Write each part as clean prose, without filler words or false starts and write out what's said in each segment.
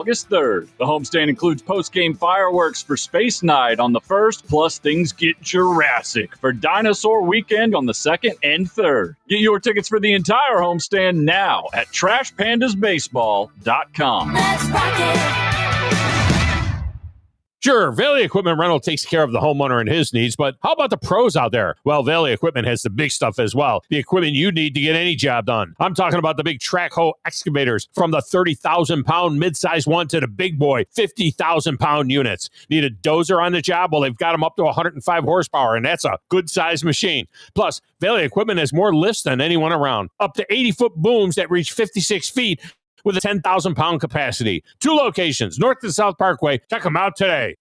August 3rd. The homestand includes post-game fireworks for Space Night on the 1st, plus things get Jurassic for Dinosaur Weekend on the 2nd and 3rd. Get your tickets for the entire homestand now at TrashPandasBaseball.com. Let's rock it. Sure, Valley Equipment Rental takes care of the homeowner and his needs, but how about the pros out there? Well, Valley Equipment has the big stuff as well. The equipment you need to get any job done. I'm talking about the big track hoe excavators, from the 30,000-pound mid-size one to the big boy 50,000-pound units. Need a dozer on the job? Well, they've got them up to 105 horsepower, and that's a good-sized machine. Plus, Valley Equipment has more lifts than anyone around. Up to 80-foot booms that reach 56 feet. With a 10,000-pound capacity. 2 locations, North and South Parkway. Check them out today.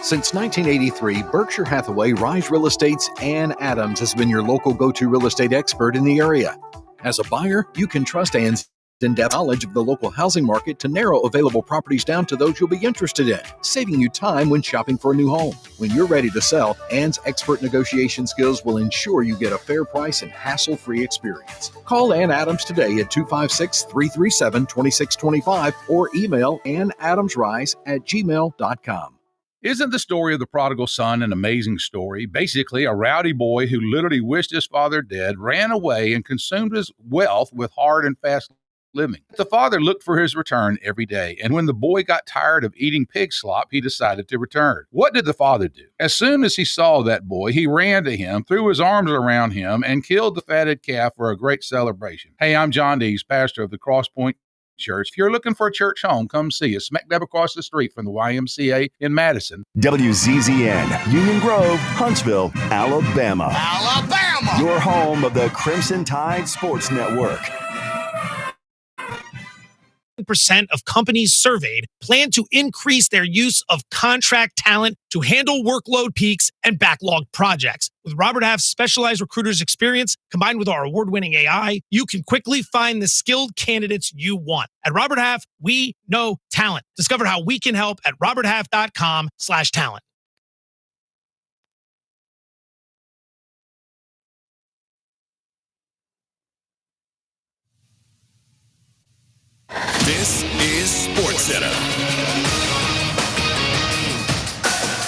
Since 1983, Berkshire Hathaway Rise Real Estate's Ann Adams has been your local go-to real estate expert in the area. As a buyer, you can trust Ann's in-depth knowledge of the local housing market to narrow available properties down to those you'll be interested in, saving you time when shopping for a new home. When you're ready to sell, Ann's expert negotiation skills will ensure you get a fair price and hassle-free experience. Call Ann Adams today at 256-337-2625 or email annadamsrise@gmail.com. Isn't the story of the prodigal son an amazing story? Basically, a rowdy boy who literally wished his father dead, ran away, and consumed his wealth with hard and fast living. The father looked for his return every day, and when the boy got tired of eating pig slop, he decided to return. What did the father do? As soon as he saw that boy, he ran to him, threw his arms around him, and killed the fatted calf for a great celebration. Hey, I'm John Dees, pastor of the Cross Point Church. If you're looking for a church home, come see us. Smack dab across the street from the YMCA in Madison. WZZN, Union Grove, Huntsville, Alabama. Alabama! Your home of the Crimson Tide Sports Network. Percent of companies surveyed plan to increase their use of contract talent to handle workload peaks and backlogged projects. With Robert Half's specialized recruiters' experience combined with our award-winning AI, you can quickly find the skilled candidates you want. At Robert Half, we know talent. Discover how we can help at roberthalf.com/talent. This is SportsCenter.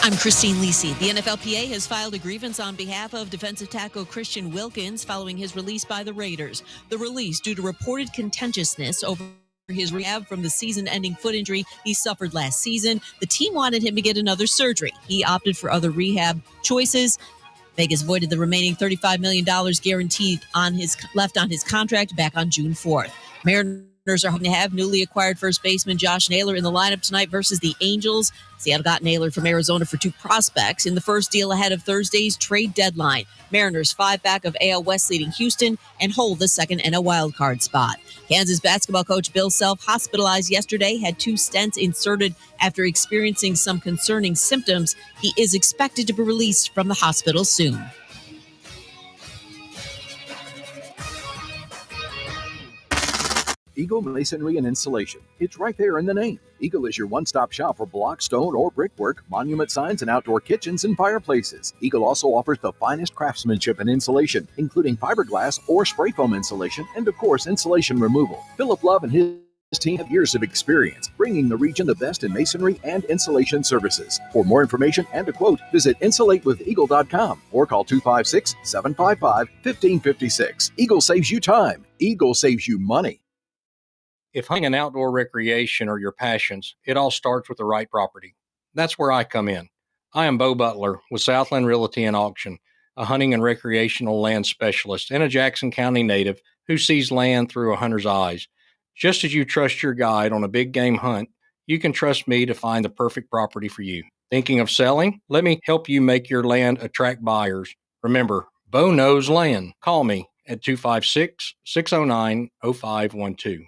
I'm Christine Lisi. The NFLPA has filed a grievance on behalf of defensive tackle Christian Wilkins following his release by the Raiders. The release due to reported contentiousness over his rehab from the season-ending foot injury he suffered last season. The team wanted him to get another surgery. He opted for other rehab choices. Vegas voided the remaining $35 million guaranteed left on his contract back on June 4th. Mariners are hoping to have newly acquired first baseman Josh Naylor in the lineup tonight versus the Angels. Seattle got Naylor from Arizona for 2 prospects in the first deal ahead of Thursday's trade deadline. Mariners 5 back of AL West leading Houston and hold the second NL wildcard spot. Kansas basketball coach Bill Self, hospitalized yesterday, had 2 stents inserted after experiencing some concerning symptoms. He is expected to be released from the hospital soon. Eagle Masonry and Installation. It's right there in the name. Eagle is your one-stop shop for block, stone, or brickwork, monument signs, and outdoor kitchens and fireplaces. Eagle also offers the finest craftsmanship and insulation, including fiberglass or spray foam insulation, and of course, insulation removal. Philip Love and his team have years of experience, bringing the region the best in masonry and insulation services. For more information and a quote, visit insulatewitheagle.com or call 256-755-1556. Eagle saves you time. Eagle saves you money. If hunting and outdoor recreation are your passions, it all starts with the right property. That's where I come in. I am Bo Butler with Southland Realty and Auction, a hunting and recreational land specialist and a Jackson County native who sees land through a hunter's eyes. Just as you trust your guide on a big game hunt, you can trust me to find the perfect property for you. Thinking of selling? Let me help you make your land attract buyers. Remember, Bo knows land. Call me at 256-609-0512.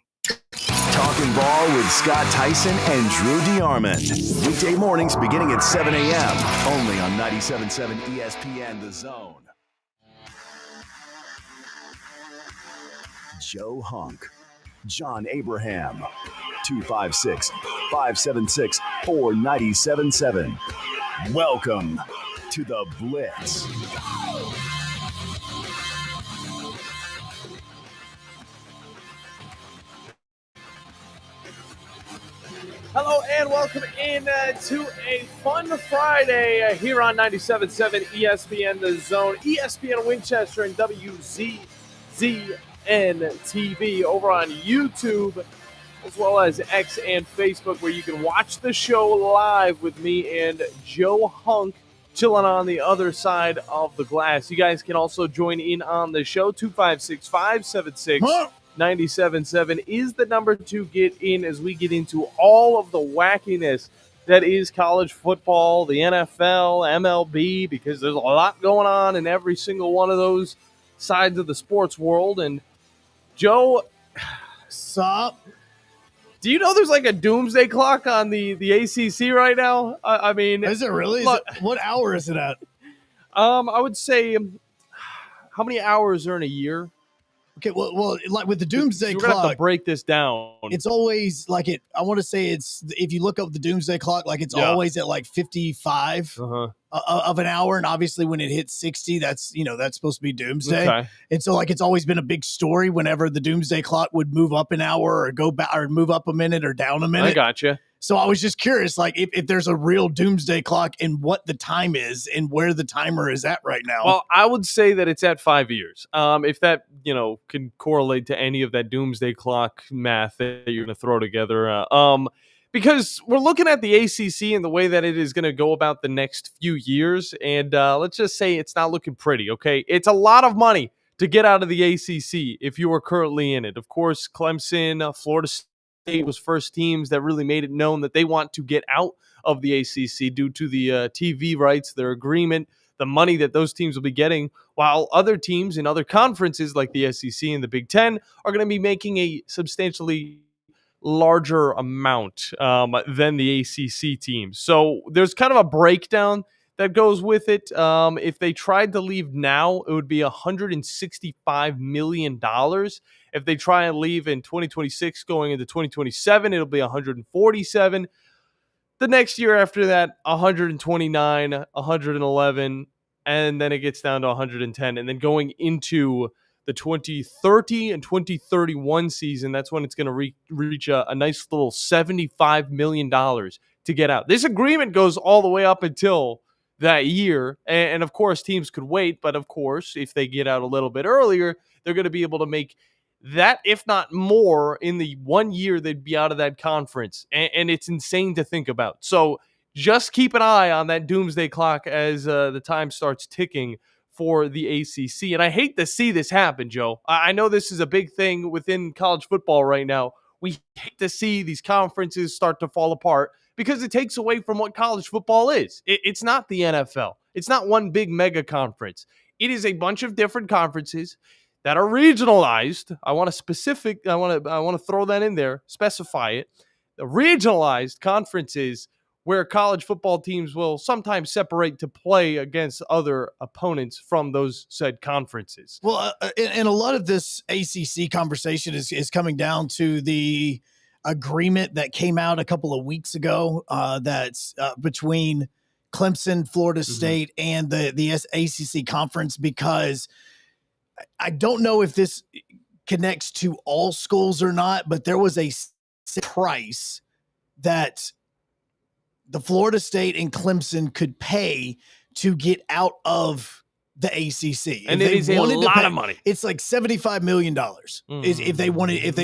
Talking Ball with Scott Tyson and Drew DeArmond. Weekday mornings beginning at 7 a.m. Only on 97.7 ESPN The Zone. Joe Hunk. John Abraham. 256-576-4977. Welcome to the Blitz. Hello, Hello and welcome in to a fun Friday here on 97.7 ESPN The Zone, ESPN Winchester, and WZZN TV over on YouTube, as well as X and Facebook, where you can watch the show live with me and Joe Hunk chilling on the other side of the glass. You guys can also join in on the show. 256-576-97.7 is the number to get in as we get into all of the wackiness that is college football, the NFL, MLB, because there's a lot going on in every single one of those sides of the sports world. And Joe, sup? Do you know there's like a doomsday clock on the ACC right now? I mean, is it really? What hour is it at? I would say, how many hours are in a year? Okay, well, like with the doomsday we're clock, gonna have to break this down. It's always like it. I want to say it's, if you look up the doomsday clock, like it's always at like 55 of an hour, and obviously when it hits 60, that's supposed to be doomsday. Okay. And so like it's always been a big story whenever the doomsday clock would move up an hour or go back or move up a minute or down a minute. I gotcha. So I was just curious, like if there's a real doomsday clock and what the time is and where the timer is at right now. Well, I would say that it's at 5 years. If that, can correlate to any of that doomsday clock math that you're going to throw together. Because we're looking at the ACC and the way that it is going to go about the next few years. And let's just say it's not looking pretty, okay? It's a lot of money to get out of the ACC if you are currently in it. Of course, Clemson, Florida State was first teams that really made it known that they want to get out of the ACC due to the TV rights, their agreement, the money that those teams will be getting, while other teams in other conferences like the SEC and the Big Ten are going to be making a substantially larger amount than the ACC teams. So there's kind of a breakdown that goes with it. If they tried to leave now, it would be $165 million. If they try and leave in 2026 going into 2027, it'll be 147. The next year after that, 129, 111, and then it gets down to 110. And then going into the 2030 and 2031 season, that's when it's going to reach a nice little $75 million to get out. This agreement goes all the way up until that year. And of course, teams could wait. But of course, if they get out a little bit earlier, they're going to be able to make that, if not more, in the 1 year they'd be out of that conference. And it's insane to think about. So just keep an eye on that doomsday clock as the time starts ticking for the ACC. And I hate to see this happen, Joe. I know this is a big thing within college football right now. We hate to see these conferences start to fall apart because it takes away from what college football is. It's not the NFL. It's not one big mega conference. It is a bunch of different conferences that are regionalized. I want to throw that in there, specify it. The regionalized conferences where college football teams will sometimes separate to play against other opponents from those said conferences. Well, and a lot of this ACC conversation is coming down to the agreement that came out a couple of weeks ago that's between Clemson, Florida State, and the ACC conference, because I don't know if this connects to all schools or not, but there was a price that the Florida State and Clemson could pay to get out of the ACC. And it is a lot of money. It's like $75 million if they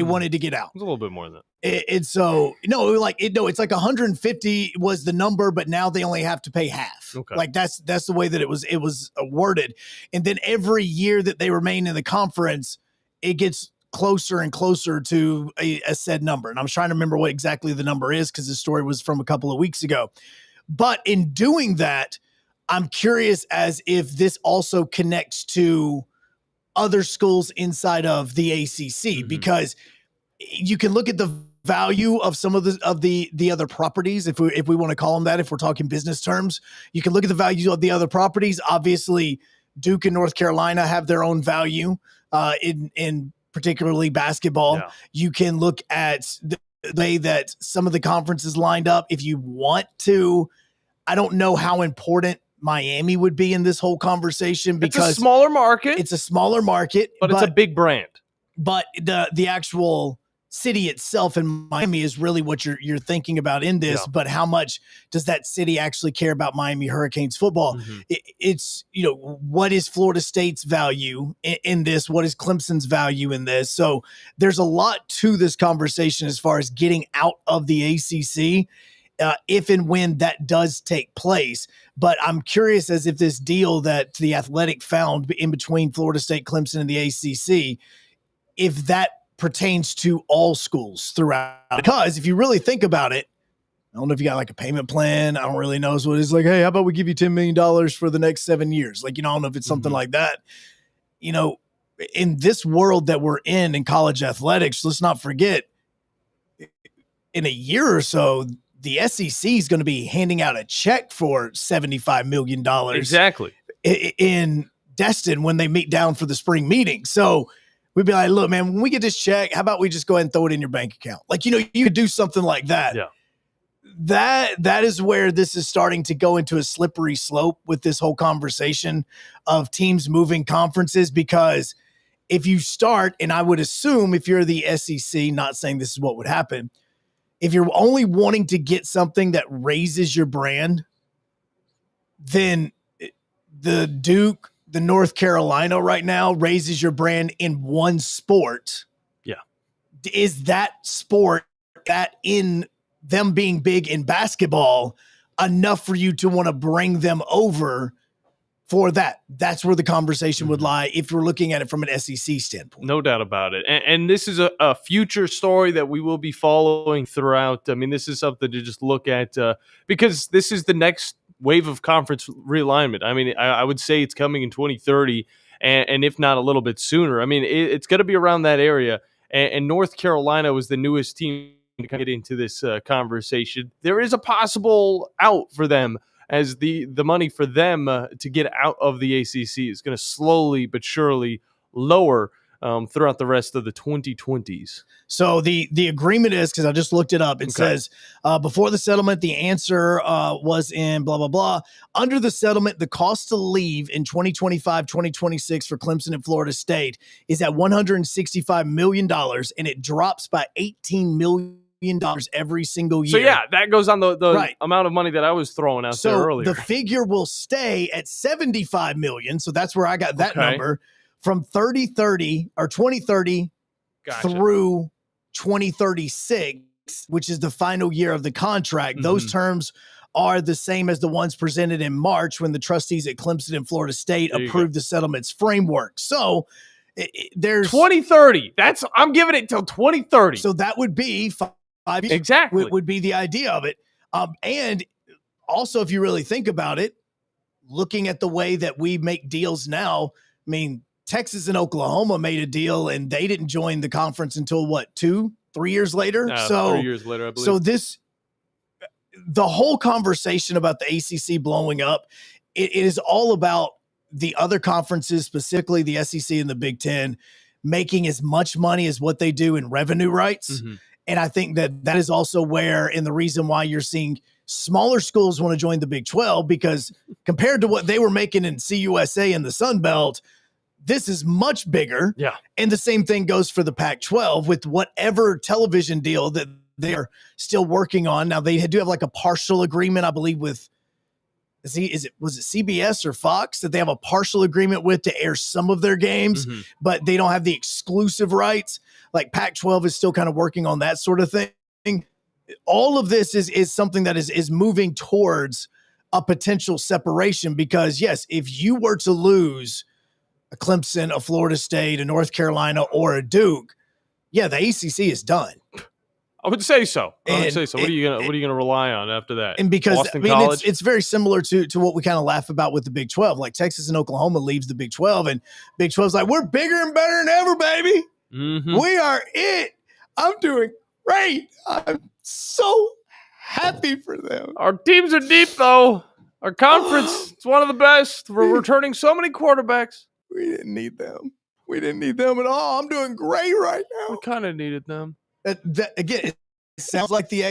wanted to get out. It's a little bit more than that. It's like 150 was the number, but now they only have to pay half. Okay. Like that's the way that it was worded. And then every year that they remain in the conference, it gets closer and closer to a said number. And I'm trying to remember what exactly the number is because the story was from a couple of weeks ago. But in doing that, I'm curious as if this also connects to other schools inside of the ACC, because you can look at the value of some of the other properties, if we want to call them that, if we're talking business terms. You can look at the value of the other properties. Obviously, Duke and North Carolina have their own value in particularly basketball. Yeah. You can look at the way that some of the conferences lined up. If you want to, I don't know how important Miami would be in this whole conversation, because it's a smaller market. It's a smaller market, but it's a big brand. But the actual city itself in Miami is really what you're thinking about in this, but how much does that city actually care about Miami Hurricanes football? It's, what is Florida State's value in this? What is Clemson's value in this? So there's a lot to this conversation as far as getting out of the ACC, if and when that does take place. But I'm curious as if this deal that The Athletic found in between Florida State, Clemson, and the ACC, if that pertains to all schools throughout. Because if you really think about it, I don't know if you got like a payment plan. I don't really know what it's like. Hey, how about we give you $10 million for the next 7 years? Like, I don't know if it's something like that. In this world that we're in college athletics, let's not forget, in a year or so, the SEC is going to be handing out a check for $75 million. Exactly. In Destin when they meet down for the spring meeting. So we'd be like, look, man, when we get this check, how about we just go ahead and throw it in your bank account? Like, you could do something like that. Yeah. That is where this is starting to go into a slippery slope with this whole conversation of teams moving conferences, because if you start, and I would assume if you're the SEC, not saying this is what would happen, if you're only wanting to get something that raises your brand, then the Duke, the North Carolina right now raises your brand in one sport. Yeah. Is that sport, that in them being big in basketball, enough for you to want to bring them over for that? That's where the conversation would lie if you're looking at it from an SEC standpoint. No doubt about it. And this is a future story that we will be following throughout. I mean, this is something to just look at because this is the next wave of conference realignment. I mean, I would say it's coming in 2030, and if not a little bit sooner. I mean, it's going to be around that area. And North Carolina was the newest team to get into this conversation. There is a possible out for them, as the money for them to get out of the ACC is going to slowly but surely lower throughout the rest of the 2020s. So the agreement is, because I just looked it up, it says, before the settlement, the answer was in blah, blah, blah. Under the settlement, the cost to leave in 2025-2026 for Clemson and Florida State is at $165 million, and it drops by $18 million every single year. So yeah, that goes on the amount of money that I was throwing out there earlier. The figure will stay at $75 million. So that's where I got that number from 2030 through 2036, which is the final year of the contract. Those terms are the same as the ones presented in March when the trustees at Clemson and Florida State approved the settlement's framework. So there's 2030. I'm giving it till 2030. So that would be 5 years. Exactly. Would be the idea of it. And also, if you really think about it, looking at the way that we make deals now, I mean, Texas and Oklahoma made a deal and they didn't join the conference until 2-3 years later. 3 years later, I believe. So the whole conversation about the ACC blowing up, it is all about the other conferences, specifically the SEC and the Big Ten, making as much money as what they do in revenue rights. And I think that is also where, and the reason why you're seeing smaller schools want to join the Big 12, because compared to what they were making in CUSA and the Sun Belt, this is much bigger. Yeah. And the same thing goes for the Pac-12 with whatever television deal that they're still working on. Now, they do have like a partial agreement, I believe, with, was it CBS or Fox that they have a partial agreement with to air some of their games, but they don't have the exclusive rights. Like Pac-12 is still kind of working on that sort of thing. All of this is something that is moving towards a potential separation, because yes, if you were to lose a Clemson, a Florida State, a North Carolina, or a Duke, the ACC is done. I would say so. What are you gonna rely on after that? And because Boston College? it's very similar to what we kind of laugh about with the Big 12. Like Texas and Oklahoma leaves the Big 12, and Big 12's like, we're bigger and better than ever, baby. We are it. I'm doing great. I'm so happy for them. Our teams are deep, though. Our conference is one of the best. We're returning so many quarterbacks. We didn't need them. We didn't need them at all. I'm doing great right now. We kind of needed them. Again, it sounds like the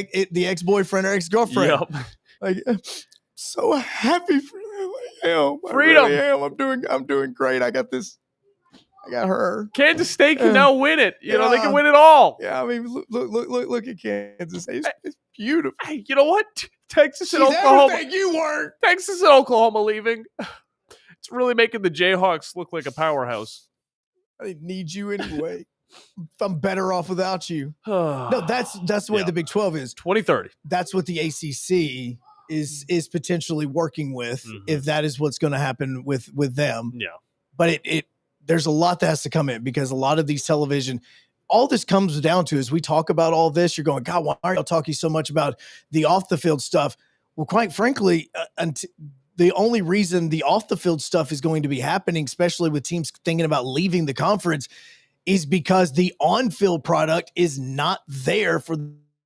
ex-boyfriend or ex-girlfriend. Yep. Like, I'm so happy for them. I am. Freedom. I really am. I'm doing great. I got this I got her. Kansas State can now win it. You know, they can win it all. Yeah, I mean, look at Kansas State. It's beautiful. Hey, you know what? Texas and She's Oklahoma. everything you weren't. Texas and Oklahoma leaving. It's really making the Jayhawks look like a powerhouse. I need you anyway. I'm better off without you. No, that's the way the Big 12 is. 2030. That's what the ACC is potentially working with, if that is what's going to happen with them. Yeah. But there's a lot that has to come in, because a lot of these television, all this comes down to, as we talk about all this, you're going, God, why are y'all talking so much about the off the field stuff? Well, quite frankly, the only reason the off the field stuff is going to be happening, especially with teams thinking about leaving the conference, is because the on field product is not there for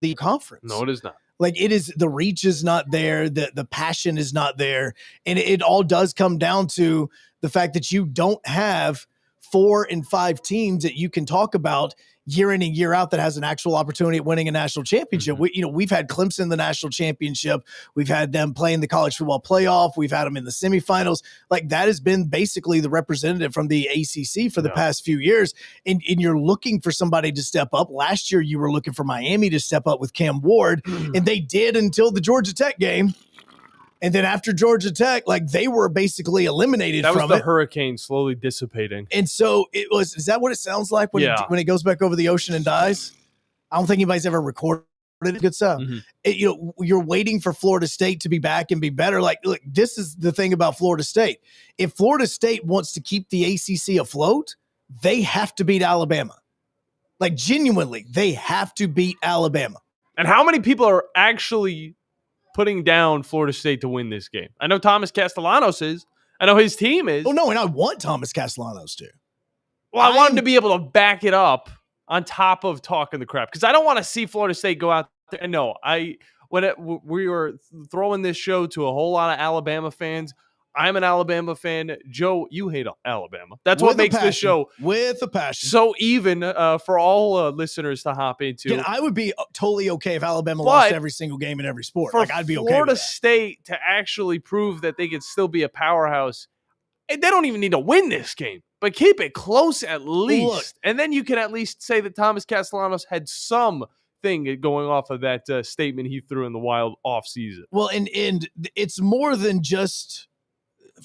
the conference. No, it is not. Like, it is, the reach is not there, the passion is not there, and it all does come down to the fact that you don't have 4 and 5 teams that you can talk about year in and year out that has an actual opportunity at winning a national championship. We've had Clemson in the national championship. We've had them play in the college football playoff. We've had them in the semifinals. Like, that has been basically the representative from the ACC for the past few years. And you're looking for somebody to step up. Last year, you were looking for Miami to step up with Cam Ward, and they did until the Georgia Tech game. And then after Georgia Tech, like, they were basically eliminated from it. That was the hurricane slowly dissipating. And so is that what it sounds like when it goes back over the ocean and dies? I don't think anybody's ever recorded it. Good stuff. You're waiting for Florida State to be back and be better. Like, look, this is the thing about Florida State. If Florida State wants to keep the ACC afloat, they have to beat Alabama. Like, genuinely, they have to beat Alabama. And how many people are actually putting down Florida State to win this game? I know Thomas Castellanos is. I know his team is. Oh, no, and I want Thomas Castellanos to. Well, I want him to be able to back it up on top of talking the crap, because I don't want to see Florida State go out there. And no, we were throwing this show to a whole lot of Alabama fans. I'm an Alabama fan. Joe, you hate Alabama. That's what makes this show with a passion so even for all listeners to hop into. And I would be totally okay if Alabama lost every single game in every sport. Like, I'd be okay with that. Florida State to actually prove that they could still be a powerhouse, and they don't even need to win this game, but keep it close at least. Look, and then you can at least say that Thomas Castellanos had something going off of that statement he threw in the wild offseason. Well, and it's more than just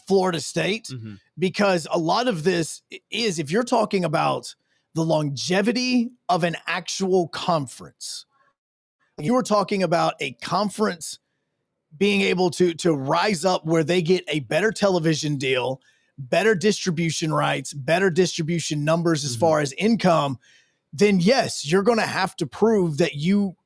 Florida State, because a lot of this is, if you're talking about the longevity of an actual conference, you were talking about a conference being able to rise up where they get a better television deal, better distribution rights, better distribution numbers as far as income, then yes, you're going to have to prove that you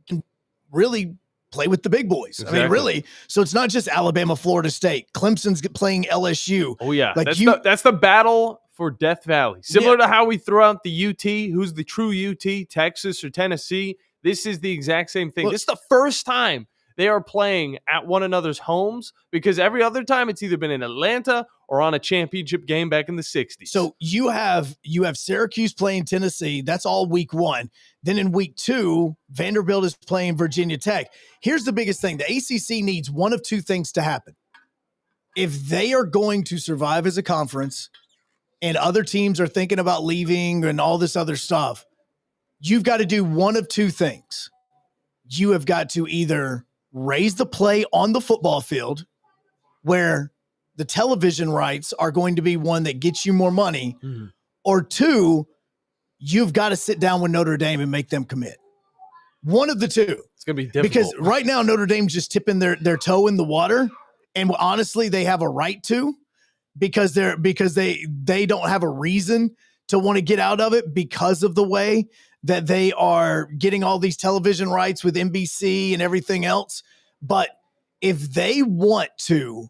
can really play with the big boys. Exactly. I mean, really. So it's not just Alabama, Florida State. Clemson's playing LSU. Oh, yeah. Like, that's the battle for Death Valley. Similar to how we throw out the UT, who's the true UT, Texas or Tennessee. This is the exact same thing. This is the first time they are playing at one another's homes, because every other time it's either been in Atlanta or on a championship game back in the 60s. So you have Syracuse playing Tennessee. That's all week 1. Then in week 2, Vanderbilt is playing Virginia Tech. Here's the biggest thing. The ACC needs one of two things to happen. If they are going to survive as a conference and other teams are thinking about leaving and all this other stuff, you've got to do one of two things. You have got to either raise the play on the football field, where the television rights are going to be one that gets you more money, or 2, you've got to sit down with Notre Dame and make them commit. One of the two. It's going to be difficult. Because right now Notre Dame's just tipping their toe in the water, and honestly, they have a right to, because they don't have a reason to want to get out of it because of the way that they are getting all these television rights with NBC and everything else. But if they want to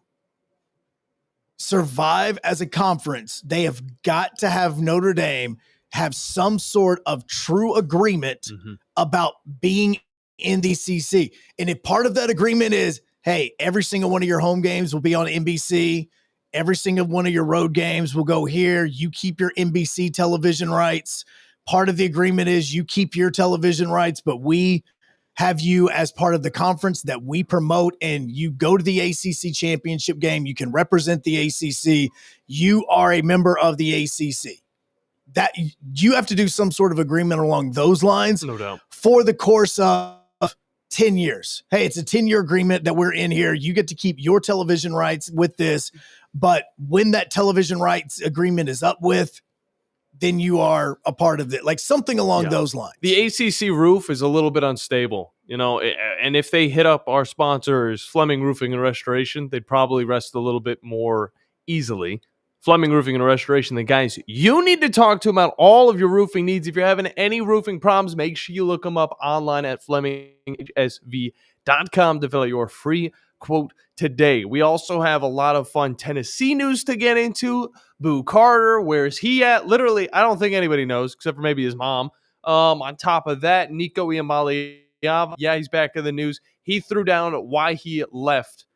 survive as a conference, they have got to have Notre Dame have some sort of true agreement about being in the CC. And if part of that agreement is, hey, every single one of your home games will be on NBC, every single one of your road games will go here, you keep your NBC television rights. Part of the agreement is you keep your television rights, but we have you as part of the conference that we promote, and you go to the ACC championship game. You can represent the ACC. You are a member of the ACC. that you have to do some sort of agreement along those lines. No doubt. For the course of 10 years. Hey, it's a 10-year agreement that we're in here. You get to keep your television rights with this. But when that television rights agreement is up with, then you are a part of it. Like something along those lines. The ACC roof is a little bit unstable, and if they hit up our sponsors, Fleming Roofing and Restoration, they'd probably rest a little bit more easily. Fleming Roofing and Restoration, the guys you need to talk to about all of your roofing needs. If you're having any roofing problems, make sure you look them up online at FlemingHSV.com to fill out your free quote today. We also have a lot of fun Tennessee news to get into. Boo Carter, where's he at? Literally, I don't think anybody knows except for maybe his mom. On top of that, Nico Iamaleava, he's back in the news. He threw down why he left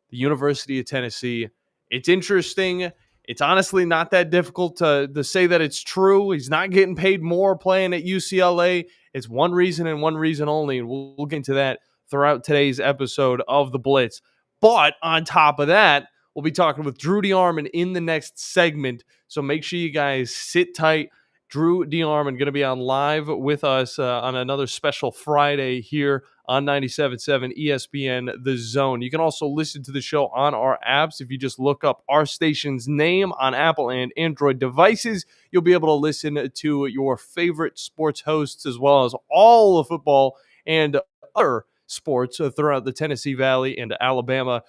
the University of Tennessee. It's interesting. It's honestly not that difficult to say that it's true. He's not getting paid more playing at UCLA. It's one reason and one reason only, and we'll get into that throughout today's episode of The Blitz. But on top of that, we'll be talking with Drew DeArmond in the next segment, so make sure you guys sit tight. Drew DeArmond going to be on live with us on another special Friday here on 97.7 ESPN The Zone. You can also listen to the show on our apps. If you just look up our station's name on Apple and Android devices, you'll be able to listen to your favorite sports hosts as well as all of football and other sports throughout the Tennessee Valley and Alabama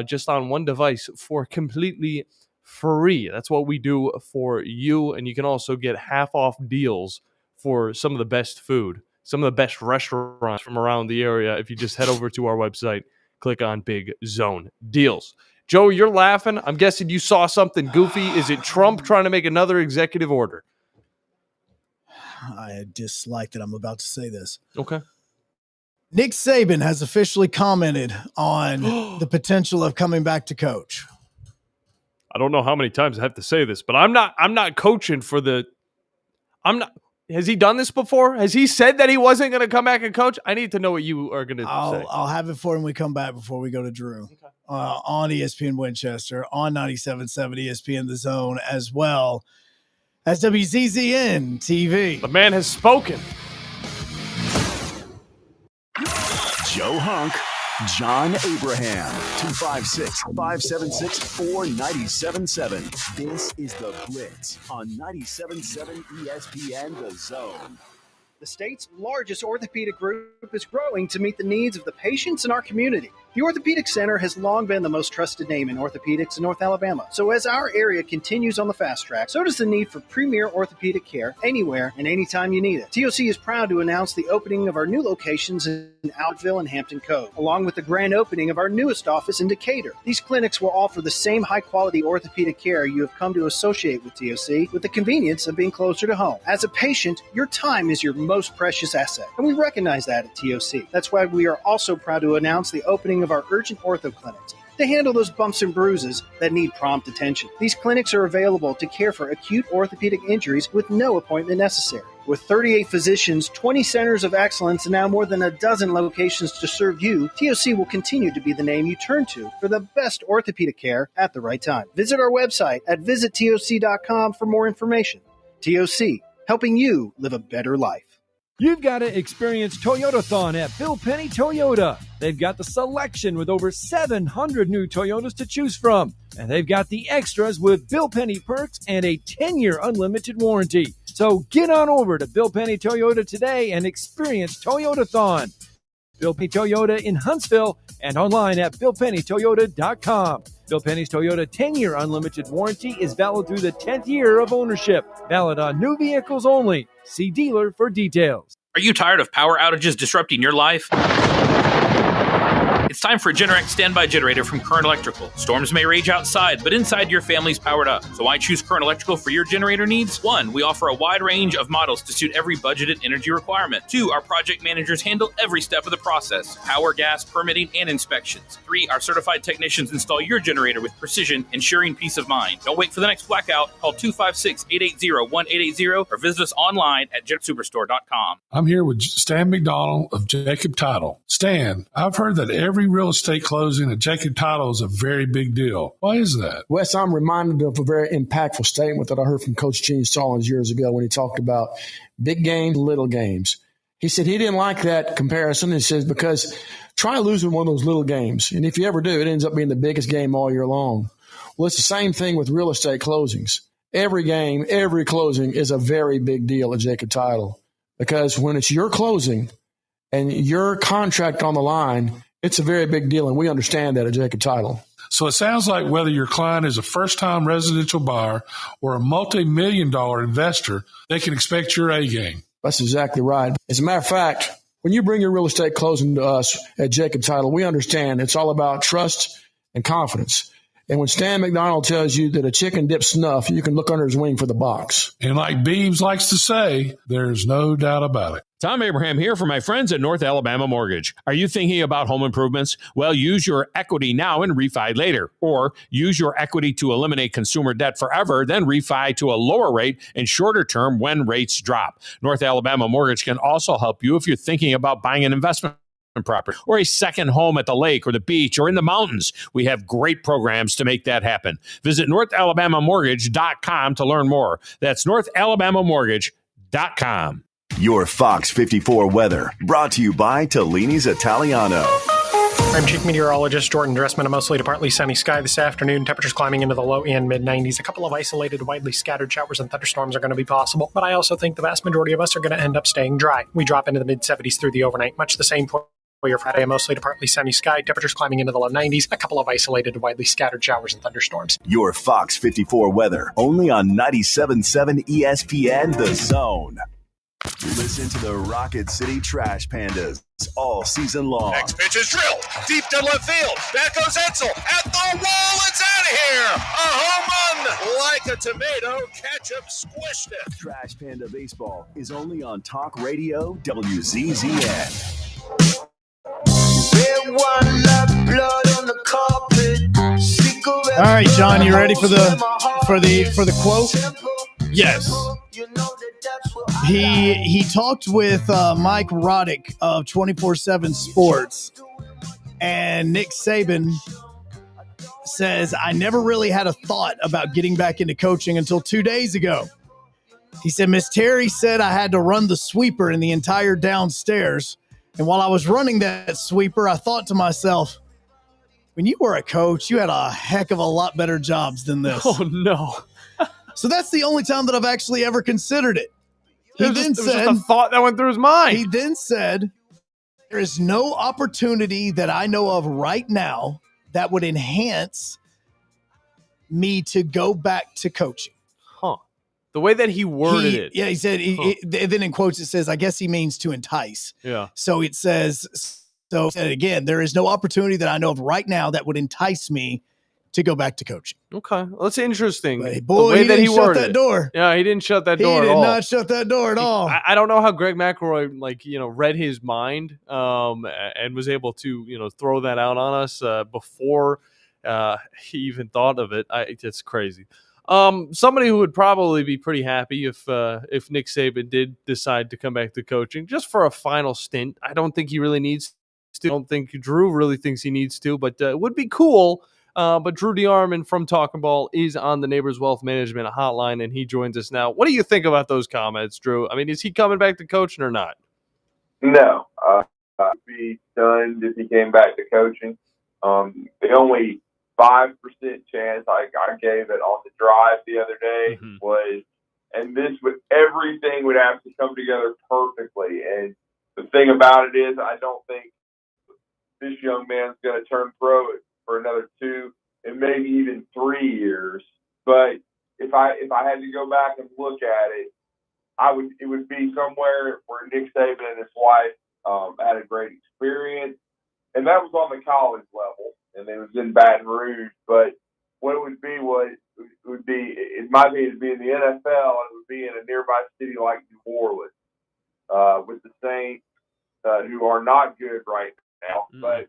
just on one device for completely free. That's what we do for you. And you can also get half off deals for some of the best food, some of the best restaurants from around the area. If you just head over to our website, click on Big Zone Deals. Joe, you're laughing. I'm guessing you saw something goofy. Is it Trump trying to make another executive order? I dislike that I'm about to say this. Okay. Nick Saban has officially commented on the potential of coming back to coach. I don't know how many times I have to say this, but I'm not coaching for the Has he done this before? Has he said that he wasn't going to come back and coach? I need to know what you are going to say. I'll have it for him when we come back before we go to Drew. Okay. On ESPN Winchester, on 97.7 ESPN The Zone, as well as WZZN TV. The man has spoken. Joe Hunk, John Abraham, 256-576-4977. This is The Blitz on 97.7 ESPN The Zone. The state's largest orthopedic group is growing to meet the needs of the patients in our community. The Orthopedic Center has long been the most trusted name in orthopedics in North Alabama. So as our area continues on the fast track, so does the need for premier orthopedic care anywhere and anytime you need it. TOC is proud to announce the opening of our new locations in Albertville and Hampton Cove, along with the grand opening of our newest office in Decatur. These clinics will offer the same high-quality orthopedic care you have come to associate with TOC, with the convenience of being closer to home. As a patient, your time is your most precious asset, and we recognize that at TOC. That's why we are also proud to announce the opening of our urgent ortho clinics to handle those bumps and bruises that need prompt attention. These clinics are available to care for acute orthopedic injuries with no appointment necessary. With 38 physicians, 20 centers of excellence, and now more than a dozen locations to serve you, TOC will continue to be the name you turn to for the best orthopedic care at the right time. Visit our website at visittoc.com for more information. TOC, helping you live a better life. You've got to experience Toyotathon at Bill Penny Toyota. They've got the selection with over 700 new Toyotas to choose from. And they've got the extras with Bill Penny perks and a 10-year unlimited warranty. So get on over to Bill Penny Toyota today and experience Toyotathon. Bill Penny Toyota in Huntsville and online at BillPennyToyota.com. Bill Penny's Toyota 10-year unlimited warranty is valid through the 10th year of ownership. Valid on new vehicles only. See dealer for details. Are you tired of power outages disrupting your life? It's time for a Generac standby generator from Current Electrical. Storms may rage outside, but inside your family's powered up. So why choose Current Electrical for your generator needs? 1, we offer a wide range of models to suit every budgeted energy requirement. 2, our project managers handle every step of the process: power, gas, permitting, and inspections. 3, our certified technicians install your generator with precision, ensuring peace of mind. Don't wait for the next blackout. Call 256-880-1880 or visit us online at JetSuperstore.com. I'm here with Stan McDonald of Jacob Title. Stan, I've heard that every every real estate closing at Jacob Title is a very big deal. Why is that? Wes, I'm reminded of a very impactful statement that I heard from Coach Gene Stallings years ago when he talked about big games, little games. He said he didn't like that comparison. He says, because try losing one of those little games. And if you ever do, it ends up being the biggest game all year long. Well, it's the same thing with real estate closings. Every game, every closing is a very big deal at Jacob Title, because when it's your closing and your contract on the line, it's a very big deal, and we understand that at Jacob Title. So it sounds like whether your client is a first-time residential buyer or a multi-million-dollar investor, they can expect your A game. That's exactly right. As a matter of fact, when you bring your real estate closing to us at Jacob Title, we understand it's all about trust and confidence. And when Stan McDonald tells you that a chicken dips snuff, you can look under his wing for the box. And like Beebs likes to say, there's no doubt about it. Tom Abraham here for my friends at North Alabama Mortgage. Are you thinking about home improvements? Well, use your equity now and refi later. Or use your equity to eliminate consumer debt forever, then refi to a lower rate and shorter term when rates drop. North Alabama Mortgage can also help you if you're thinking about buying an investment property or a second home at the lake or the beach or in the mountains. We have great programs to make that happen. Visit NorthAlabamaMortgage.com to learn more. That's NorthAlabamaMortgage.com. Your Fox 54 weather, brought to you by Tellini's Italiano. I'm Chief Meteorologist Jordan Dressman. A mostly to partly sunny sky this afternoon. Temperatures climbing into the low and mid-90s. A couple of isolated, widely scattered showers and thunderstorms are going to be possible, but I also think the vast majority of us are going to end up staying dry. We drop into the mid-70s through the overnight, much the same for your Friday. A mostly to partly sunny sky. Temperatures climbing into the low 90s. A couple of isolated, widely scattered showers and thunderstorms. Your Fox 54 weather, only on 97.7 ESPN The Zone. Listen to the Rocket City Trash Pandas all season long. Next pitch is drilled. Deep to left field. Back goes Edsel. At the wall. It's out of here. A home run. Like a tomato. Ketchup squished it. Trash Panda Baseball is only on Talk Radio WZZN. All right, John, you ready for the quote? Yes. He talked with Mike Roddick of 24/7 Sports, and Nick Saban says, I never really had a thought about getting back into coaching until 2 days ago. He said, Miss Terry said I had to run the sweeper in the entire downstairs, and while I was running that sweeper, I thought to myself, when you were a coach, you had a heck of a lot better jobs than this. Oh, no. So that's the only time that I've actually ever considered it. It was just a thought that went through his mind. He then said, there is no opportunity that I know of right now that would enhance me to go back to coaching. Huh. The way that he worded it. Yeah, he said, then in quotes it says, I guess he means to entice. Yeah. So it says, again, there is no opportunity that I know of right now that would entice me to go back to coaching. Okay. Well, that's interesting. But boy, the way that he shut that door. Yeah, he didn't shut that door He at all. did not shut that door at all. I don't know how Greg McElroy, read his mind and was able to, throw that out on us before he even thought of it. It's crazy. Somebody who would probably be pretty happy if Nick Saban did decide to come back to coaching just for a final stint. I don't think he really needs to. I don't think Drew really thinks he needs to, but it would be cool. But Drew DeArmond from Talkin Ball is on the Neighbors Wealth Management hotline, and he joins us now. What do you think about those comments, Drew? I mean, is he coming back to coaching or not? No. I'd be stunned if he came back to coaching. The only 5% chance I gave it on the drive the other day was, and everything would have to come together perfectly. And the thing about it is, I don't think this young man's going to turn pro for another 2 and maybe even 3 years. But if I had to go back and look at it, it would be somewhere where Nick Saban and his wife had a great experience, and that was on the college level, and it was in Baton Rouge. But what it would be in my opinion, it'd be in the NFL, and it would be in a nearby city like New Orleans with the Saints, who are not good right now, but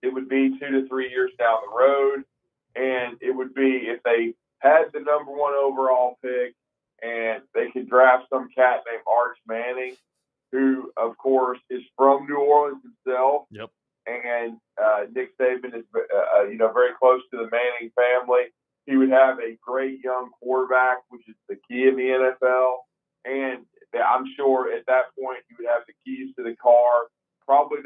it would be 2 to 3 years down the road, and it would be if they had the number 1 overall pick and they could draft some cat named Arch Manning, who, of course, is from New Orleans himself. Yep. and Nick Saban is, very close to the Manning family. He would have a great young quarterback, which is the key in the NFL. And I'm sure at that point he would have the keys to the car. Probably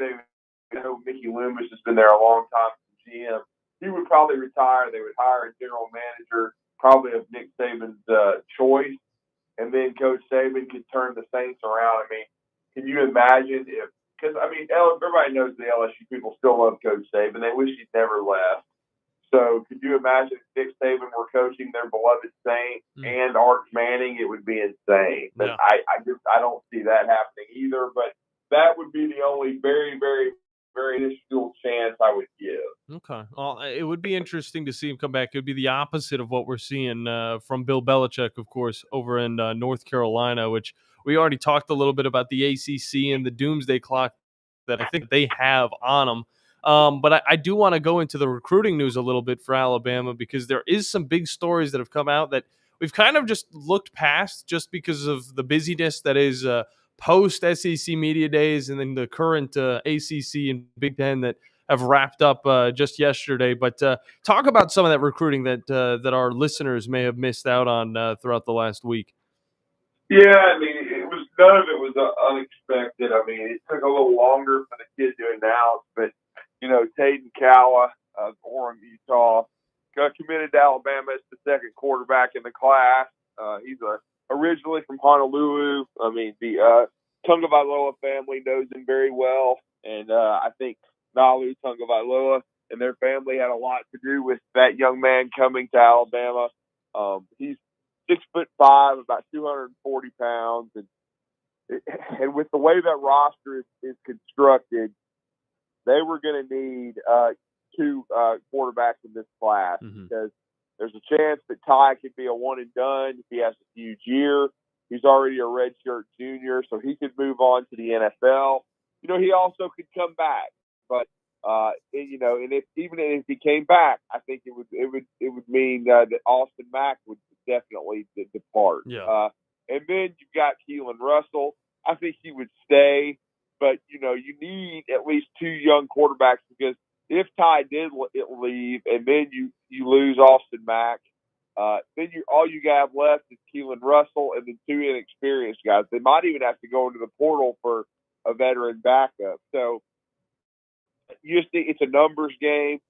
Mickey Loomis has been there a long time as GM. He would probably retire. They would hire a general manager, probably of Nick Saban's choice. And then Coach Saban could turn the Saints around. I mean, can you imagine if – because, I mean, everybody knows the LSU people still love Coach Saban. They wish he'd never left. So could you imagine if Nick Saban were coaching their beloved Saints and Arch Manning? It would be insane. But Yeah. I don't see that happening either. But that would be the only very, very, very minuscule chance I would give. Okay. Well, it would be interesting to see him come back. It would be the opposite of what we're seeing from Bill Belichick, of course, over in North Carolina, which we already talked a little bit about the ACC and the doomsday clock that I think they have on them. But I do want to go into the recruiting news a little bit for Alabama, because there is some big stories that have come out that we've kind of just looked past just because of the busyness that is post SEC media days and then the current ACC and Big Ten that have wrapped up just yesterday. But talk about some of that recruiting that our listeners may have missed out on throughout the last week. Yeah, I mean, none of it was unexpected. I mean, it took a little longer for the kid to announce, but Taden Calla of Orem, Utah, got committed to Alabama as the second quarterback in the class. He's originally from Honolulu. I mean, the Tungavailoa family knows him very well, and I think Nalu Tungavailoa and their family had a lot to do with that young man coming to Alabama. He's 6'5", about 240 pounds, and with the way that roster is constructed, they were going to need two quarterbacks in this class because there's a chance that Ty could be a one and done if he has a huge year. He's already a redshirt junior, so he could move on to the NFL. He also could come back, but and if he came back, I think it would mean that Austin Mack would definitely depart. Yeah. And then you've got Keelan Russell. I think he would stay. But, you need at least two young quarterbacks, because if Ty did leave and then you lose Austin Mack, then all you have left is Keelan Russell and then two inexperienced guys. They might even have to go into the portal for a veteran backup. So it's a numbers game.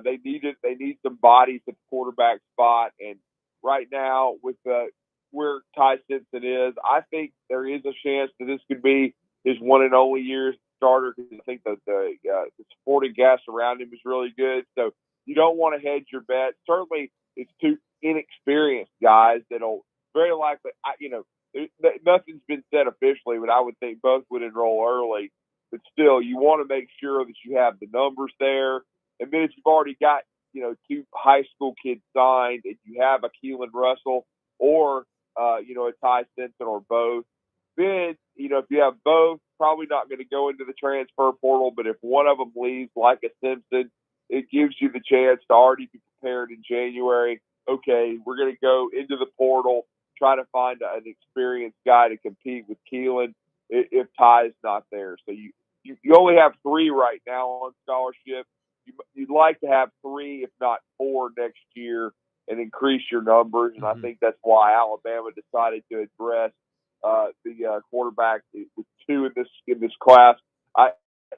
They need some bodies at the quarterback spot. And right now, with where Ty Simpson is, I think there is a chance that this could be his one and only year as starter, because I think that the supporting cast around him is really good. So you don't want to hedge your bet. Certainly, it's two inexperienced guys that'll very likely, nothing's been said officially, but I would think both would enroll early. But still, you want to make sure that you have the numbers there. And then if you've already got, two high school kids signed and you have a Keelan Russell or, a Ty Simpson or both, then, if you have both, probably not going to go into the transfer portal. But if one of them leaves, like a Simpson, it gives you the chance to already be prepared in January. Okay, we're going to go into the portal, try to find an experienced guy to compete with Keelan if Ty's not there. So you only have three right now on scholarship. You'd like to have three, if not four, next year and increase your numbers. And I think that's why Alabama decided to address the quarterback with two in this class.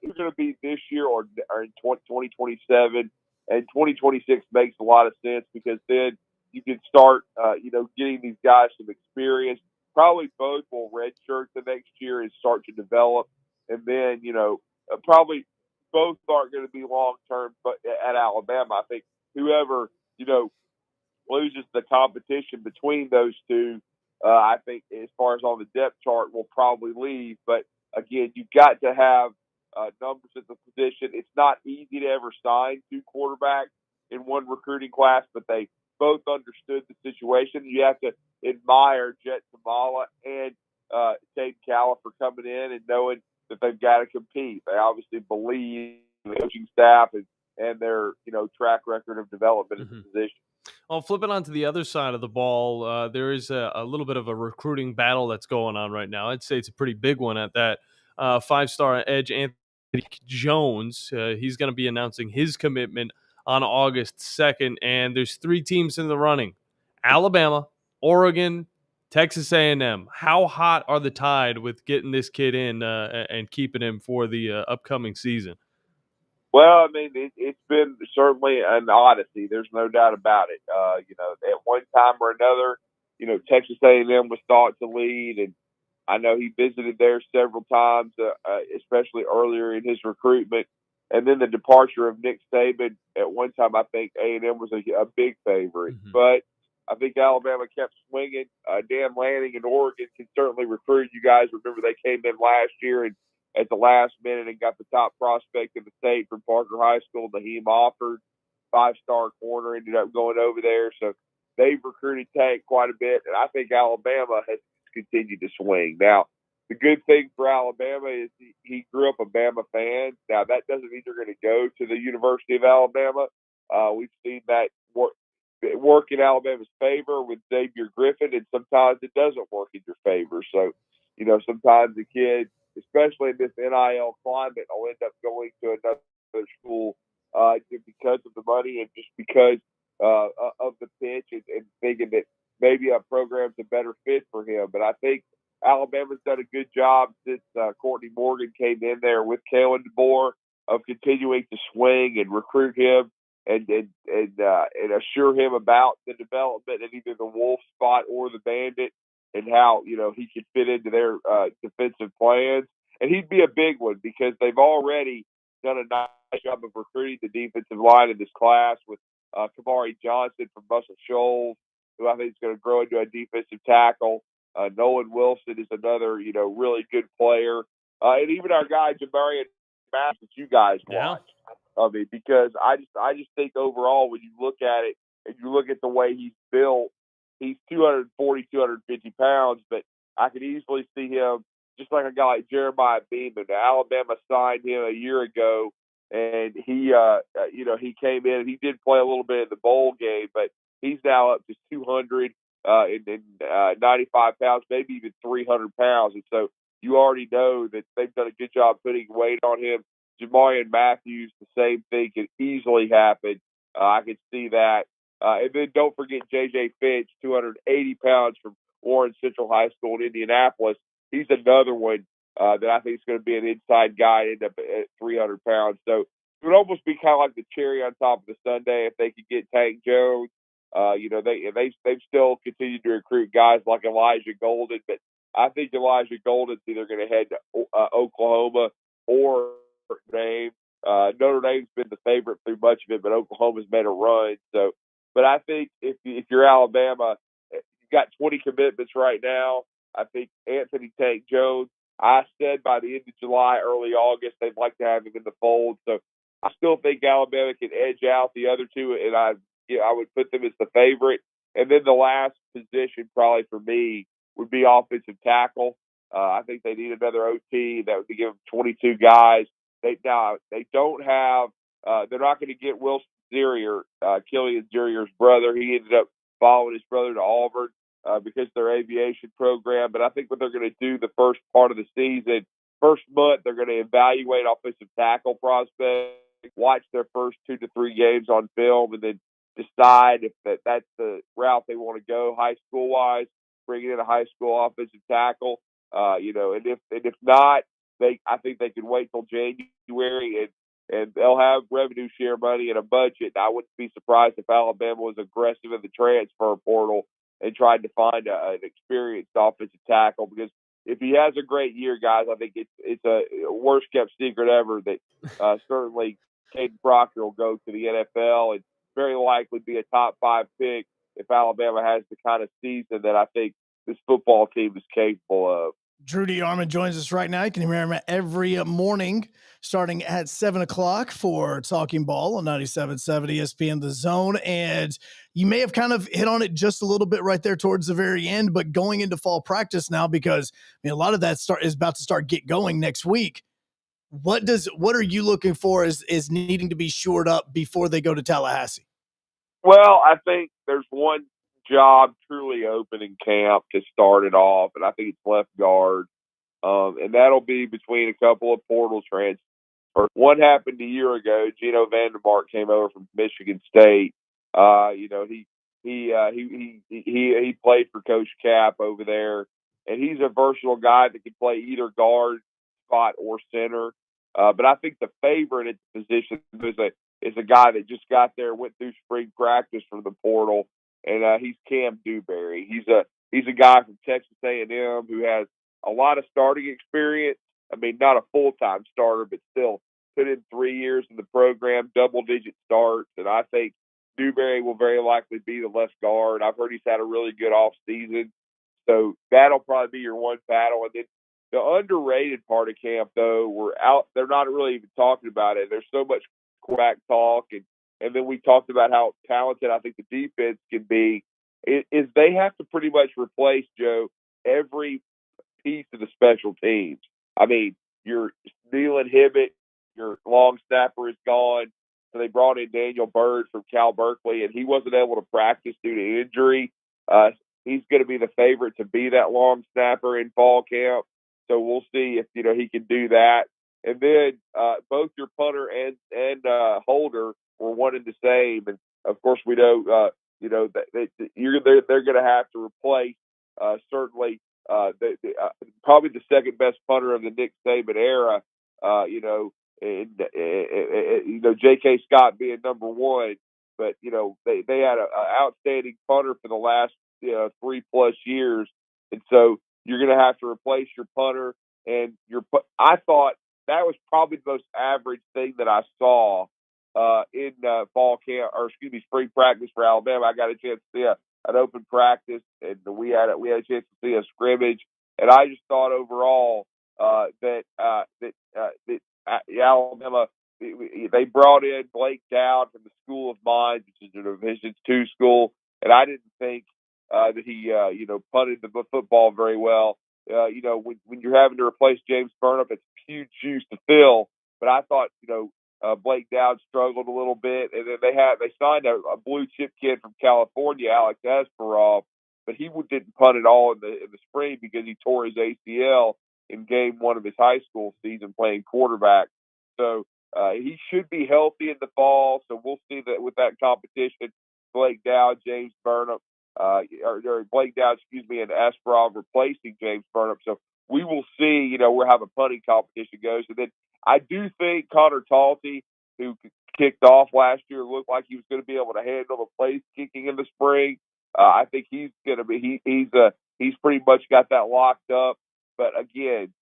It's going to be this year or in 2027, and 2026 makes a lot of sense, because then you can start, getting these guys some experience. Probably both will redshirt the next year and start to develop, and then probably both aren't going to be long term. But at Alabama, I think whoever loses the competition between those two, I think as far as on the depth chart, will probably leave. But again, you've got to have numbers at the position. It's not easy to ever sign two quarterbacks in one recruiting class, but they both understood the situation. You have to admire Jet Tamala and Tate Calla for coming in and knowing that they've got to compete. They obviously believe in the coaching staff and their track record of development in the position. Well, flipping onto the other side of the ball, there is a little bit of a recruiting battle that's going on right now. I'd say it's a pretty big one at that. Five-star edge Anthony Jones. He's going to be announcing his commitment on August 2nd, and there's 3 teams in the running: Alabama, Oregon, Texas A&M. How hot are the Tide with getting this kid in and keeping him for the upcoming season? Well, I mean, it's been certainly an odyssey. There's no doubt about it. At one time or another, Texas A&M was thought to lead, and I know he visited there several times, especially earlier in his recruitment. And then the departure of Nick Saban. At one time, I think A&M was a big favorite. Mm-hmm. But I think Alabama kept swinging. Dan Lanning in Oregon can certainly recruit. You guys remember they came in last year and at the last minute and got the top prospect in the state from Parker High School, Naheem Offord, 5-star corner, ended up going over there. So they've recruited Tank quite a bit, and I think Alabama has continued to swing. Now, the good thing for Alabama is he grew up a Bama fan. Now, that doesn't mean you're going to go to the University of Alabama. We've seen that work in Alabama's favor with Xavier Griffin, and sometimes it doesn't work in your favor. So, sometimes the kid, especially in this NIL climate, will end up going to another school just because of the money and just because of the pitch and thinking that maybe a program's a better fit for him. But I think Alabama's done a good job since Courtney Morgan came in there with Kalen DeBoer of continuing to swing and recruit him and assure him about the development in either the Wolf spot or the Bandit and how, he could fit into their defensive plans. And he'd be a big one because they've already done a nice job of recruiting the defensive line in this class with Kamari Johnson from Muscle Shoals, who I think is going to grow into a defensive tackle. Nolan Wilson is another, really good player. And even our guy, Jamarian Mass, that you guys watch. I mean, because I just think overall, when you look at it and you look at the way he's built, he's 240, 250 pounds, but I could easily see him just like a guy like Jeremiah Beeman. Alabama signed him a year ago, and he came in and he did play a little bit in the bowl game, but he's now up to 200 and 95 pounds, maybe even 300 pounds. And so you already know that they've done a good job putting weight on him. Jamarian Matthews, the same thing could easily happen. I could see that. And then don't forget J.J. Finch, 280 pounds from Warren Central High School in Indianapolis. He's another one that I think is going to be an inside guy, end up at 300 pounds. So it would almost be kind of like the cherry on top of the sundae if they could get Tank Jones. They've still continued to recruit guys like Elijah Golden, but I think Elijah Golden's either going to head to Oklahoma or Notre Dame. Notre Dame's been the favorite through much of it, but Oklahoma's made a run. So, but I think if you're Alabama, you've got 20 commitments right now. I think Anthony Tank Jones, I said by the end of July, early August, they'd like to have him in the fold. So I still think Alabama can edge out the other two, and I would put them as the favorite. And then the last position probably for me would be offensive tackle. I think they need another OT. That would give them 22 guys. They don't have they're not going to get Wilson Zerier, Killian Zerier's brother. He ended up following his brother to Auburn because of their aviation program. But I think what they're going to do the first part of the season, first month, they're going to evaluate offensive tackle prospects, watch their first 2 to 3 games on film, and then decide if that's the route they want to go high school wise, bringing in a high school offensive tackle. And if not, I think they could wait till January and they'll have revenue share money and a budget. And I wouldn't be surprised if Alabama was aggressive in the transfer portal and tried to find an experienced offensive tackle, because if he has a great year, guys, I think it's a worst kept secret ever that certainly Caden Proctor will go to the NFL and very likely be a top 5 pick if Alabama has the kind of season that I think this football team is capable of. Drew DeArmond joins us right now. You can hear him every morning starting at 7 o'clock for Talking Ball on 97.7 ESPN The Zone. And you may have kind of hit on it just a little bit right there towards the very end, but going into fall practice now, because a lot of that is about to get going next week. What are you looking for as needing to be shored up before they go to Tallahassee? Well, I think there's one job truly open in camp to start it off, and I think it's left guard. And that'll be between a couple of portal transfers or one happened a year ago. Gino Vandermark came over from Michigan State. He played for Coach Cap over there, and he's a versatile guy that can play either guard spot or center. But I think the favorite at the position is a guy that just got there, went through spring practice from the portal, and he's Cam Dewberry. He's a guy from Texas A&M who has a lot of starting experience. I mean, not a full-time starter, but still put in 3 years in the program, double-digit starts, and I think Dewberry will very likely be the left guard. I've heard he's had a really good off season, so that'll probably be your one battle. And then the underrated part of camp, though, they're not really even talking about it. There's so much quarterback talk, and then we talked about how talented I think the defense can be. Is they have to pretty much replace, Joe, every piece of the special teams. I mean, your Nealon Hibbett, your long snapper is gone. So they brought in Daniel Byrd from Cal Berkeley, and he wasn't able to practice due to injury. He's going to be the favorite to be that long snapper in fall camp. So we'll see if he can do that. And then both your punter and holder were one and the same. And of course, we know that they're going to have to replace certainly probably the second best punter of the Nick Saban era. And J.K. Scott being number one, but they had an outstanding punter for the last 3+ years, and so you're going to have to replace your punter and I thought that was probably the most average thing that I saw in fall camp, or spring practice for Alabama. I got a chance to see an open practice, and we had a chance to see a scrimmage, and I just thought overall that Alabama, they brought in Blake Dowd from the School of Mines, which is a Division II school, and I didn't think that he punted the football very well. When you're having to replace James Burnham, it's huge shoes to fill. But I thought Blake Dowd struggled a little bit, and then they signed a blue chip kid from California, Alex Asparov, but he didn't punt at all in the spring because he tore his ACL in game one of his high school season playing quarterback. So he should be healthy in the fall. So we'll see that with that competition, Blake Dowd, James Burnham, or Blake Dowd, and Asparov replacing James Burnham. So we will see, where how the punting competition goes. And then I do think Connor Talty, who kicked off last year, looked like he was going to be able to handle the place kicking in the spring. I think he's going to be, he's pretty much got that locked up. But again,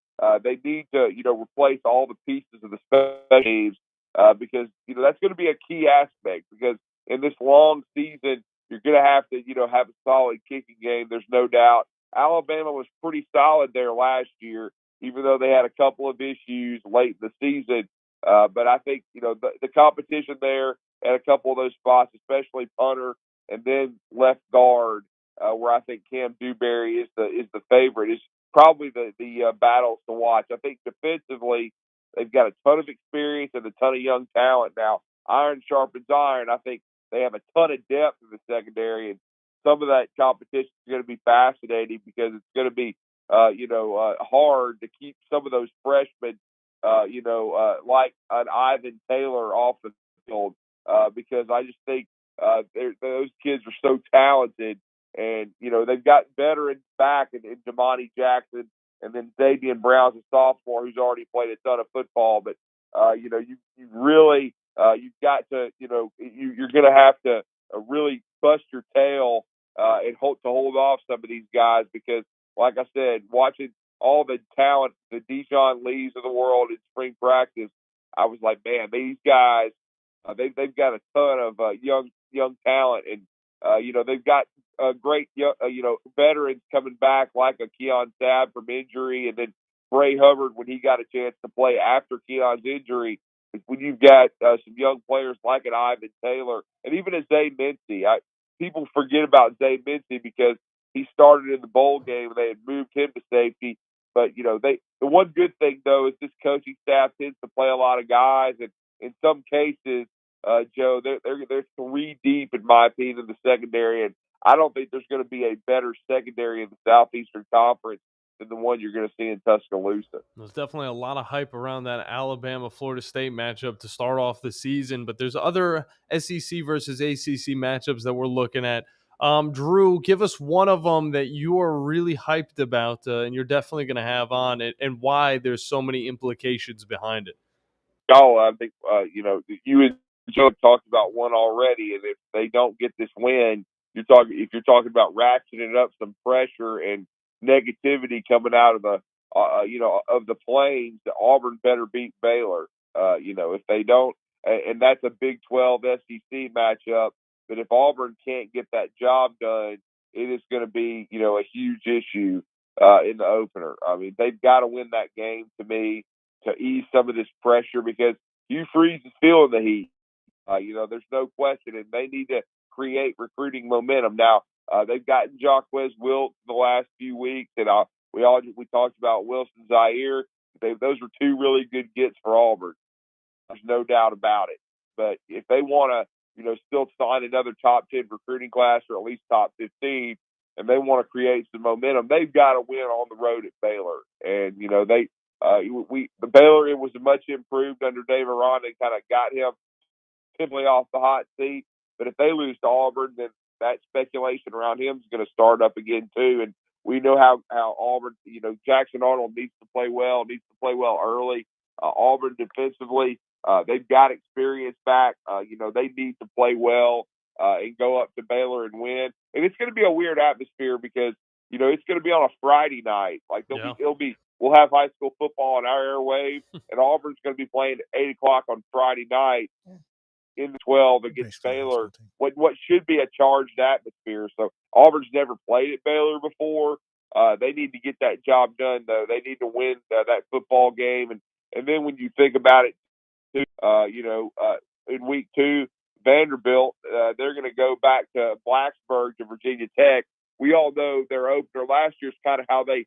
they need to, replace all the pieces of the special teams because, that's going to be a key aspect because in this long season, you're going to have to, have a solid kicking game. There's no doubt. Alabama was pretty solid there last year, even though they had a couple of issues late in the season. But I think, the competition there at a couple of those spots, especially punter and then left guard, where I think Cam Dewberry is the favorite, is probably the battles to watch. I think defensively, they've got a ton of experience and a ton of young talent now. Iron sharpens iron. I think they have a ton of depth in the secondary, and some of that competition is going to be fascinating because it's going to be, hard to keep some of those freshmen, like an Ivan Taylor off the field, because I just think those kids are so talented, and they've got veterans back in Damani Jackson, and then Xavier Brown's a sophomore who's already played a ton of football. But you really you've got to you're going to have to really bust your tail and hold off some of these guys because, like I said, watching all the talent, the Dijon Lees of the world in spring practice, I was like, man, these guys, they've got a ton of young talent, and they've got great veterans coming back like a Keon Sabb from injury, and then Bray Hubbard when he got a chance to play after Keon's injury. When you've got some young players like an Ivan Taylor and even a Zay Mincy, people forget about Zay Mincy because he started in the bowl game and they had moved him to safety. But the one good thing though is this coaching staff tends to play a lot of guys, and in some cases, Joe, they're 3 deep in my opinion in the secondary, and I don't think there's going to be a better secondary in the Southeastern Conference than the one you're going to see in Tuscaloosa. There's definitely a lot of hype around that Alabama-Florida State matchup to start off the season, but there's other SEC versus ACC matchups that we're looking at. Drew, give us one of them that you are really hyped about and you're definitely going to have on, and why there's so many implications behind it. Oh, I think, you and Joe talked about one already, and if they don't get this win, if you're talking about ratcheting up some pressure and negativity coming out of of the Plains, that Auburn better beat Baylor. If they don't, and that's a Big 12 SEC matchup, but if Auburn can't get that job done, it is going to be, a huge issue in the opener. I mean, they've got to win that game to me to ease some of this pressure, because Hugh Freeze is feeling the heat. There's no question, and they need to create recruiting momentum. Now, they've gotten Jaquez Wilt the last few weeks, and we talked about Wilson Zaire. Those are two really good gets for Auburn. There's no doubt about it. But if they want to, still sign another top 10 recruiting class, or at least top 15, and they want to create some momentum, they've got to win on the road at Baylor. And the Baylor, it was much improved under Dave Aranda, and kind of got him simply off the hot seat. But if they lose to Auburn, then that speculation around him is going to start up again too. And we know how Auburn, Jackson Arnold needs to play well early. Auburn defensively, they've got experience back. They need to play well and go up to Baylor and win. And it's going to be a weird atmosphere, because it's going to be on a Friday night. Like we'll have high school football on our airwaves, and Auburn's going to be playing at 8:00 on Friday night in the 12 against Baylor. What should be a charged atmosphere. So Auburn's never played at Baylor before. They need to get that job done, though. They need to win that football game. And then when you think about it, in week 2, Vanderbilt, they're going to go back to Blacksburg to Virginia Tech. We all know their opener last year is kind of how they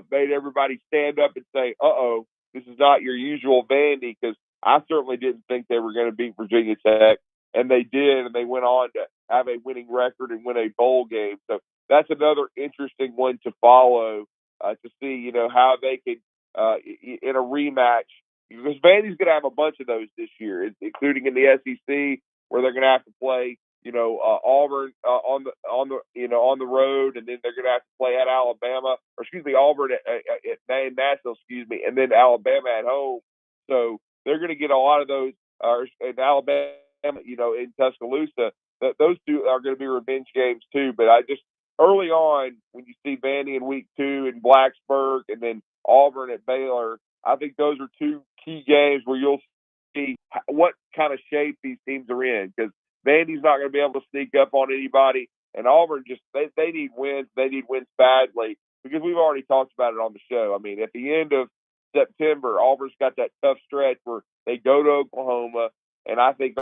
made everybody stand up and say, uh-oh, this is not your usual Vandy, because I certainly didn't think they were going to beat Virginia Tech, and they did, and they went on to have a winning record and win a bowl game. So that's another interesting one to follow to see, how they can, in a rematch, because Vandy's going to have a bunch of those this year, including in the SEC, where they're going to have to play, Auburn on the road, and then they're going to have to play at Auburn in Nashville, and then Alabama at home. So they're going to get a lot of those, in Alabama, in Tuscaloosa. Those two are going to be revenge games too. But early on, when you see Vandy in week 2 in Blacksburg, and then Auburn at Baylor, I think those are two key games where you'll see what kind of shape these teams are in, because Vandy's not going to be able to sneak up on anybody, and Auburn they need wins. They need wins badly, because we've already talked about it on the show. I mean, at the end of September, Auburn's got that tough stretch where they go to Oklahoma, and I think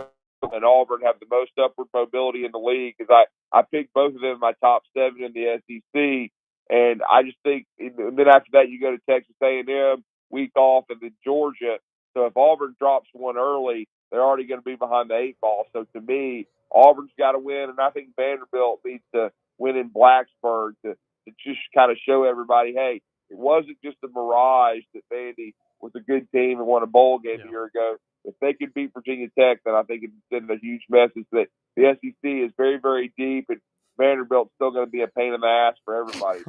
and Auburn have the most upward mobility in the league, because I picked both of them in my top 7 in the SEC, and I just think, and then after that you go to Texas A&M, week off, and then Georgia. So if Auburn drops one early, they're already going to be behind the 8 ball. So to me, Auburn's got to win, and I think Vanderbilt needs to win in Blacksburg to just kind of show everybody, hey, it wasn't just a mirage that Vandy was a good team and won a bowl game a year ago. If they could beat Virginia Tech, then I think it would send a huge message that the SEC is very, very deep, and Vanderbilt's still going to be a pain in the ass for everybody.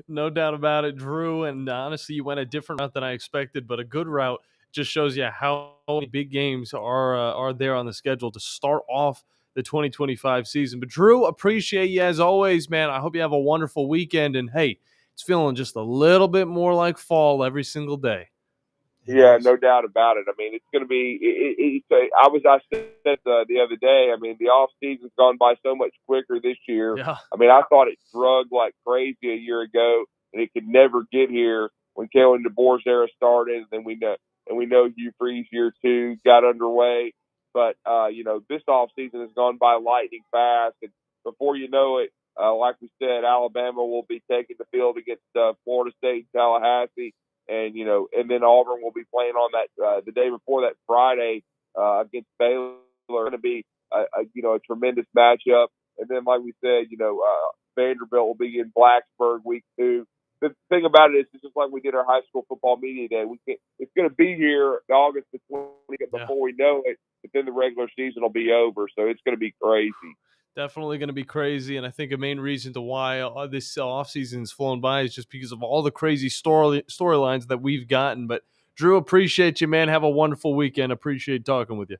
No doubt about it, Drew. And honestly, you went a different route than I expected, but a good route. Just shows you how many big games are there on the schedule to start off the 2025 season. But Drew, appreciate you as always, man. I hope you have a wonderful weekend. And hey, it's feeling just a little bit more like fall every single day. Yeah, no doubt about it. I mean, it's going to be. I said the other day. I mean, the off season's gone by so much quicker this year. Yeah. I mean, I thought it drug like crazy a year ago, and it could never get here when Kalen DeBoer's era started. And then we know Hugh Freeze year 2 got underway. But this off season has gone by lightning fast, and before you know it, like we said, Alabama will be taking the field against Florida State and Tallahassee. And then Auburn will be playing on that the day before that Friday against Baylor. It's going to be a tremendous matchup. And then, like we said, Vanderbilt will be in Blacksburg week 2. the thing about it is, it's just like we did our high school football media day. It's going to be here August the 20th before we know it, but then the regular season will be over, so it's going to be crazy. Definitely going to be crazy, and I think a main reason to why this offseason's flown by is just because of all the crazy storylines that we've gotten. But, Drew, appreciate you, man. Have a wonderful weekend. Appreciate talking with you.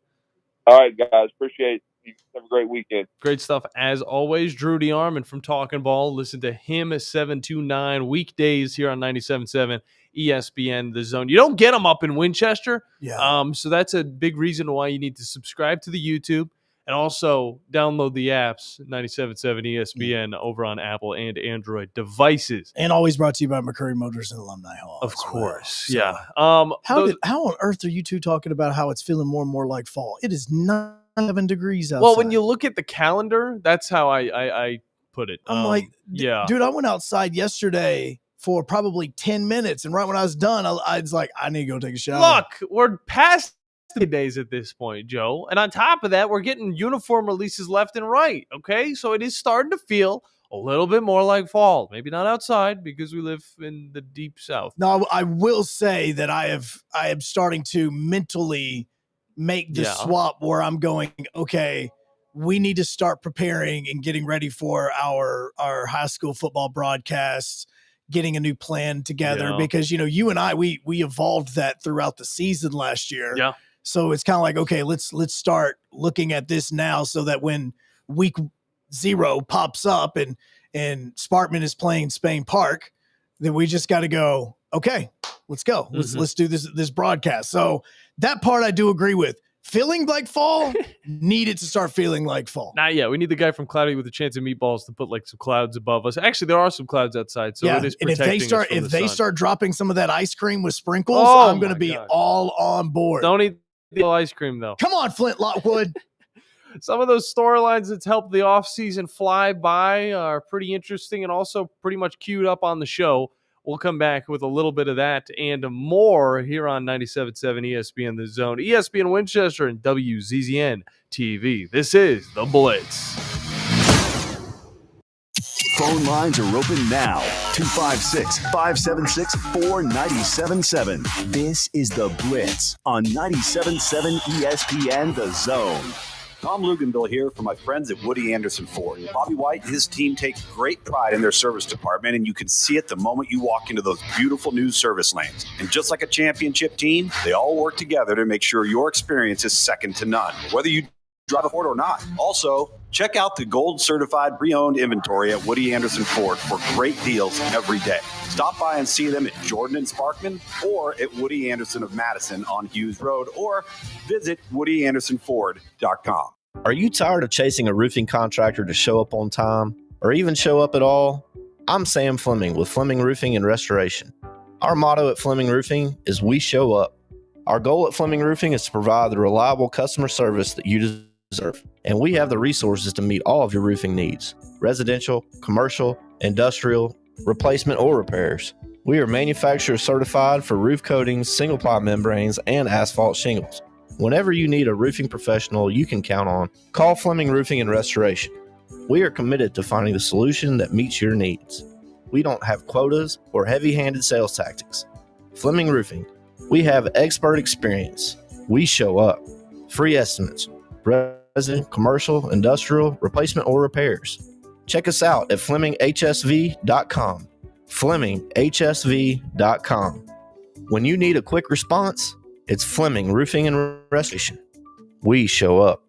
All right, guys. Appreciate you. Have a great weekend. Great stuff as always. Drew DeArmond from Talkin Ball. Listen to him at 729 weekdays here on 97.7 ESPN The Zone. You don't get them up in Winchester. Yeah. So that's a big reason why you need to subscribe to the YouTube and also download the apps 97.7 ESPN over on Apple and Android devices. And always brought to you by McCurry Motors and Alumni Hall. Of course. Well. Yeah. How on earth are you two talking about how it's feeling more and more like fall? It is 11 degrees outside. Well, when you look at the calendar, that's how I put it. I'm like, yeah, dude, I went outside yesterday for probably 10 minutes. And right when I was done, I was like, I need to go take a shower. Look, we're past the days at this point, Joe. And on top of that, we're getting uniform releases left and right. Okay. So it is starting to feel a little bit more like fall. Maybe not outside because we live in the deep south. No, I will say that I am starting to mentally make the swap where I'm going, okay, we need to start preparing and getting ready for our high school football broadcasts, getting a new plan together because, you and I, we evolved that throughout the season last year. Yeah. So it's kind of like, okay, let's start looking at this now so that when week 0 pops up and Sparkman is playing Spain Park, then we just got to go, okay, let's go. Let's do this broadcast. So that part I do agree with. Feeling like fall, needed to start feeling like fall. Not yet. We need the guy from Cloudy with a Chance of Meatballs to put like some clouds above us. Actually, there are some clouds outside, so it is protecting us from the sun. Start dropping some of that ice cream with sprinkles, I'm going to be all on board. Don't eat the ice cream though. Come on, Flint Lockwood. Some of those storylines that's helped the offseason fly by are pretty interesting and also pretty much queued up on the show. We'll come back with a little bit of that and more here on 97.7 ESPN The Zone, ESPN Winchester, and WZZN TV. This is The Blitz. Phone lines are open now. 256-576-4977. This is The Blitz on 97.7 ESPN The Zone. Tom Luganville here from my friends at Woody Anderson Ford. Bobby White and his team take great pride in their service department, and you can see it the moment you walk into those beautiful new service lanes. And just like a championship team, they all work together to make sure your experience is second to none, whether you drive a Ford or not. Also, check out the gold certified pre-owned inventory at Woody Anderson Ford for great deals every day. Stop by and see them at Jordan and Sparkman or at Woody Anderson of Madison on Hughes Road, or visit WoodyAndersonFord.com. Are you tired of chasing a roofing contractor to show up on time or even show up at all? I'm Sam Fleming with Fleming Roofing and Restoration. Our motto at Fleming Roofing is we show up. Our goal at Fleming Roofing is to provide the reliable customer service that you deserve, and we have the resources to meet all of your roofing needs: residential, commercial, industrial, replacement, or repairs. We are manufacturer certified for roof coatings, single ply membranes, and asphalt shingles. Whenever you need a roofing professional you can count on, call Fleming Roofing and Restoration. We are committed to finding the solution that meets your needs. We don't have quotas or heavy-handed sales tactics. Fleming Roofing, we have expert experience. We show up. Free estimates, resident, commercial, industrial, replacement, or repairs. Check us out at FlemingHSV.com. FlemingHSV.com. When you need a quick response, it's Fleming Roofing and Restoration. We show up.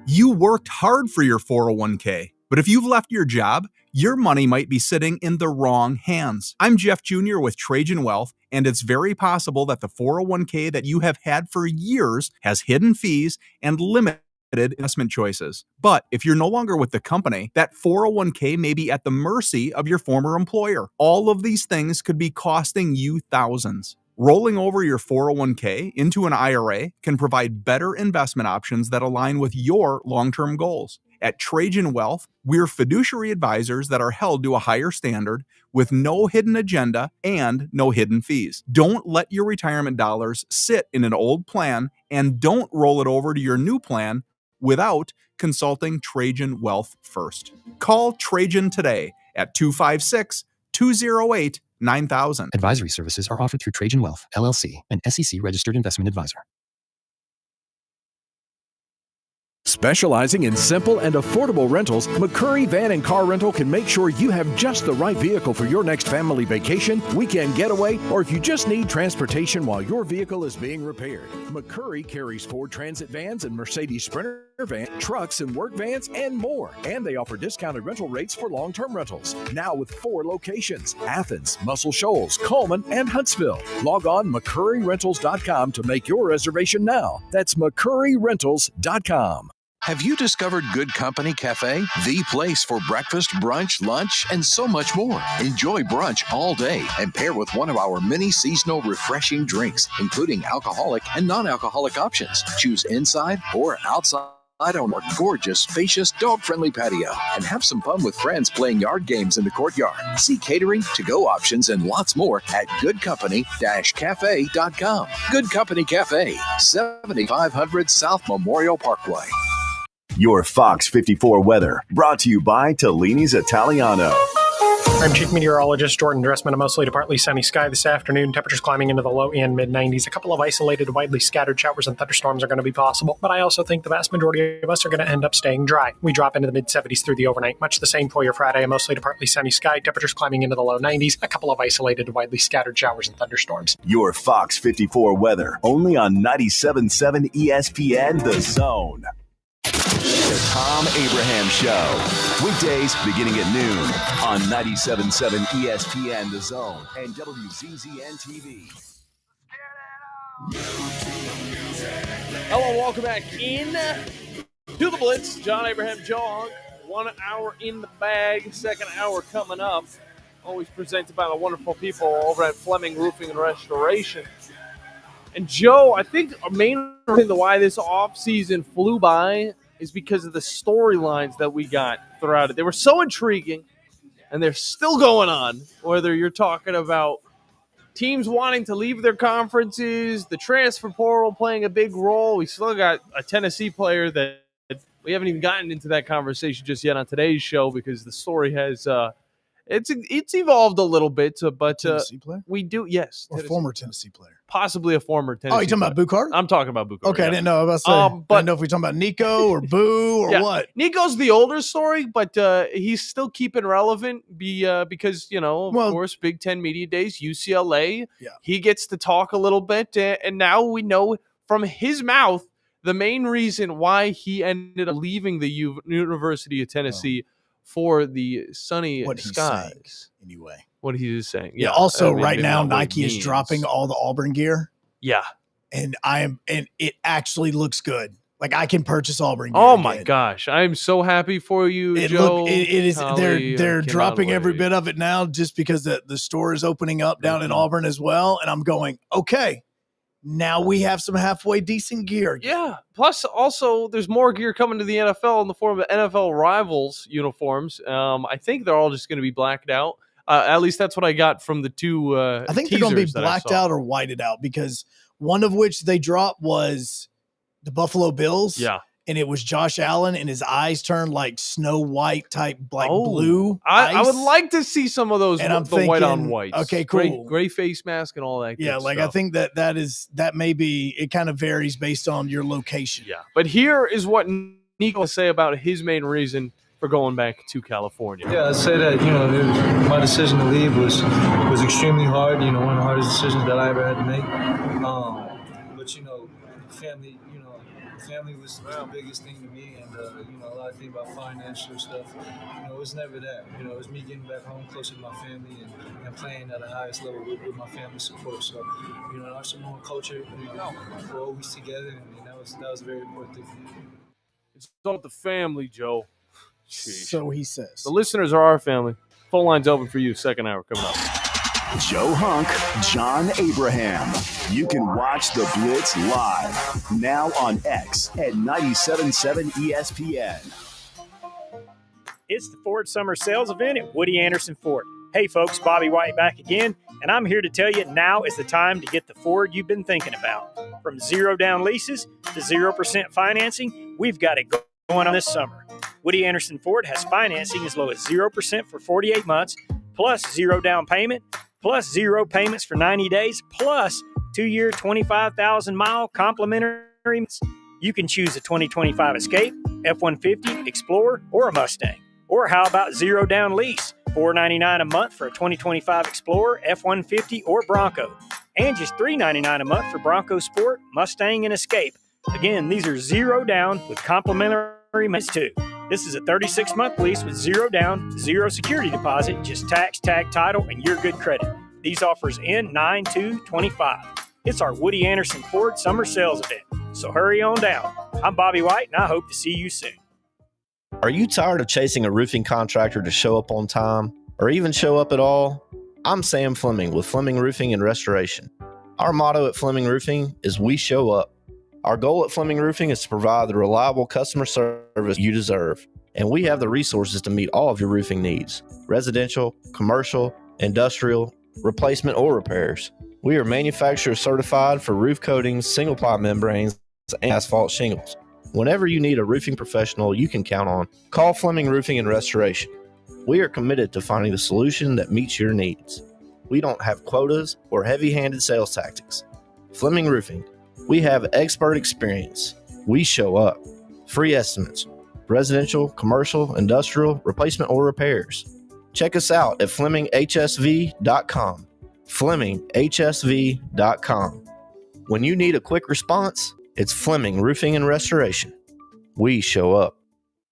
You worked hard for your 401k, but if you've left your job, your money might be sitting in the wrong hands. I'm Jeff Jr. with Trajan Wealth, and it's very possible that the 401k that you have had for years has hidden fees and limited investment choices. But if you're no longer with the company, that 401k may be at the mercy of your former employer. All of these things could be costing you thousands. Rolling over your 401k into an IRA can provide better investment options that align with your long-term goals. At Trajan Wealth, we're fiduciary advisors that are held to a higher standard with no hidden agenda and no hidden fees. Don't let your retirement dollars sit in an old plan, and don't roll it over to your new plan without consulting Trajan Wealth first. Call Trajan today at 256-2 208-9000. Advisory services are offered through Trajan Wealth, LLC, an SEC-registered investment advisor. Specializing in simple and affordable rentals, McCurry Van and Car Rental can make sure you have just the right vehicle for your next family vacation, weekend getaway, or if you just need transportation while your vehicle is being repaired. McCurry carries Ford Transit vans and Mercedes Sprinter vans, trucks and work vans, and more. And they offer discounted rental rates for long-term rentals. Now with 4 locations: Athens, Muscle Shoals, Coleman, and Huntsville. Log on McCurryRentals.com to make your reservation now. That's McCurryRentals.com. Have you discovered Good Company Cafe? The place for breakfast, brunch, lunch, and so much more. Enjoy brunch all day and pair with one of our many seasonal refreshing drinks, including alcoholic and non-alcoholic options. Choose inside or outside on our gorgeous, spacious, dog-friendly patio and have some fun with friends playing yard games in the courtyard. See catering, to-go options, and lots more at goodcompany-cafe.com. Good Company Cafe, 7500 South Memorial Parkway. Your Fox 54 weather, brought to you by Tellini's Italiano. I'm Chief Meteorologist Jordan Dressman. A mostly to partly sunny sky this afternoon. Temperatures climbing into the low and mid-90s. A couple of isolated, widely scattered showers and thunderstorms are going to be possible, but I also think the vast majority of us are going to end up staying dry. We drop into the mid-70s through the overnight. Much the same for your Friday. A mostly to partly sunny sky. Temperatures climbing into the low 90s. A couple of isolated, widely scattered showers and thunderstorms. Your Fox 54 weather, only on 97.7 ESPN The Zone. The Tom Abraham Show. Weekdays beginning at noon on 97.7 ESPN The Zone and WZZN TV. Hello, welcome back in to the Blitz. John Abraham, Joe Hunk. 1 hour in the bag. Second hour coming up. Always presented by the wonderful people over at Fleming Roofing and Restoration. And Joe, I think a main reason why this offseason flew by is because of the storylines that we got throughout it. They were so intriguing, and they're still going on, whether you're talking about teams wanting to leave their conferences, the transfer portal playing a big role. We still got a Tennessee player that we haven't even gotten into that conversation just yet on today's show because the story has it's evolved a little bit. But Tennessee player? We do, yes. Or former Tennessee player. Possibly a former Tennessee Oh, you talking player. about Buchard? I'm talking about Buchard. Okay, yeah. I didn't know. I was about to say, I didn't know if we're talking about Nico or Boo or what. Nico's the older story, but he's still keeping relevant because, of course, Big Ten Media Days, UCLA. Yeah. He gets to talk a little bit, and now we know from his mouth the main reason why he ended up leaving the University of Tennessee for the sunny skies. Anyway. What he was saying. Yeah. Also, right now, Nike is dropping all the Auburn gear. Yeah. And it actually looks good. Like I can purchase Auburn gear. Oh my gosh. I'm so happy for you, Joe. It is Holly, they're dropping every bit of it now just because the store is opening up down in Auburn as well. And I'm going, okay, now we have some halfway decent gear again. Yeah. Plus, also, there's more gear coming to the NFL in the form of NFL Rivals uniforms. I think they're all just going to be blacked out. At least that's what I got from the two I think they're going to be blacked out or whited out because one of which they dropped was the Buffalo Bills. Yeah. And it was Josh Allen, and his eyes turned like Snow White type, like blue. I would like to see some of those, and I'm the white on thinking, white. Okay, cool. Gray face mask and all that. Yeah, good like stuff. I think that may be. It kind of varies based on your location. Yeah, but here is what Nico will say about his main reason for going back to California. Yeah, I'd say that my decision to leave was extremely hard. One of the hardest decisions that I ever had to make. But family was the biggest thing to me, and a lot of things about financial stuff. It was never that. It was me getting back home closer to my family and playing at the highest level with my family support. So, our Samoan culture, we're always together, and that was a very important thing for me. It's all about the family, Joe. Jeez. So he says. The listeners are our family. Phone line's open for you. Second hour coming up. Joe Hunk, John Abraham. You can watch the Blitz live now on X at 97.7 ESPN. It's the Ford Summer Sales Event at Woody Anderson Ford. Hey folks, Bobby White back again, and I'm here to tell you now is the time to get the Ford you've been thinking about. From 0 down leases to 0% financing, we've got it going on this summer. Woody Anderson Ford has financing as low as 0% for 48 months, plus 0 down payment, plus 0 payments for 90 days, plus 2-year 25,000-mile complimentary. You can choose a 2025 Escape, F-150, Explorer, or a Mustang. Or how about 0 down lease, $499 a month for a 2025 Explorer, F-150, or Bronco, and just $399 a month for Bronco Sport, Mustang, and Escape. Again, these are 0 down with complimentary payments too. This is a 36-month lease with 0 down, 0 security deposit, just tax, tag, title, and your good credit. These offers end 9/2/25. It's our Woody Anderson Ford Summer Sales Event, so hurry on down. I'm Bobby White, and I hope to see you soon. Are you tired of chasing a roofing contractor to show up on time or even show up at all? I'm Sam Fleming with Fleming Roofing and Restoration. Our motto at Fleming Roofing is we show up. Our goal at Fleming Roofing is to provide the reliable customer service you deserve, and we have the resources to meet all of your roofing needs: residential, commercial, industrial, replacement, or repairs. We are manufacturer certified for roof coatings, single-ply membranes, and asphalt shingles. Whenever you need a roofing professional you can count on, call Fleming Roofing and Restoration. We are committed to finding the solution that meets your needs. We don't have quotas or heavy-handed sales tactics. Fleming Roofing. We have expert experience. We show up. Free estimates. Residential, commercial, industrial, replacement, or repairs. Check us out at FlemingHSV.com. FlemingHSV.com. When you need a quick response, it's Fleming Roofing and Restoration. We show up.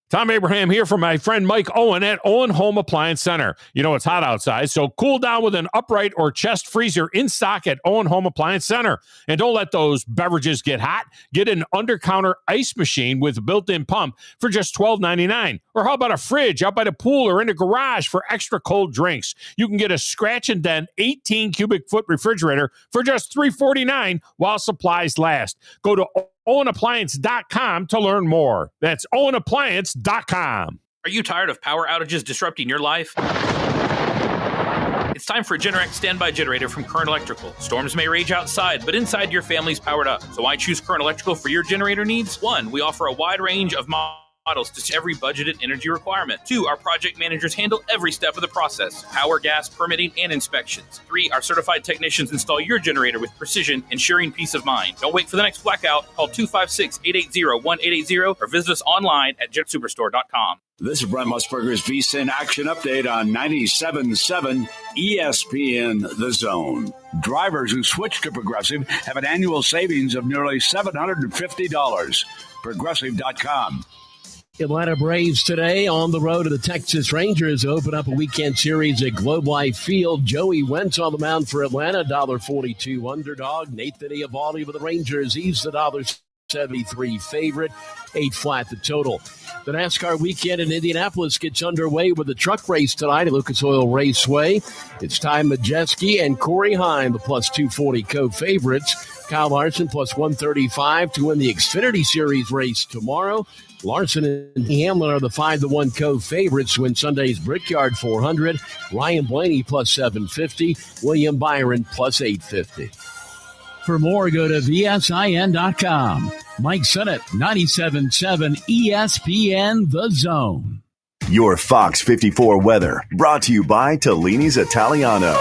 Tom Abraham here for my friend Mike Owen at Owen Home Appliance Center. You know it's hot outside, so cool down with an upright or chest freezer in stock at Owen Home Appliance Center. And don't let those beverages get hot. Get an under-counter ice machine with a built-in pump for just $12.99. Or how about a fridge out by the pool or in the garage for extra cold drinks? You can get a scratch and dent 18 cubic foot refrigerator for just $3.49 while supplies last. Go to OwenAppliance.com to learn more. That's OwenAppliance.com. Are you tired of power outages disrupting your life? It's time for a Generac standby generator from Current Electrical. Storms may rage outside, but inside your family's powered up. So why choose Current Electrical for your generator needs? 1, we offer a wide range of models to suit every budgeted energy requirement. 2, our project managers handle every step of the process: power, gas, permitting, and inspections. 3, our certified technicians install your generator with precision, ensuring peace of mind. Don't wait for the next blackout. Call 256-880-1880 or visit us online at jetsuperstore.com. This is Brent Musburger's VSIN Action Update on 97.7 ESPN The Zone. Drivers who switch to Progressive have an annual savings of nearly $750. Progressive.com. Atlanta Braves today on the road to the Texas Rangers to open up a weekend series at Globe Life Field. Joey Wentz on the mound for Atlanta, $1.42 underdog. Nathan Eovaldi with the Rangers, he's the $1.73 favorite, 8 flat the total. The NASCAR weekend in Indianapolis gets underway with a truck race tonight at Lucas Oil Raceway. It's Ty Majeski and Corey Heim, the plus 240 co-favorites. Kyle Larson plus 135 to win the Xfinity Series race tomorrow. Larson and Hamlin are the 5-1 co-favorites to win Sunday's Brickyard 400. Ryan Blaney plus 750. William Byron plus 850. For more, go to VSIN.com. Mike Sennett, 97.7 ESPN The Zone. Your Fox 54 weather brought to you by Tellini's Italiano.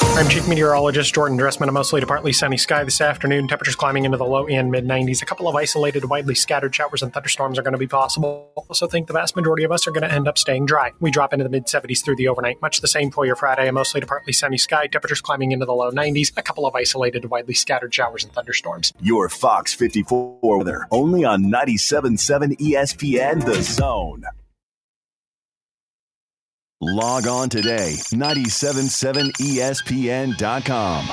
I'm Chief Meteorologist Jordan Dressman. A mostly to partly sunny sky this afternoon. Temperatures climbing into the low and mid-90s. A couple of isolated, widely scattered showers and thunderstorms are going to be possible. Also think the vast majority of us are going to end up staying dry. We drop into the mid-70s through the overnight. Much the same for your Friday. A mostly to partly sunny sky. Temperatures climbing into the low 90s. A couple of isolated, widely scattered showers and thunderstorms. Your Fox 54 weather only on 97.7 ESPN The Zone. Log on today, 977ESPN.com.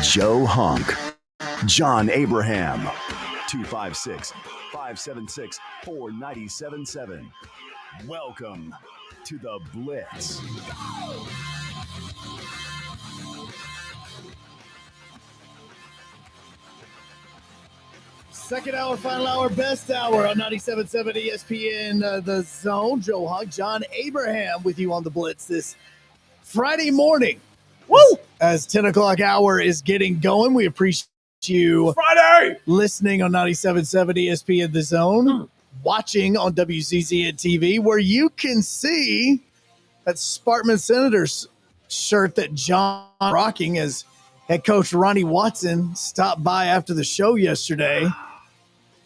Joe Hunk, John Abraham, 256-576-4977. Welcome to the Blitz. Second hour, final hour, best hour on 97.7 ESPN The Zone. Joe Hunk, John Abraham with you on the Blitz this Friday morning. Woo! As 10 o'clock hour is getting going, we appreciate you Friday listening on 97.7 ESPN The Zone. watching on WCCN TV, where you can see that Sparkman Senators shirt that John rocking as head coach Ronnie Watson stopped by after the show yesterday.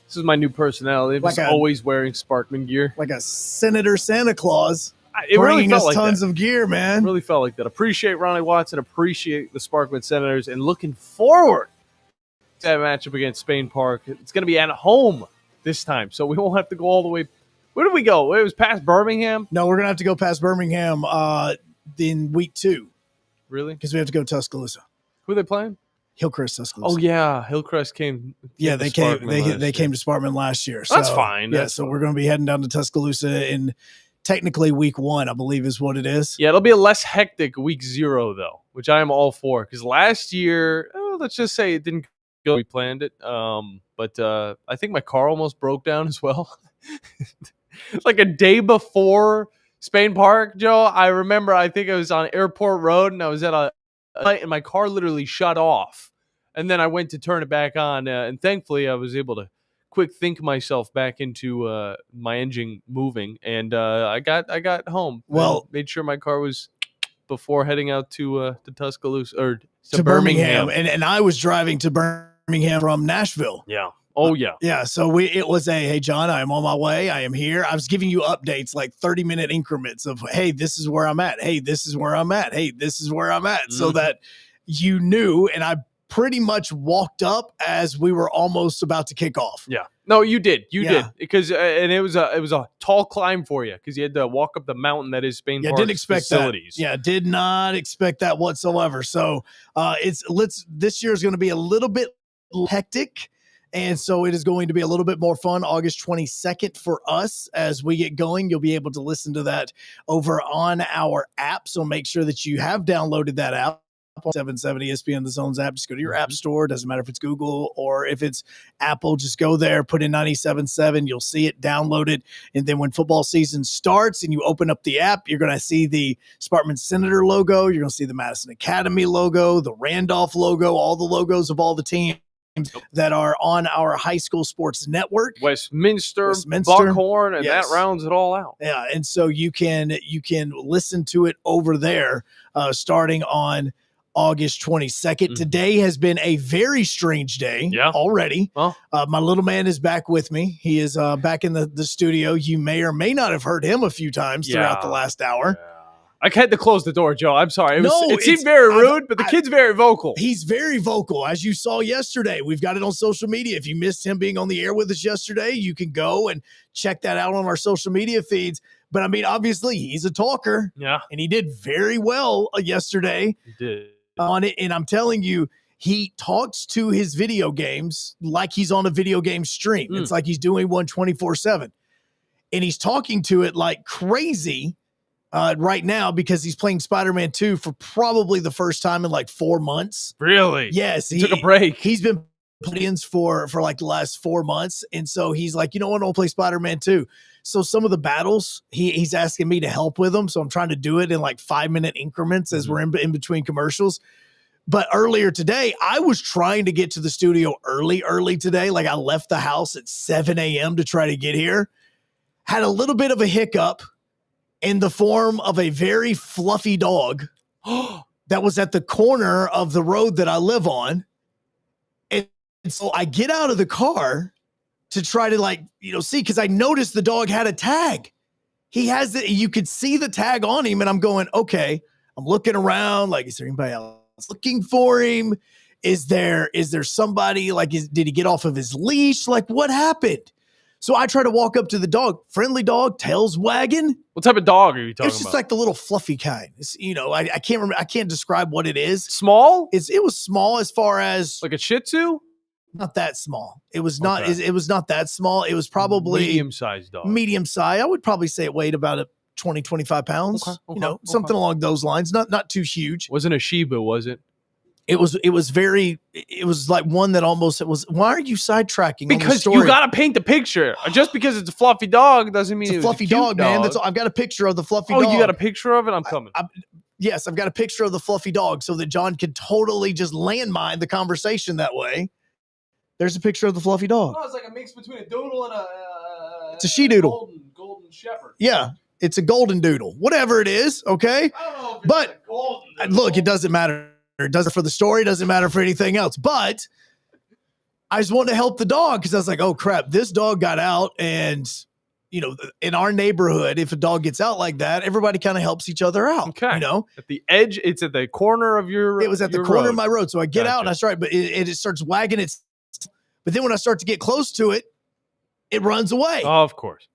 This is my new personality. I'm Like just always wearing Sparkman gear. Like a Senator Santa Claus. It really bringing felt us like tons that. of gear, man. Really felt like that. Appreciate Ronnie Watson. Appreciate the Sparkman Senators. And looking forward to that matchup against Spain Park. It's going to be at home this time, so we won't have to go all the way. Where did we go? It was past Birmingham? No, we're going to have to go past Birmingham in week 2. Really? Because we have to go to Tuscaloosa. Who are they playing? Hillcrest, Tuscaloosa. Oh, yeah. Hillcrest came. Yeah, they came. They came to Sparkman last year. So, That's fine. Yeah, so we're going to be heading down to Tuscaloosa in technically week 1, I believe is what it is. Yeah, it'll be a less hectic week 0 though, which I am all for. Because last year, let's just say it didn't go. We planned it, but I think my car almost broke down as well. Like a day before Spain Park, Joe. I remember. I think I was on Airport Road, and I was at a and my car literally shut off. And then I went to turn it back on, and thankfully I was able to quick think myself back into my engine moving, and I got home. Well, made sure my car was before heading out to Tuscaloosa or to Birmingham, and I was driving to Birmingham from Nashville. Yeah. Oh yeah. Yeah. So it was hey John, I am on my way. I am here. I was giving you updates like 30-minute increments of hey, this is where I'm at. Hey, this is where I'm at. Hey, this is where I'm at. So that you knew, and I pretty much walked up as we were almost about to kick off. Yeah. No, you did. You did. Because and it was a tall climb for you because you had to walk up the mountain that is Spain Park's didn't expect facilities. that. Yeah, did not expect that whatsoever. So this year is going to be a little bit hectic. And so it is going to be a little bit more fun August 22nd for us as we get going. You'll be able to listen to that over on our app. So make sure that you have downloaded that app. 770 ESPN The Zone's app. Just go to your app store. Doesn't matter if it's Google or if it's Apple. Just go there, put in 97.7. You'll see it, download it. And then when football season starts and you open up the app, you're going to see the Sparkman Senator logo. You're going to see the Madison Academy logo, the Randolph logo, all the logos of all the teams that are on our high school sports network. Westminster, Buckhorn, and yes. that rounds it all out. Yeah, and so you can listen to it over there starting on August 22nd. Today has been a very strange day already. Well, my little man is back with me. He is back in the studio. You may or may not have heard him a few times throughout the last hour. I had to close the door, Joe. I'm sorry. It No, seemed very rude, but the kid's very vocal. He's very vocal, as you saw yesterday. We've got it on social media. If you missed him being on the air with us yesterday, you can go and check that out on our social media feeds. But, I mean, obviously, he's a talker. Yeah. And he did very well yesterday. He did. On it. And I'm telling you, he talks to his video games like he's on a video game stream. It's like he's doing one 24/7. And he's talking to it like crazy right now because he's playing Spider-Man 2 for probably the first time in like 4 months. Really? Yes. He took a break. He's been playing for like the last 4 months. And so he's like, you know what? I'll play Spider-Man 2. So some of the battles, he's asking me to help with them. So I'm trying to do it in like 5-minute increments as we're in between commercials. But earlier today, I was trying to get to the studio early today. Like I left the house at 7 a.m. to try to get here. Had a little bit of a hiccup in the form of a very fluffy dog that was at the corner of the road that I live on. And so I get out of the car to try to see, because I noticed the dog had a tag. He has it. You could see the tag on him. And I'm going, okay, I'm looking around. Like, is there anybody else looking for him? Is there somebody did he get off of his leash? Like what happened? So I try to walk up to the dog, friendly dog, tails wagging. What type of dog are you talking about? It's just like the little fluffy kind. It's, I can't remember. I can't describe what it is. Small? It was small as far as like a Shih Tzu. Not that small. It was not. Okay. It was not that small. It was probably medium-sized dog. Medium size. I would probably say it weighed about 20, 25 pounds. Okay, something along those lines. Not too huge. Wasn't a Shiba, was it? It was like one that almost it was. Why are you sidetracking? Because you got to paint the picture. Just because it's a fluffy dog doesn't mean it's a fluffy dog, man. That's all. I've got a picture of the fluffy dog. Oh, you got a picture of it? I'm coming. Yes, I've got a picture of the fluffy dog so that John could totally just landmine the conversation that way. There's a picture of the fluffy dog. Oh, it's like a mix between a doodle and a It's a she doodle. Golden Shepherd. Yeah, it's a golden doodle, whatever it is. Okay, but look, it doesn't matter. It doesn't for the story. It doesn't matter for anything else. But I just wanted to help the dog because I was like, oh crap, this dog got out, and in our neighborhood, if a dog gets out like that, everybody kind of helps each other out. Okay. At the edge, it's at the corner of your. It was at the corner of my road, so I get out and I start, but it starts wagging its. But then when I start to get close to it, it runs away. Oh, of course.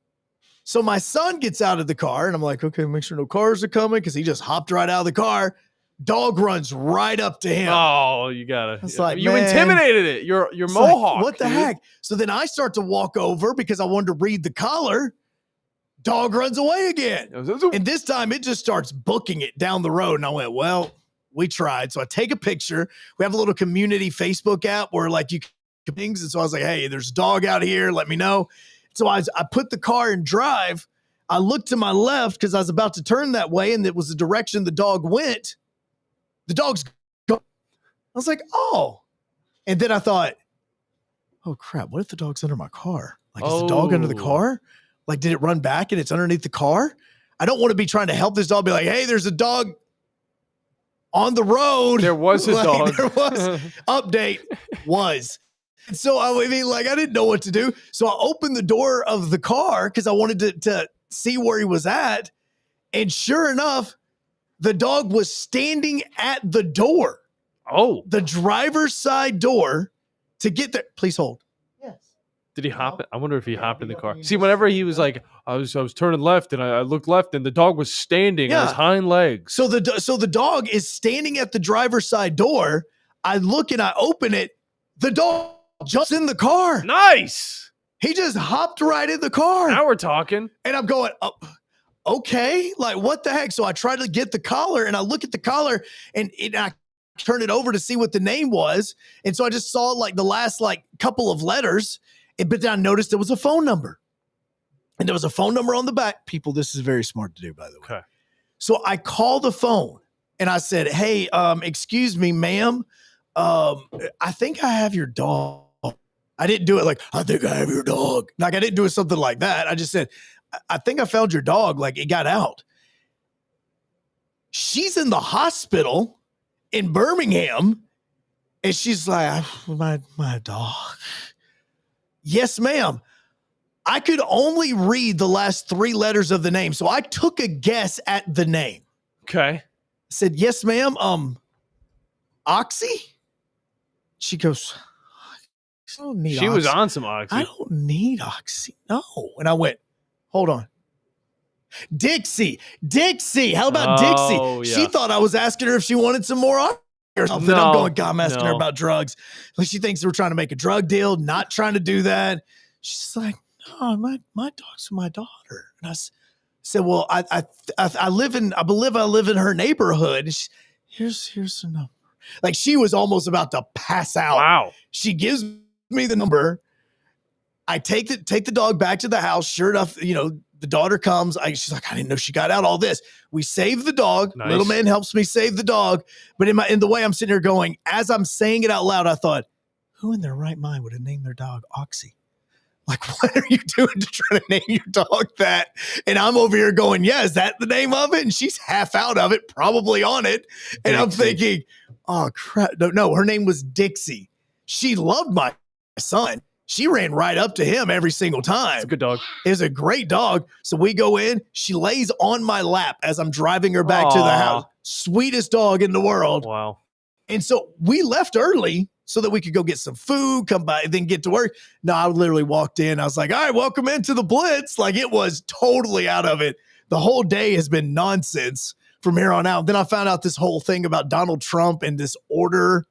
So my son gets out of the car, and I'm like, okay, make sure no cars are coming because he just hopped right out of the car. Dog runs right up to him. Oh, you gotta. It's like, you man, intimidated it. You're it's Mohawk. like, what the dude. heck? So then I start to walk over because I wanted to read the collar. Dog runs away again. And this time it just starts booking it down the road. And I went, well, we tried. So I take a picture. We have a little community Facebook app where like you can things. And so I was like, hey, there's a dog out here. Let me know. So I put the car in drive. I looked to my left because I was about to turn that way. And it was the direction the dog went. The dog's gone. I was like, oh. And then I thought, oh, crap. What if the dog's under my car? Like, is the dog under the car? Like, did it run back and it's underneath the car? I don't want to be trying to help this dog. Be like, hey, there's a dog on the road. There was a dog. There was. Update was. And so, I mean, like, I didn't know what to do. So I opened the door of the car because I wanted to see where he was at. And sure enough, the dog was standing at the door. Oh. The driver's side door to get there. Please hold. Did he hop? I wonder if he hopped in the car. See, whenever he was like, I was turning left, and I looked left, and the dog was standing on his hind legs. So the dog is standing at the driver's side door. I look and I open it. The dog jumps in the car. Nice. He just hopped right in the car. Now we're talking. And I'm going, oh, okay, like what the heck? So I try to get the collar, and I look at the collar, and I turn it over to see what the name was. And so I just saw like the last like couple of letters. But then I noticed there was a phone number. And there was a phone number on the back. People, this is very smart to do, by the way. Okay. So I called the phone and I said, hey, excuse me, ma'am. I think I have your dog. I didn't do it like, I think I have your dog. Like, I didn't do it something like that. I just said, I think I found your dog. Like, it got out. She's in the hospital in Birmingham. And she's like, my dog. Yes, ma'am. I could only read the last three letters of the name. So I took a guess at the name. Okay. I said, yes, ma'am. Oxy? She goes, I don't need She Oxy. was on some Oxy. I don't need Oxy. No. And I went, hold on. Dixie. How about Oh, Dixie? yeah. She thought I was asking her if she wanted some more Oxy or something. No, I'm going, God, I'm asking her no. about drugs. Like, she thinks we're trying to make a drug deal, not trying to do that. She's like, no, my dog's my daughter. And I said, well, I believe I live in her neighborhood. And here's the number. Like, she was almost about to pass out. Wow. She gives me the number. I take the dog back to the house. Sure enough, the daughter comes. She's like, I didn't know she got out all this. We save the dog. Nice. Little man helps me save the dog. But in the way I'm sitting here going, as I'm saying it out loud, I thought, who in their right mind would have named their dog Oxy? Like, what are you doing to try to name your dog that? And I'm over here going, yeah, is that the name of it? And she's half out of it, probably on it. And I'm thinking, oh, crap. No, her name was Dixie. She loved my son. She ran right up to him every single time. It's a good dog. It was a great dog. So we go in. She lays on my lap as I'm driving her back to the house. Sweetest dog in the world. Wow. And so we left early so that we could go get some food, come by, then get to work. No, I literally walked in. I was like, all right, welcome into the Blitz. Like, it was totally out of it. The whole day has been nonsense from here on out. Then I found out this whole thing about Donald Trump and this order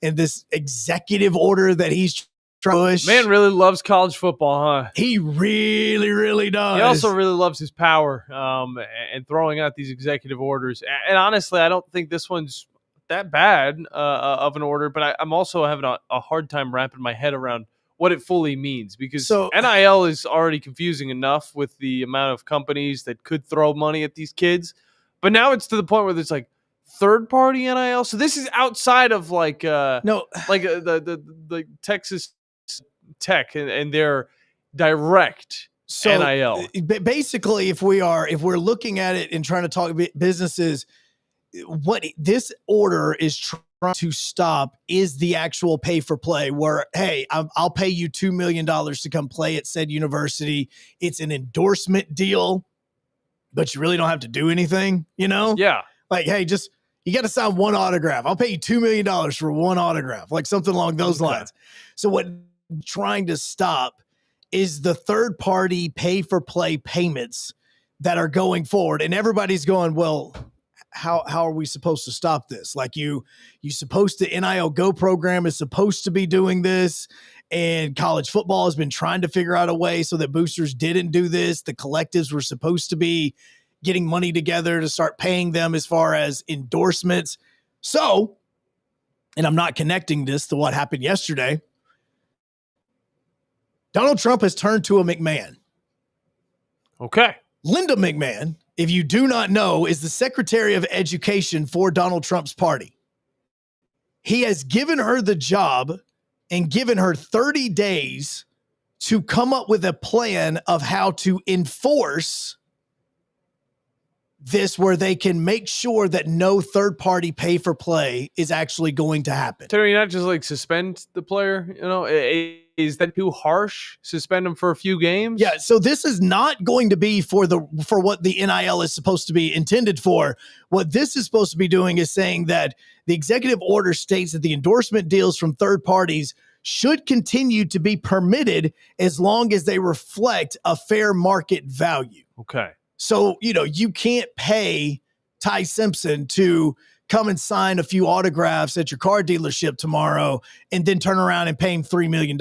and this executive order that he's trying to push. Man really loves college football, huh? He really, really does. He also really loves his power and throwing out these executive orders. And honestly, I don't think this one's that bad of an order, but I'm also having a hard time wrapping my head around what it fully means, because NIL is already confusing enough with the amount of companies that could throw money at these kids. But now it's to the point where there's like third-party NIL. So this is outside of like the Texas Tech and their direct So NIL. Basically, if we're looking at it and trying to talk businesses, what this order is trying to stop is the actual pay for play where, hey, I'll pay you $2 million to come play at said university. It's an endorsement deal, but you really don't have to do anything, Yeah. Like, hey, you got to sign one autograph. I'll pay you $2 million for one autograph, like something along those lines. So what I'm trying to stop is the third party pay for play payments that are going forward. And everybody's going, well, how are we supposed to stop this? Like you supposed to NIL Go program is supposed to be doing this, and college football has been trying to figure out a way so that boosters didn't do this. The collectives were supposed to be getting money together to start paying them as far as endorsements. So, and I'm not connecting this to what happened yesterday, Donald Trump has turned to a McMahon. Okay. Linda McMahon, if you do not know, is the Secretary of Education for Donald Trump's party. He has given her the job and given her 30 days to come up with a plan of how to enforce this where they can make sure that no third-party pay-for-play is actually going to happen. Terry, not just like suspend the player, is that too harsh? Suspend him for a few games? Yeah, so this is not going to be for what the NIL is supposed to be intended for. What this is supposed to be doing is saying that the executive order states that the endorsement deals from third parties should continue to be permitted as long as they reflect a fair market value. Okay. So, you can't pay Ty Simpson to come and sign a few autographs at your car dealership tomorrow and then turn around and pay him $3 million.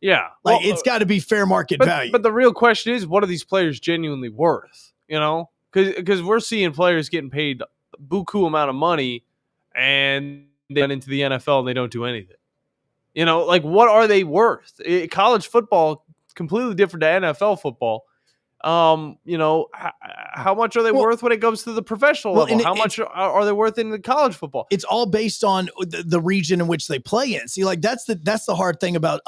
Yeah. Like, it's got to be fair market value. But the real question is, what are these players genuinely worth? Because we're seeing players getting paid a buku amount of money and they get into the NFL and they don't do anything. What are they worth? College football, completely different to NFL football. How much are they worth when it comes to the professional level? How much are they worth in the college football? It's all based on the region in which they play in. See, like that's the hard thing about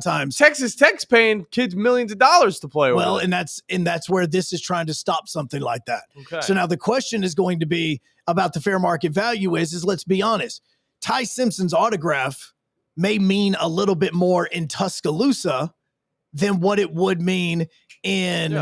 times. Texas Tech's paying kids millions of dollars to play. Well, and that's where this is trying to stop something like that. Okay. So now the question is going to be about the fair market value is let's be honest. Ty Simpson's autograph may mean a little bit more in Tuscaloosa than what it would mean in,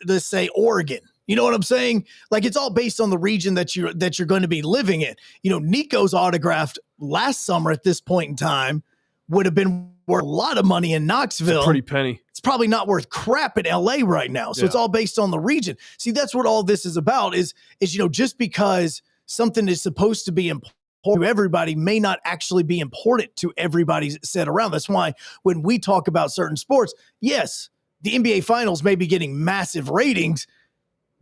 let's say, Oregon. You know what I'm saying? Like, it's all based on the region that you're going to be living in. Nico's autograph last summer at this point in time would have been worth a lot of money in Knoxville. It's a pretty penny. It's probably not worth crap in LA right now. So it's all based on the region. See, that's what all this is about is just because something is supposed to be important to everybody may not actually be important to everybody set around. That's why when we talk about certain sports, yes, the NBA Finals may be getting massive ratings,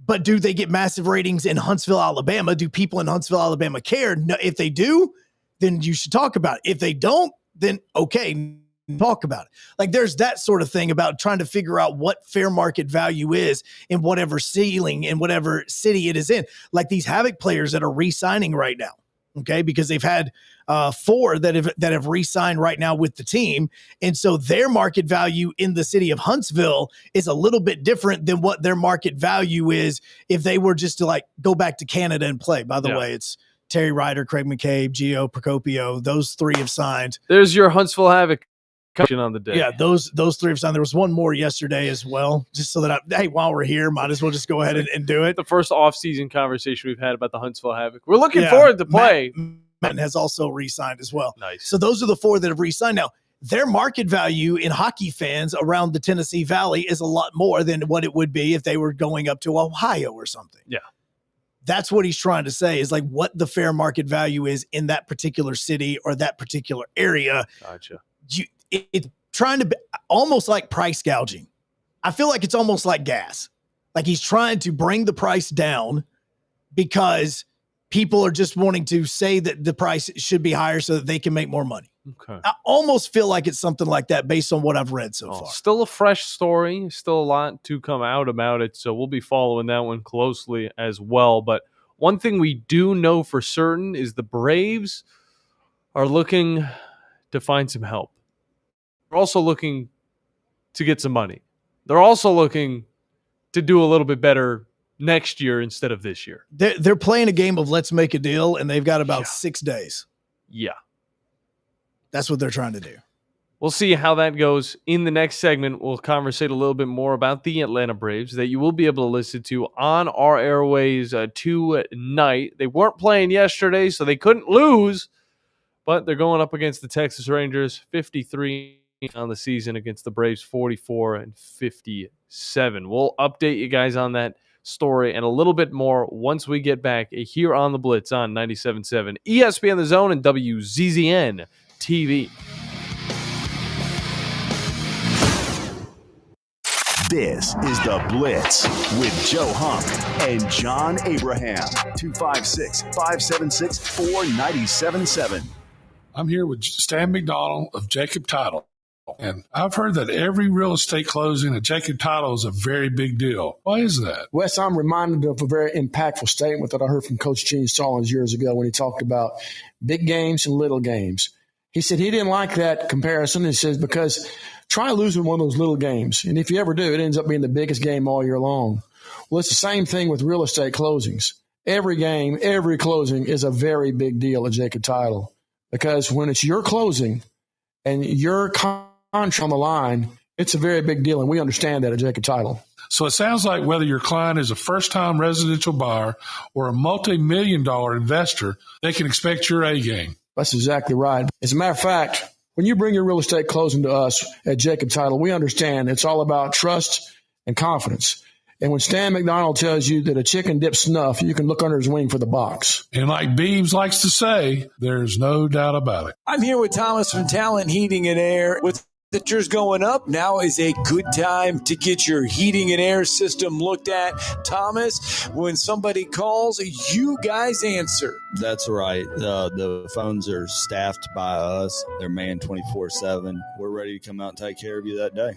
but do they get massive ratings in Huntsville, Alabama? Do people in Huntsville, Alabama care? No, if they do, then you should talk about it. If they don't, then okay, talk about it. Like there's that sort of thing about trying to figure out what fair market value is in whatever ceiling in whatever city it is in. Like these Havoc players that are re-signing right now. Okay, because they've had 4 that have re-signed right now with the team, and so their market value in the city of Huntsville is a little bit different than what their market value is if they were just to go back to Canada and play. By the way, it's Terry Ryder, Craig McCabe, Gio Procopio. Those 3 have signed. There's your Huntsville Havoc on the day. Yeah, those 3 have signed. There was one more yesterday as well, just so that while we're here, might as well just go ahead and do it. The first off-season conversation we've had about the Huntsville Havoc. We're looking forward to play. Matt has also re-signed as well. Nice. So those are the 4 that have re-signed. Now, their market value in hockey fans around the Tennessee Valley is a lot more than what it would be if they were going up to Ohio or something. Yeah. That's what he's trying to say is what the fair market value is in that particular city or that particular area. Gotcha. It's trying to be almost like price gouging. I feel like it's almost like gas. Like he's trying to bring the price down because people are just wanting to say that the price should be higher so that they can make more money. Okay. I almost feel like it's something like that based on what I've read so far. Still a fresh story. Still a lot to come out about it. So we'll be following that one closely as well. But one thing we do know for certain is the Braves are looking to find some help. We're also looking to get some money. they're also looking to do a little bit better next year instead of this year. They're playing a game of let's make a deal, and they've got about 6 days. Yeah. That's what they're trying to do. We'll see how that goes. In the next segment, we'll conversate a little bit more about the Atlanta Braves that you will be able to listen to on our airways tonight. They weren't playing yesterday, so they couldn't lose, but they're going up against the Texas Rangers, 53 on the season against the Braves, 44 and 57. We'll update you guys on that story and a little bit more once we get back here on the Blitz on 97.7 ESPN The Zone and WZZN TV. This is The Blitz with Joe Hunk and John Abraham. 256-576-4977. I'm here with Stan McDonald of Jacob Title. And I've heard that every real estate closing at Jacob Title is a very big deal. Why is that? Wes, I'm reminded of a very impactful statement that I heard from Coach Gene Stallings years ago when he talked about big games and little games. He said he didn't like that comparison. He says, because try losing one of those little games. And if you ever do, it ends up being the biggest game all year long. Well, it's the same thing with real estate closings. Every game, every closing is a very big deal at Jacob Title. Because when it's your closing and your contract on the line, it's a very big deal. And we understand that at Jacob Title. So it sounds like whether your client is a first-time residential buyer or a multi-million-dollar investor, they can expect your A game. That's exactly right. As a matter of fact, when you bring your real estate closing to us at Jacob Title, we understand it's all about trust and confidence. And when Stan McDonald tells you that a chicken dips snuff, you can look under his wing for the box. And like Beebs likes to say, there's no doubt about it. I'm here with Thomas from Talent Heating and Air. With temperatures going up, now is a good time to get your heating and air system looked at. Thomas, when somebody calls, you guys answer. That's right. The phones are staffed by us. They're manned 24/7. We're ready to come out and take care of you that day.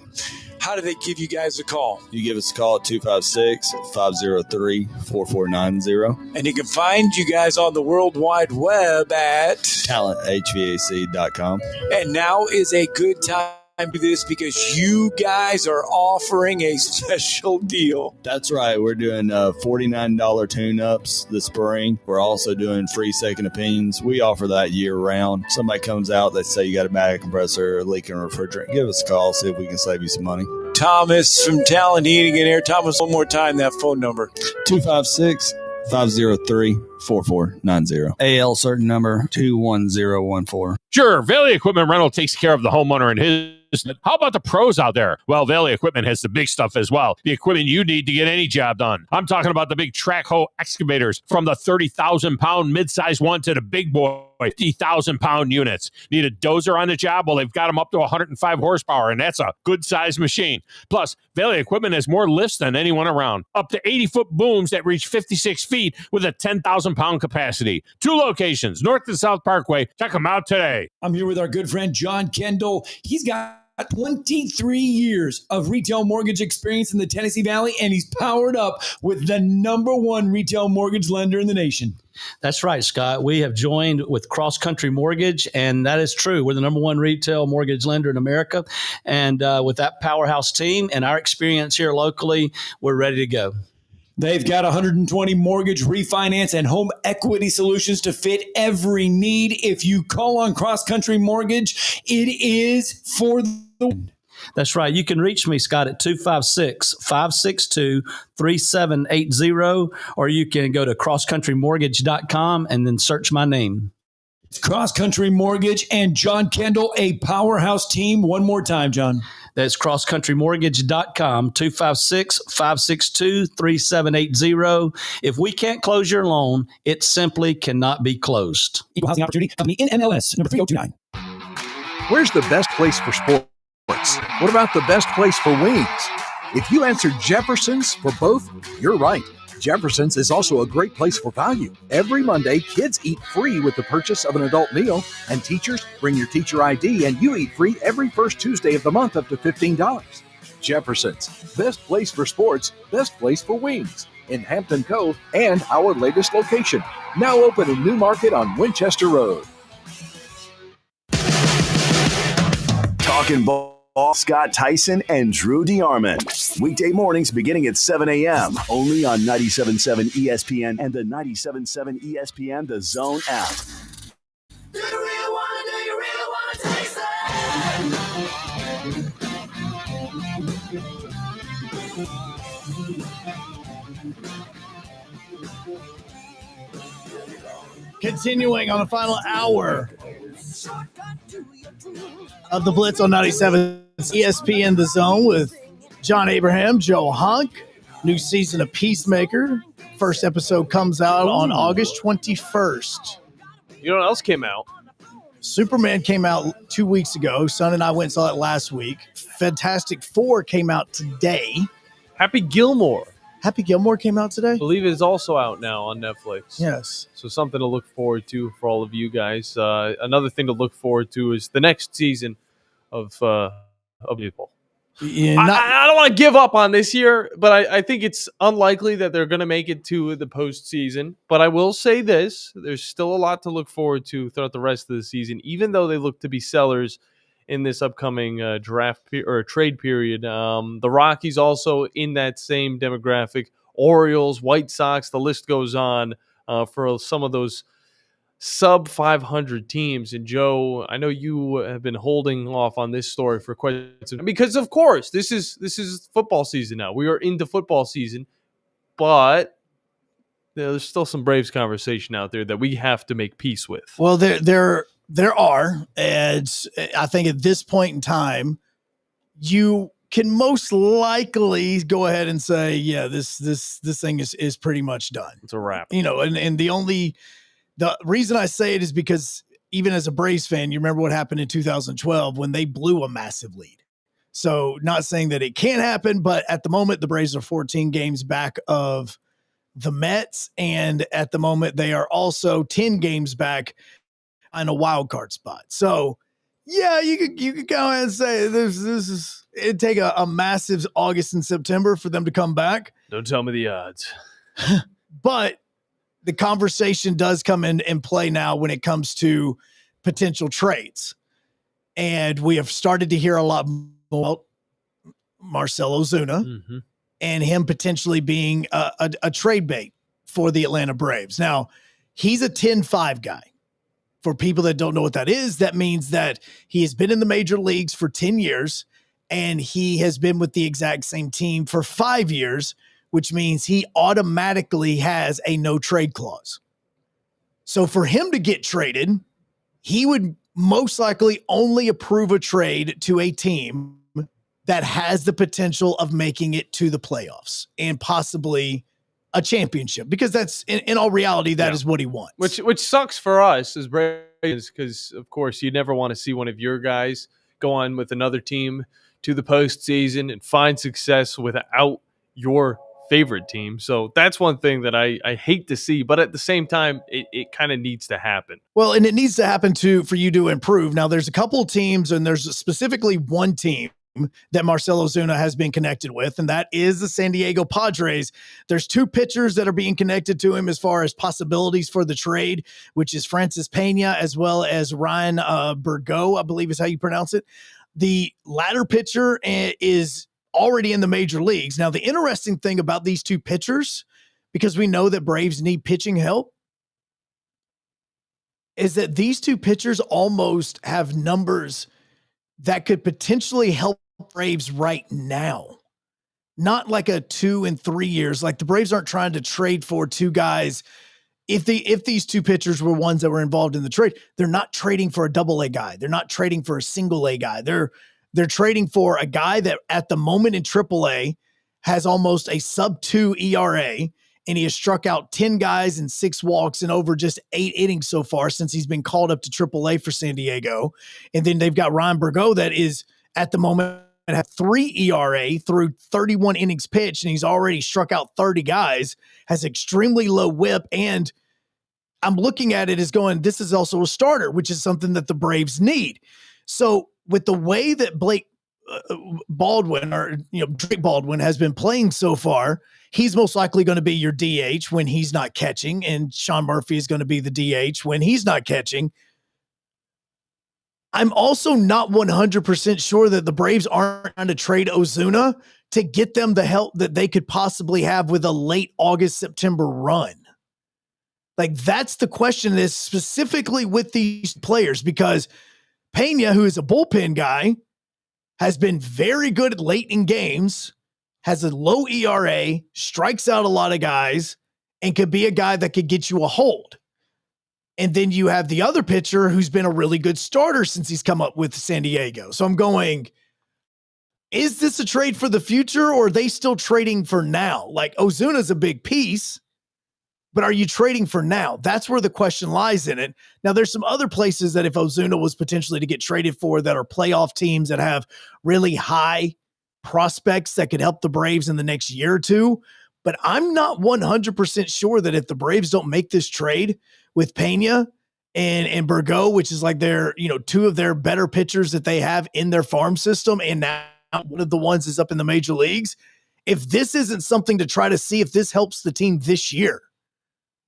How do they give you guys a call? You give us a call at 256-503-4490. And you can find you guys on the World Wide Web at talenthvac.com. And now is a good time to do this because you guys are offering a special deal. That's right. We're doing $49 tune-ups this spring. We're also doing free second opinions. We offer that year-round. Somebody comes out, they say you got a bag compressor, a leaking refrigerant. Give us a call, see if we can save you some money. Thomas from Talent Heating and Air. Thomas, one more time, that phone number. 256-503-4490. AL certain number 21014. Sure, Valley Equipment Rental takes care of the homeowner and his. How about the pros out there? Well, Valley Equipment has the big stuff as well. The equipment you need to get any job done. I'm talking about the big track hoe excavators, from the 30,000-pound mid-size one to the big boy 50,000-pound units. Need a dozer on the job? Well, they've got them up to 105 horsepower, and that's a good-sized machine. Plus, Valley Equipment has more lifts than anyone around. Up to 80-foot booms that reach 56 feet with a 10,000-pound capacity. 2 locations, North and South Parkway. Check them out today. I'm here with our good friend John Kendall. He's got 23 years of retail mortgage experience in the Tennessee Valley, and he's powered up with the #1 retail mortgage lender in the nation. That's right, Scott. We have joined with Cross Country Mortgage, and that is true. We're the #1 retail mortgage lender in America. And with that powerhouse team and our experience here locally, we're ready to go. They've got 120 mortgage, refinance, and home equity solutions to fit every need. If you call on Cross Country Mortgage, it is for the win. That's right. You can reach me, Scott, at 256-562-3780, or you can go to crosscountrymortgage.com and then search my name. It's Cross Country Mortgage and John Kendall, a powerhouse team. One more time, John. That's crosscountrymortgage.com, 256-562-3780. If we can't close your loan, it simply cannot be closed. Equal Housing Opportunity Company in MLS, number 3029. Where's the best place for sports? What about the best place for wings? If you answered Jefferson's for both, you're right. Jefferson's is also a great place for value. Every Monday, kids eat free with the purchase of an adult meal, and teachers bring your teacher ID and you eat free every first Tuesday of the month up to $15. Jefferson's, best place for sports, best place for wings, in Hampton Cove and our latest location, now open in New Market on Winchester Road. Talking ball Scott Tyson and Drew DeArmond. Weekday mornings beginning at 7 a.m. Only on 97.7 ESPN and the 97.7 ESPN The Zone app. Continuing on the final hour of the Blitz on 97 ESPN The Zone with John Abraham, Joe Hunk. New season of Peacemaker. First episode comes out on August 21st. You know what else came out? Superman came out 2 weeks ago. Son and I went and saw it last week. Fantastic Four came out today. Happy Gilmore came out today? I believe it is also out now on Netflix. Yes. So something to look forward to for all of you guys. Another thing to look forward to is the next season of Baseball. I don't want to give up on this year, but I think it's unlikely that they're going to make it to the postseason. But I will say this, there's still a lot to look forward to throughout the rest of the season, even though they look to be sellers in this upcoming trade period. The Rockies also in that same demographic. Orioles, White Sox, the list goes on for some of those sub 500 teams. And Joe, I know you have been holding off on this story for quite some time because, of course, this is football season now. We are into football season, but there's still some Braves conversation out there that we have to make peace with. Well, there are, and I think at this point in time, you can most likely go ahead and say, yeah, this thing is pretty much done. It's a wrap. And the reason I say it is because even as a Braves fan, you remember what happened in 2012 when they blew a massive lead. So not saying that it can't happen, but at the moment, the Braves are 14 games back of the Mets. And at the moment, they are also 10 games back on a wild card spot. So yeah, you could go ahead and say it'd take a massive August and September for them to come back. Don't tell me the odds. But the conversation does come in play now when it comes to potential trades. And we have started to hear a lot more about Marcell Ozuna and him potentially being a trade bait for the Atlanta Braves. Now, he's a 10-5 guy. For people that don't know what that is, that means that he has been in the major leagues for 10 years and he has been with the exact same team for 5 years, which means he automatically has a no trade clause. So for him to get traded, he would most likely only approve a trade to a team that has the potential of making it to the playoffs and possibly a championship, because that's in all reality, that is what he wants. Which sucks for us as Braves, because of course you never want to see one of your guys go on with another team to the postseason and find success without your favorite team. So that's one thing that I hate to see, but at the same time, it kind of needs to happen. Well, and it needs to happen for you to improve. Now, there's a couple of teams, and there's specifically one team that Marcell Ozuna has been connected with, and that is the San Diego Padres. There's two pitchers that are being connected to him as far as possibilities for the trade, which is Francis Pena as well as Ryan Burgo, I believe is how you pronounce it. The latter pitcher is already in the major leagues. Now, the interesting thing about these two pitchers, because we know that Braves need pitching help, is that these two pitchers almost have numbers that could potentially help Braves right now. Not like a 2 and 3 years. Like the Braves aren't trying to trade for two guys. If these two pitchers were ones that were involved in the trade, they're not trading for a double-A guy. They're not trading for a single-A guy. They're trading for a guy that at the moment in AAA has almost a sub-2 ERA, and he has struck out 10 guys and 6 walks in over just 8 innings so far since he's been called up to AAA for San Diego. And then they've got Ryan Burgo that is at the moment have 3 ERA through 31 innings pitched, and he's already struck out 30 guys, has extremely low whip. And I'm looking at it as going, this is also a starter, which is something that the Braves need. So with the way that Drake Baldwin has been playing so far, he's most likely going to be your DH when he's not catching, and Sean Murphy is going to be the DH when he's not catching. I'm also not 100% sure that the Braves aren't trying to trade Ozuna to get them the help that they could possibly have with a late August, September run. Like, that's the question, is specifically with these players, because Pena, who is a bullpen guy, has been very good late in games, has a low ERA, strikes out a lot of guys, and could be a guy that could get you a hold. And then you have the other pitcher who's been a really good starter since he's come up with San Diego. So I'm going, is this a trade for the future, or are they still trading for now? Like, Ozuna's a big piece, but are you trading for now? That's where the question lies in it. Now, there's some other places that if Ozuna was potentially to get traded for that are playoff teams that have really high prospects that could help the Braves in the next year or two. But I'm not 100% sure that if the Braves don't make this trade with Pena and Burgo, which is like their, two of their better pitchers that they have in their farm system, and now one of the ones is up in the major leagues, if this isn't something to try to see if this helps the team this year.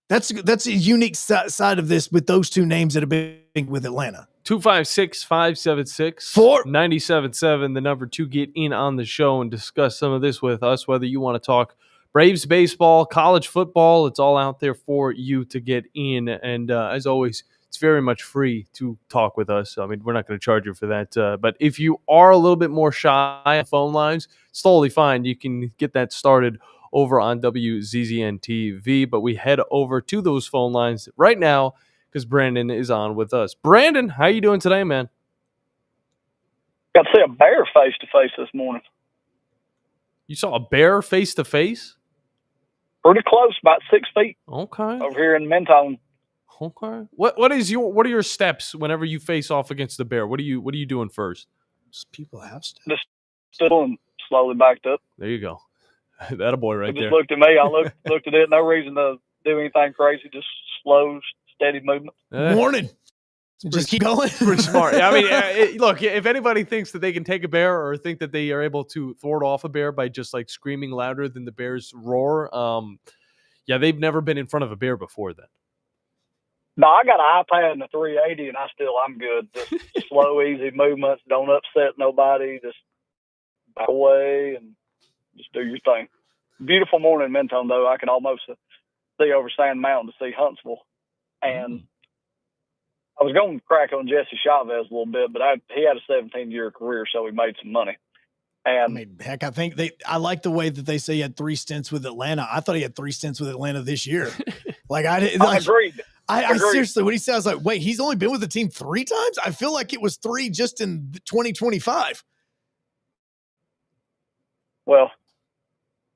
That's a unique side of this with those two names that have been with Atlanta. 256-576-9777, the number to get in on the show and discuss some of this with us, whether you want to talk Braves baseball, college football, it's all out there for you to get in. And as always, it's very much free to talk with us. I mean, we're not going to charge you for that. But if you are a little bit more shy on phone lines, it's totally fine. You can get that started over on WZZN TV. But we head over to those phone lines right now because Brandon is on with us. Brandon, how you doing today, man? Got to see a bear face-to-face this morning. You saw a bear face-to-face? Pretty close, about 6 feet. Okay. Over here in Mentone. Okay. What are your steps whenever you face off against the bear? What are you doing first? People have steps. Just stood and slowly backed up. There you go. That a boy right there. Just looked at me. I looked at it. No reason to do anything crazy. Just slow, steady movement. Morning. Just keep going. Pretty smart. I mean, look, if anybody thinks that they can take a bear or think that they are able to thwart off a bear by just like screaming louder than the bear's roar, they've never been in front of a bear before then. No, I got an iPad and a 380, and I'm good. Just slow, easy movements. Don't upset nobody. Just back away and just do your thing. Beautiful morning in Mentone, though. I can almost see over Sand Mountain to see Huntsville. And I was going to crack on Jesse Chavez a little bit, but he had a 17-year career, so he made some money. And I mean, heck, I think I like the way that they say he had 3 stints with Atlanta. I thought he had 3 stints with Atlanta this year. Like I agreed. I seriously, when he said, I was like, wait, he's only been with the team 3 times? I feel like it was 3 just in 2025. Well,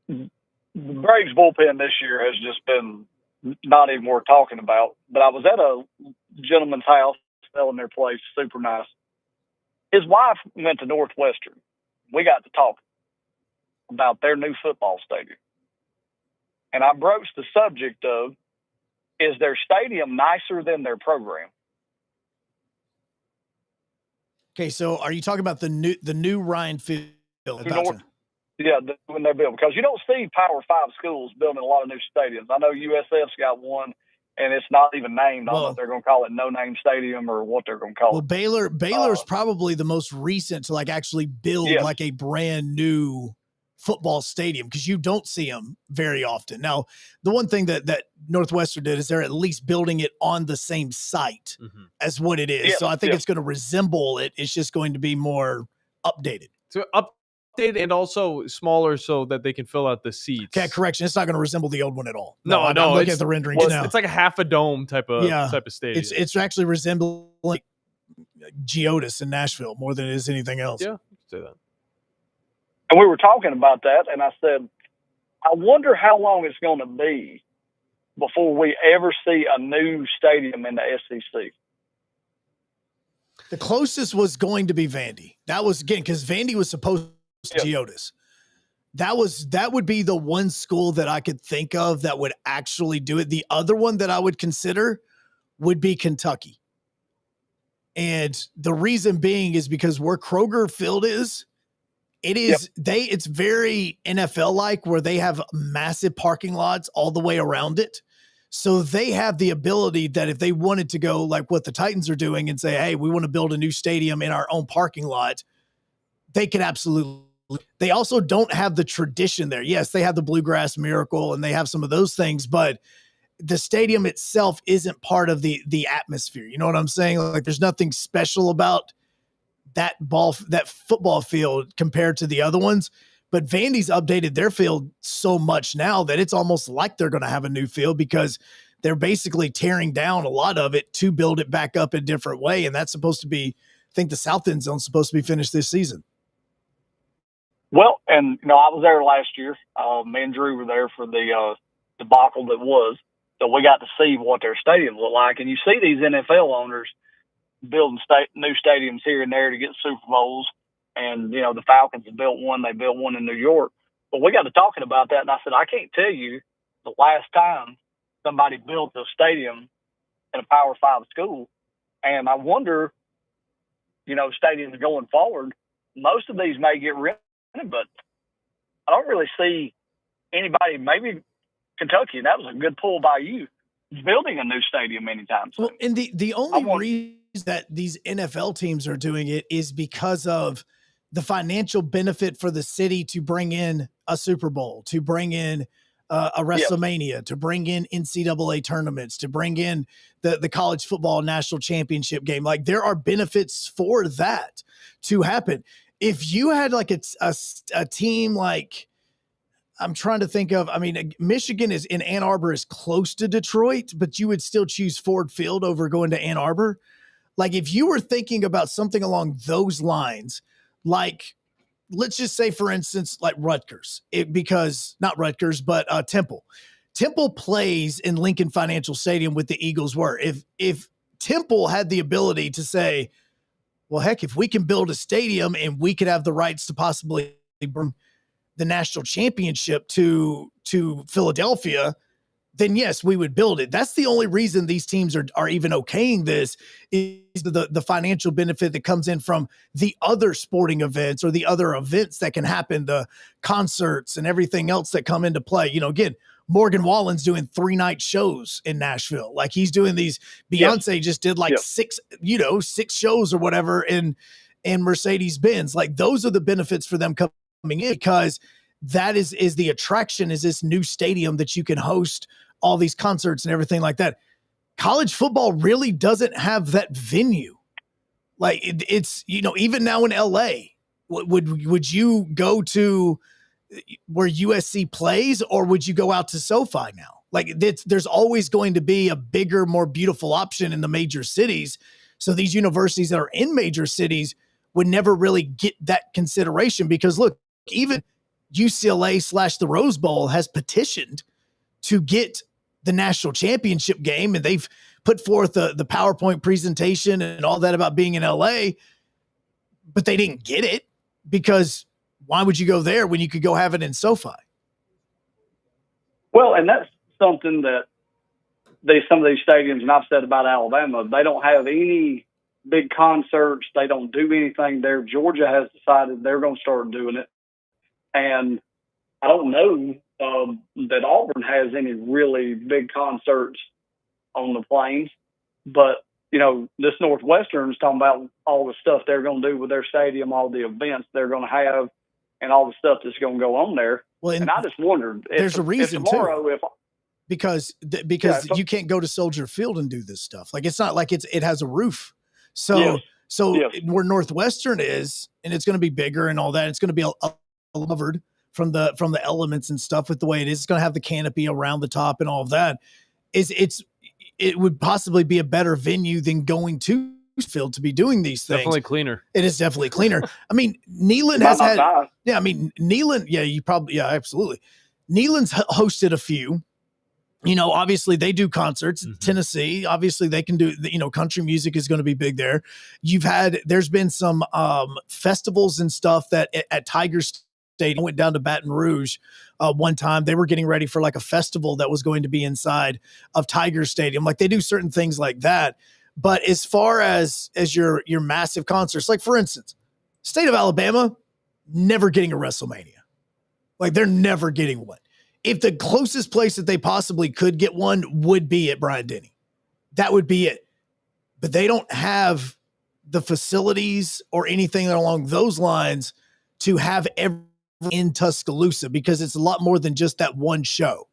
the Braves bullpen this year has just been not even worth talking about. But I was at a gentleman's house selling their place, super nice. His wife went to Northwestern. We got to talk about their new football stadium. And I broached the subject of, is their stadium nicer than their program? Okay, so are you talking about the new Ryan Field? Yeah, when they're built. Because you don't see Power 5 schools building a lot of new stadiums. I know USF's got one, and it's not even named. I don't know if they're going to call it No Name Stadium or what they're going to call it. Well, Baylor's probably the most recent to like actually build like a brand new football stadium, because you don't see them very often. Now, the one thing that Northwestern did is they're at least building it on the same site as what it is. So I think it's going to resemble it. It's just going to be more updated. So updated and also smaller so that they can fill out the seats. Okay, correction. It's not going to resemble the old one at all. No. I'm looking at the renderings now. It's like a half a dome type of stadium. It's actually resembling like Geodis in Nashville more than it is anything else. Yeah, say that. And we were talking about that, and I said, I wonder how long it's going to be before we ever see a new stadium in the SEC. The closest was going to be Vandy. That was, again, because Vandy was supposed to Geodis. That would be the one school that I could think of that would actually do it. The other one that I would consider would be Kentucky. And the reason being is because where Kroger Field is, it's very NFL-like, where they have massive parking lots all the way around it. So they have the ability that if they wanted to go like what the Titans are doing and say, hey, we want to build a new stadium in our own parking lot, they could absolutely. They also don't have the tradition there. Yes, they have the Bluegrass Miracle and they have some of those things, but the stadium itself isn't part of the atmosphere. You know what I'm saying? Like there's nothing special about that football field compared to the other ones. But Vandy's updated their field so much now that it's almost like they're going to have a new field because they're basically tearing down a lot of it to build it back up a different way. And that's supposed to be, I think the South End Zone's supposed to be finished this season. Well, and I was there last year. Me and Drew were there for the debacle that was. So we got to see what their stadiums look like. And you see these NFL owners building new stadiums here and there to get Super Bowls. And, the Falcons have built one. They built one in New York. But we got to talking about that, and I said, I can't tell you the last time somebody built a stadium in a Power 5 school. And I wonder, stadiums going forward, most of these may get rented, but I don't really see anybody, maybe Kentucky, that was a good pull by you, building a new stadium anytime soon. Well, and the only reason that these NFL teams are doing it is because of the financial benefit for the city to bring in a Super Bowl, to bring in a WrestleMania, to bring in NCAA tournaments, to bring in the college football national championship game. Like there are benefits for that to happen. If you had like a team like, I'm trying to think of, Michigan is in Ann Arbor is close to Detroit, but you would still choose Ford Field over going to Ann Arbor. Like if you were thinking about something along those lines, like let's just say, for instance, like Rutgers, not Rutgers, but Temple. Temple plays in Lincoln Financial Stadium with the Eagles were. If Temple had the ability to say, well, heck, if we can build a stadium and we could have the rights to possibly bring the national championship to Philadelphia, then yes, we would build it. That's the only reason these teams are even okaying this is the financial benefit that comes in from the other sporting events or the other events that can happen, the concerts and everything else that come into play. Again, Morgan Wallen's doing 3-night shows in Nashville. Like he's doing these, Beyonce just did like 6 shows or whatever in Mercedes-Benz. Like those are the benefits for them coming in because that is the attraction is this new stadium that you can host all these concerts and everything like that. College football really doesn't have that venue. Like it's, even now in LA, would you go to where USC plays or would you go out to SoFi now? Like there's always going to be a bigger, more beautiful option in the major cities. So these universities that are in major cities would never really get that consideration because look, even UCLA / the Rose Bowl has petitioned to get the national championship game, and they've put forth the PowerPoint presentation and all that about being in LA, but they didn't get it because why would you go there when you could go have it in SoFi? Well, and that's something that some of these stadiums, and I've said about Alabama, they don't have any big concerts. They don't do anything there. Georgia has decided they're going to start doing it. And I don't know that Auburn has any really big concerts on the plains, but this Northwestern is talking about all the stuff they're going to do with their stadium, all the events they're going to have, and all the stuff that's going to go on there. Well, and I just wondered, there's a reason tomorrow, too. Because you can't go to Soldier Field and do this stuff. Like it's not like it has a roof. So where Northwestern is, and it's going to be bigger and all that. It's going to be covered from the elements and stuff with the way it is. It's going to have the canopy around the top and all of that. It would possibly be a better venue than going to field to be doing these things. Definitely cleaner. It is definitely cleaner. Neyland has had, Neyland, absolutely. Neyland's hosted a few. Obviously they do concerts. Mm-hmm. Tennessee, obviously they can do, country music is going to be big there. There's been some festivals and stuff that at Tiger Stadium. I went down to Baton Rouge one time. They were getting ready for like a festival that was going to be inside of Tiger Stadium. Like they do certain things like that. But as far as your massive concerts, like for instance, state of Alabama, never getting a WrestleMania. Like they're never getting one. if the closest place that they possibly could get one would be at Bryant-Denny. That would be it. But they don't have the facilities or anything along those lines to have everything in Tuscaloosa, because it's a lot more than just that one show.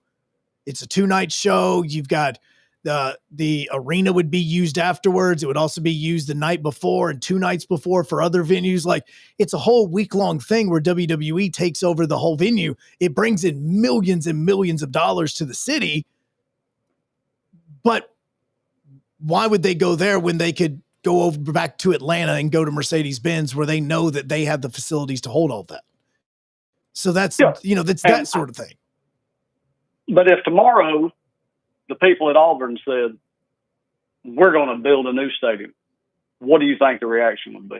It's a 2-night show. You've got the arena would be used afterwards. It would also be used the night before and 2 nights before for other venues. Like, it's a whole week-long thing where WWE takes over the whole venue. It brings in millions and millions of dollars to the city. But why would they go there when they could go over back to Atlanta and go to Mercedes-Benz, where they know that they have the facilities to hold all that? So that's, that's that sort of thing. But if tomorrow the people at Auburn said, we're going to build a new stadium, what do you think the reaction would be?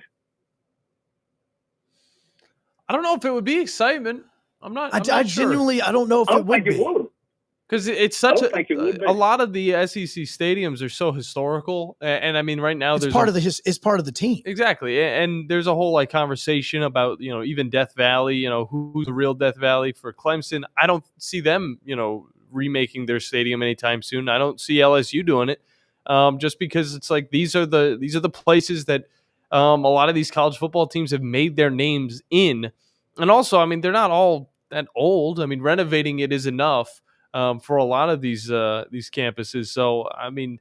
I don't know if it would be excitement. I'm not I genuinely, I don't know if it would be. Because it's such a lot of the SEC stadiums are so historical, and I mean, right now It's part of the team. Exactly, and there's a whole conversation about even Death Valley. Who's the real Death Valley for Clemson? I don't see them remaking their stadium anytime soon. I don't see LSU doing it, just because it's like these are the places that a lot of these college football teams have made their names in, and also, I mean, they're not all that old. I mean, renovating it is enough. For a lot of these campuses. So, I mean,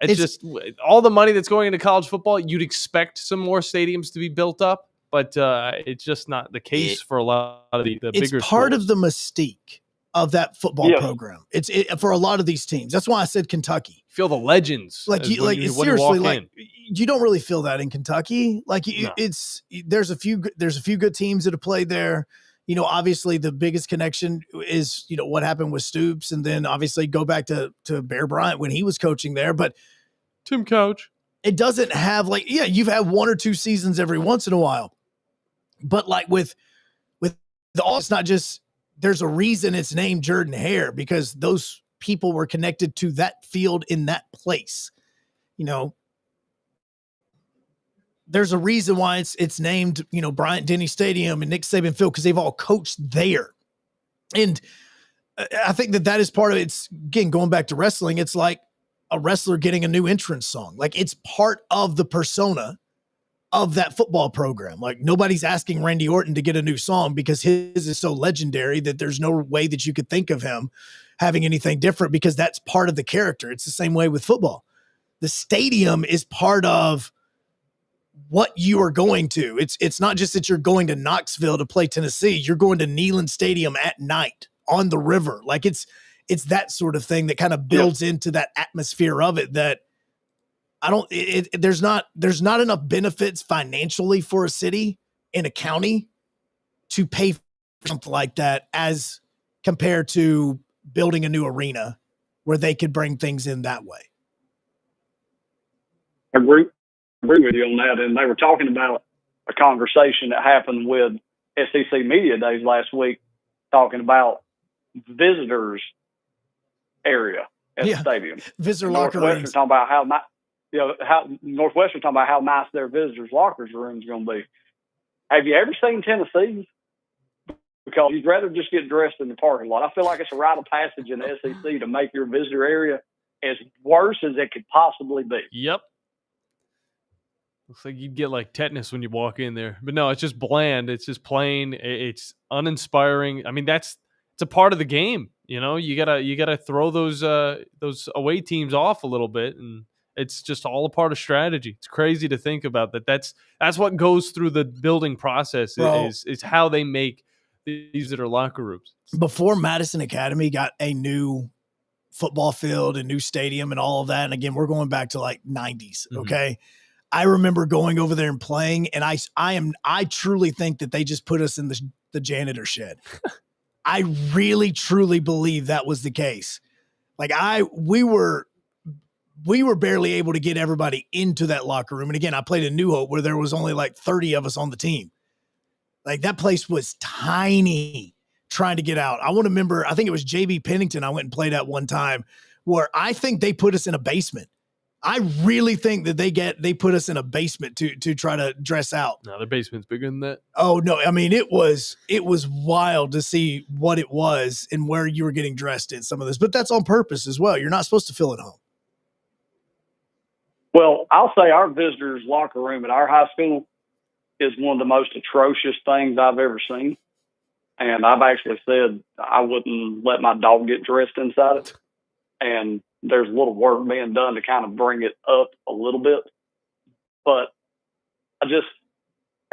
it's just all the money that's going into college football, you'd expect some more stadiums to be built up, but it's just not the case for a lot of the bigger It's part schools. of the mystique of that football program. It's for a lot of these teams. That's why I said Kentucky. Feel the legends. Seriously, you don't really feel that in Kentucky. There's a few good teams that have played there. Obviously the biggest connection is, what happened with Stoops, and then obviously go back to Bear Bryant when he was coaching there. But Tim Couch, it doesn't have you've had 1 or 2 seasons every once in a while. But with it's not just, there's a reason it's named Jordan Hare, because those people were connected to that field in that place. There's a reason why it's named, Bryant-Denny Stadium and Nick Saban Field, because they've all coached there. And I think that is part of it. It's, again, going back to wrestling, it's like a wrestler getting a new entrance song. Like, it's part of the persona of that football program. Like, nobody's asking Randy Orton to get a new song because his is so legendary that there's no way that you could think of him having anything different, because that's part of the character. It's the same way with football. The stadium is part of what you are going to. It's not just that you're going to Knoxville to play Tennessee. You're going to Neyland Stadium at night on the river. Like, it's that sort of thing that kind of builds into that atmosphere of it, that there's not enough benefits financially for a city in a county to pay for something like that as compared to building a new arena where they could bring things in that way. Agree with you on that. And they were talking about a conversation that happened with SEC Media Days last week, talking about visitors area at the stadium. Visitor locker rooms. Talking about how Northwestern talking about how nice their visitors lockers room is going to be. Have you ever seen Tennessee? Because you'd rather just get dressed in the parking lot. I feel like it's a rite of passage in the SEC to make your visitor area as worse as it could possibly be. Yep. Looks like you'd get tetanus when you walk in there. But no, it's just bland. It's just plain. It's uninspiring. I mean, it's a part of the game. You gotta throw those away teams off a little bit, and it's just all a part of strategy. It's crazy to think about that. That's what goes through the building process. Is how they make these that are locker rooms. Before Madison Academy got a new football field and new stadium and all of that, and again, we're going back to 90s. Okay. I remember going over there and playing, and I truly think that they just put us in the janitor shed. I really, truly believe that was the case. We were barely able to get everybody into that locker room. And again, I played in New Hope where there was only 30 of us on the team. That place was tiny trying to get out. I think it was JB Pennington I went and played at one time, where I think they put us in a basement. I really think that they put us in a basement to try to dress out. No, their basement's bigger than that. Oh no, I mean it was wild to see what it was and where you were getting dressed in some of this, but that's on purpose as well. You're not supposed to feel at home. Well, I'll say our visitors' locker room at our high school is one of the most atrocious things I've ever seen. And I've actually said I wouldn't let my dog get dressed inside it. And there's a little work being done to kind of bring it up a little bit. But I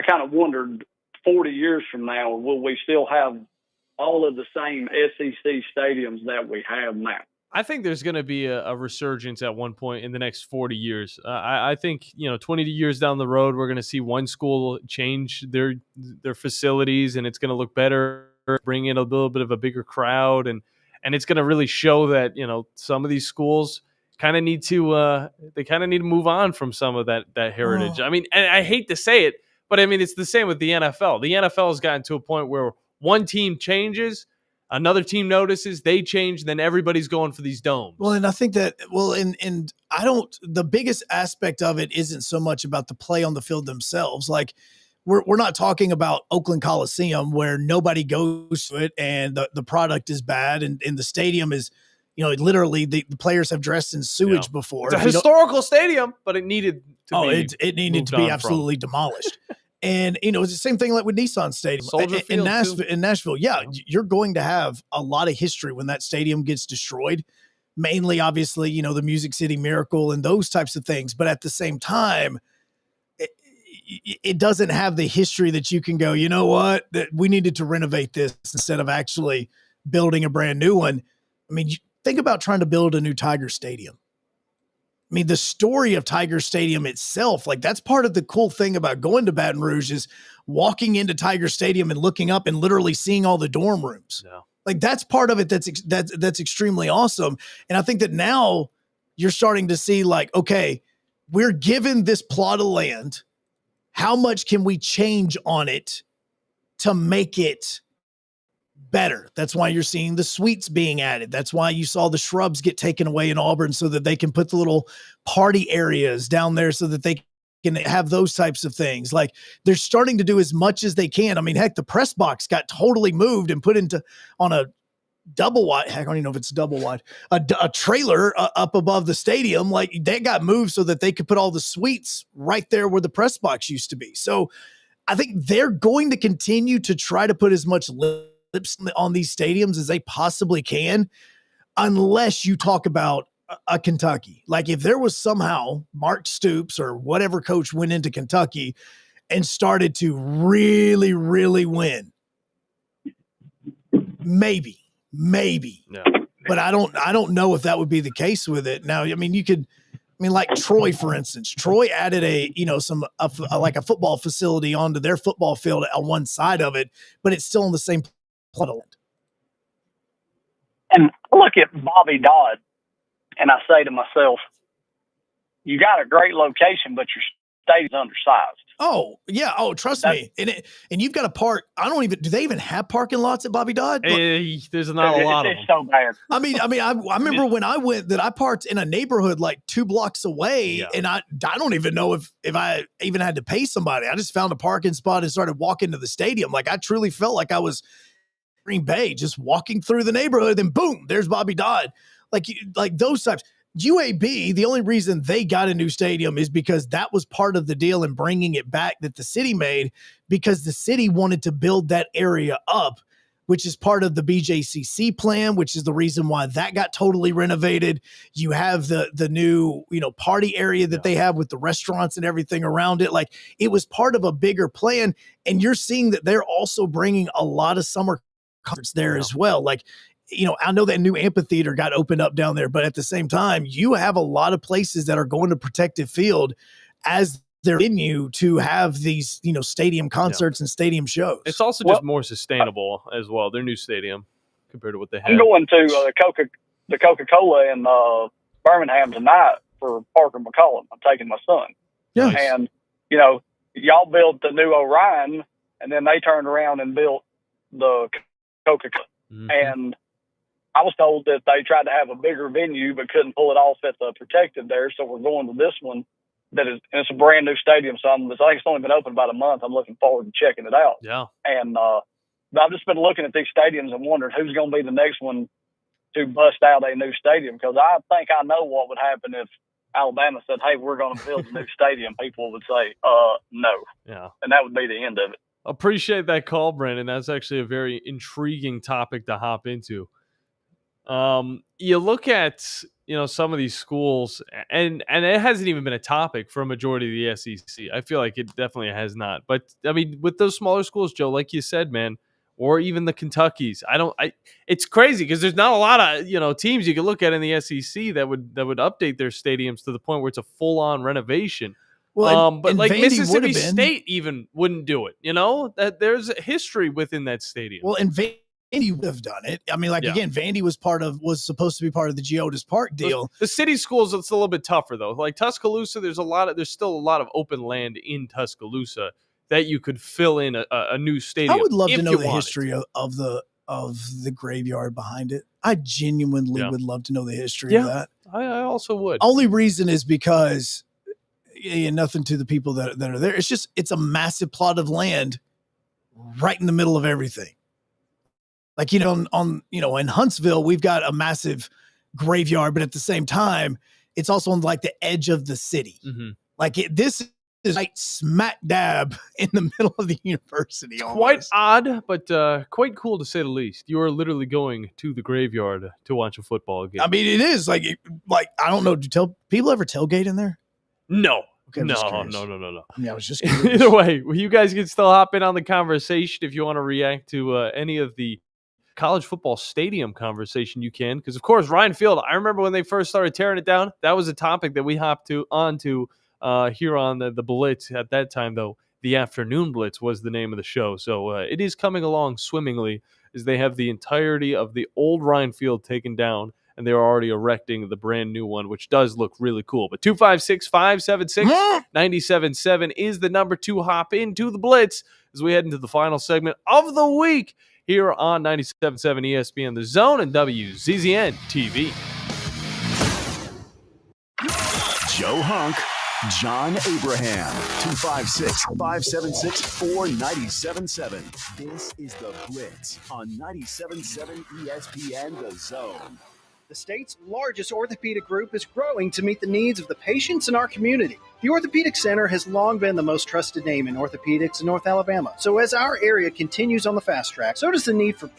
kind of wondered 40 years from now, will we still have all of the same SEC stadiums that we have now? I think there's going to be a resurgence at one point in the next 40 years. I think, 20 years down the road, we're going to see one school change their facilities, and it's going to look better, bring in a little bit of a bigger crowd, and it's going to really show that, some of these schools kind of need to move on from some of that heritage. Oh. I mean, and I hate to say it, but I mean, it's the same with the NFL. The NFL has gotten to a point where one team changes, another team notices, they change, then everybody's going for these domes. Well, and I think that, and I don't, the biggest aspect of it isn't so much about the play on the field themselves. Like, we're not talking about Oakland Coliseum where nobody goes to it and the product is bad and the stadium is, literally the players have dressed in sewage before. It's a historical stadium, but it needed to be it needed to be absolutely demolished. And, it's the same thing like with Nissan Stadium in Nashville. Yeah, you're going to have a lot of history when that stadium gets destroyed. Mainly, obviously, the Music City Miracle and those types of things. But at the same time, it doesn't have the history that you can go, you know what, that we needed to renovate this instead of actually building a brand new one. I mean, think about trying to build a new Tiger Stadium. I mean, the story of Tiger Stadium itself, like that's part of the cool thing about going to Baton Rouge is walking into Tiger Stadium and looking up and literally seeing all the dorm rooms. Yeah. Like that's part of it. That's extremely awesome. And I think that now you're starting to see like, okay, we're given this plot of land. How much can we change on it to make it better? That's why you're seeing the suites being added. That's why you saw the shrubs get taken away in Auburn so that they can put the little party areas down there so that they can have those types of things. Like they're starting to do as much as they can. I mean, heck, the press box got totally moved and put on a double wide. Heck, I don't even know if it's double wide, a trailer up above the stadium. Like that got moved so that they could put all the suites right there where the press box used to be. So I think they're going to continue to try to put as much lips on these stadiums as they possibly can, unless you talk about a Kentucky. Like if there was somehow Mark Stoops or whatever coach went into Kentucky and started to really, really win, maybe. Yeah. But I don't know if that would be the case with it. Now, I mean, like Troy, for instance. Troy added a football facility onto their football field on one side of it, but it's still on the same plot of land. And I look at Bobby Dodd, and I say to myself, you got a great location, but your stadium's undersized. Oh, yeah. Oh, trust me. And you've got a park. Do they even have parking lots at Bobby Dodd? There's not a lot of them. It's so bad. I mean, I remember when I went that I parked in a neighborhood like 2 blocks away, and I don't even know if I even had to pay somebody. I just found a parking spot and started walking to the stadium. Like I truly felt like I was Green Bay, just walking through the neighborhood, and boom, there's Bobby Dodd. Like those types. UAB, the only reason they got a new stadium is because that was part of the deal in bringing it back that the city made, because the city wanted to build that area up, which is part of the BJCC plan, which is the reason why that got totally renovated. You have the new, party area that they have with the restaurants and everything around it. Like it was part of a bigger plan. And you're seeing that they're also bringing a lot of summer concerts there as well. Like, I know that new amphitheater got opened up down there, but at the same time, you have a lot of places that are going to Protective Field as their venue to have these, stadium concerts and stadium shows. It's also just more sustainable as well, their new stadium compared to what they had. I'm going to the Coca-Cola in Birmingham tonight for Parker McCollum. I'm taking my son. Yeah. And, y'all built the new Orion, and then they turned around and built the Coca-Cola. Mm-hmm. And I was told that they tried to have a bigger venue but couldn't pull it off at the Protected there, so we're going to this one. And it's a brand new stadium, so I think it's only been open about a month. I'm looking forward to checking it out. Yeah. And I've just been looking at these stadiums and wondering who's going to be the next one to bust out a new stadium, because I think I know what would happen if Alabama said, hey, we're going to build a new stadium. People would say, no. Yeah. And that would be the end of it. Appreciate that call, Brandon. That's actually a very intriguing topic to hop into. You look at, some of these schools, and it hasn't even been a topic for a majority of the SEC. I feel like it definitely has not. But, I mean, with those smaller schools, Joe, like you said, man, or even the Kentuckys, it's crazy because there's not a lot of, teams you can look at in the SEC that would update their stadiums to the point where it's a full-on renovation. Well, but like Vandy Mississippi State even wouldn't do it, that there's a history within that stadium. Well, and Vandy would have done it. I mean, again, Vandy was supposed to be part of the Geodis Park deal. The city schools, it's a little bit tougher though. Like Tuscaloosa, there's still a lot of open land in Tuscaloosa that you could fill in a new stadium. I would love to know the history of the graveyard behind it. I genuinely would love to know the history of that. I also would. Only reason is because nothing to the people that are there. It's a massive plot of land right in the middle of everything. Like, in Huntsville, we've got a massive graveyard, but at the same time, it's also on like the edge of the city. Mm-hmm. Like this is right smack dab in the middle of the university. Quite odd, but quite cool to say the least. You are literally going to the graveyard to watch a football game. I mean, it is like I don't know. Do people ever tailgate in there? No. Okay, No. I mean, I was just either way, you guys can still hop in on the conversation if you want to react to any of the college football stadium conversation. You can, because of course Ryan Field, I remember when they first started tearing it down, that was a topic that we hopped onto here on the Blitz. At that time though, the Afternoon Blitz was the name of the show, so it is coming along swimmingly as they have the entirety of the old Ryan Field taken down and they're already erecting the brand new one, which does look really cool. But 256-576-97.7 is the number to hop into the Blitz as we head into the final segment of the week here on 97.7 ESPN The Zone and WZZN TV. Joe Hunk, John Abraham, 256-576-4977. This is the Blitz on 97.7 ESPN The Zone. The state's largest orthopedic group is growing to meet the needs of the patients in our community. The Orthopedic Center has long been the most trusted name in orthopedics in North Alabama. So as our area continues on the fast track, so does the need for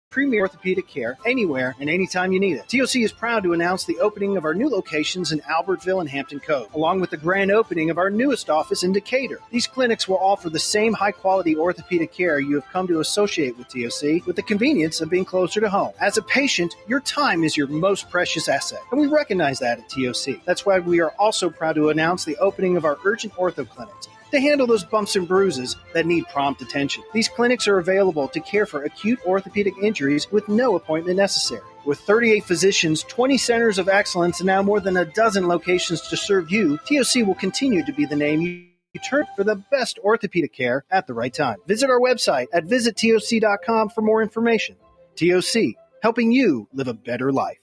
premier orthopedic care anywhere and anytime you need it. TOC is proud to announce the opening of our new locations in Albertville and Hampton Cove, along with the grand opening of our newest office in Decatur. These clinics will offer the same high-quality orthopedic care you have come to associate with TOC, with the convenience of being closer to home. As a patient, your time is your most precious asset, and we recognize that at TOC. That's why we are also proud to announce the opening of our urgent ortho clinics to handle those bumps and bruises that need prompt attention. These clinics are available to care for acute orthopedic injuries with no appointment necessary. With 38 physicians, 20 centers of excellence, and now more than a dozen locations to serve you, TOC will continue to be the name you turn for the best orthopedic care at the right time. Visit our website at visittoc.com for more information. TOC, helping you live a better life.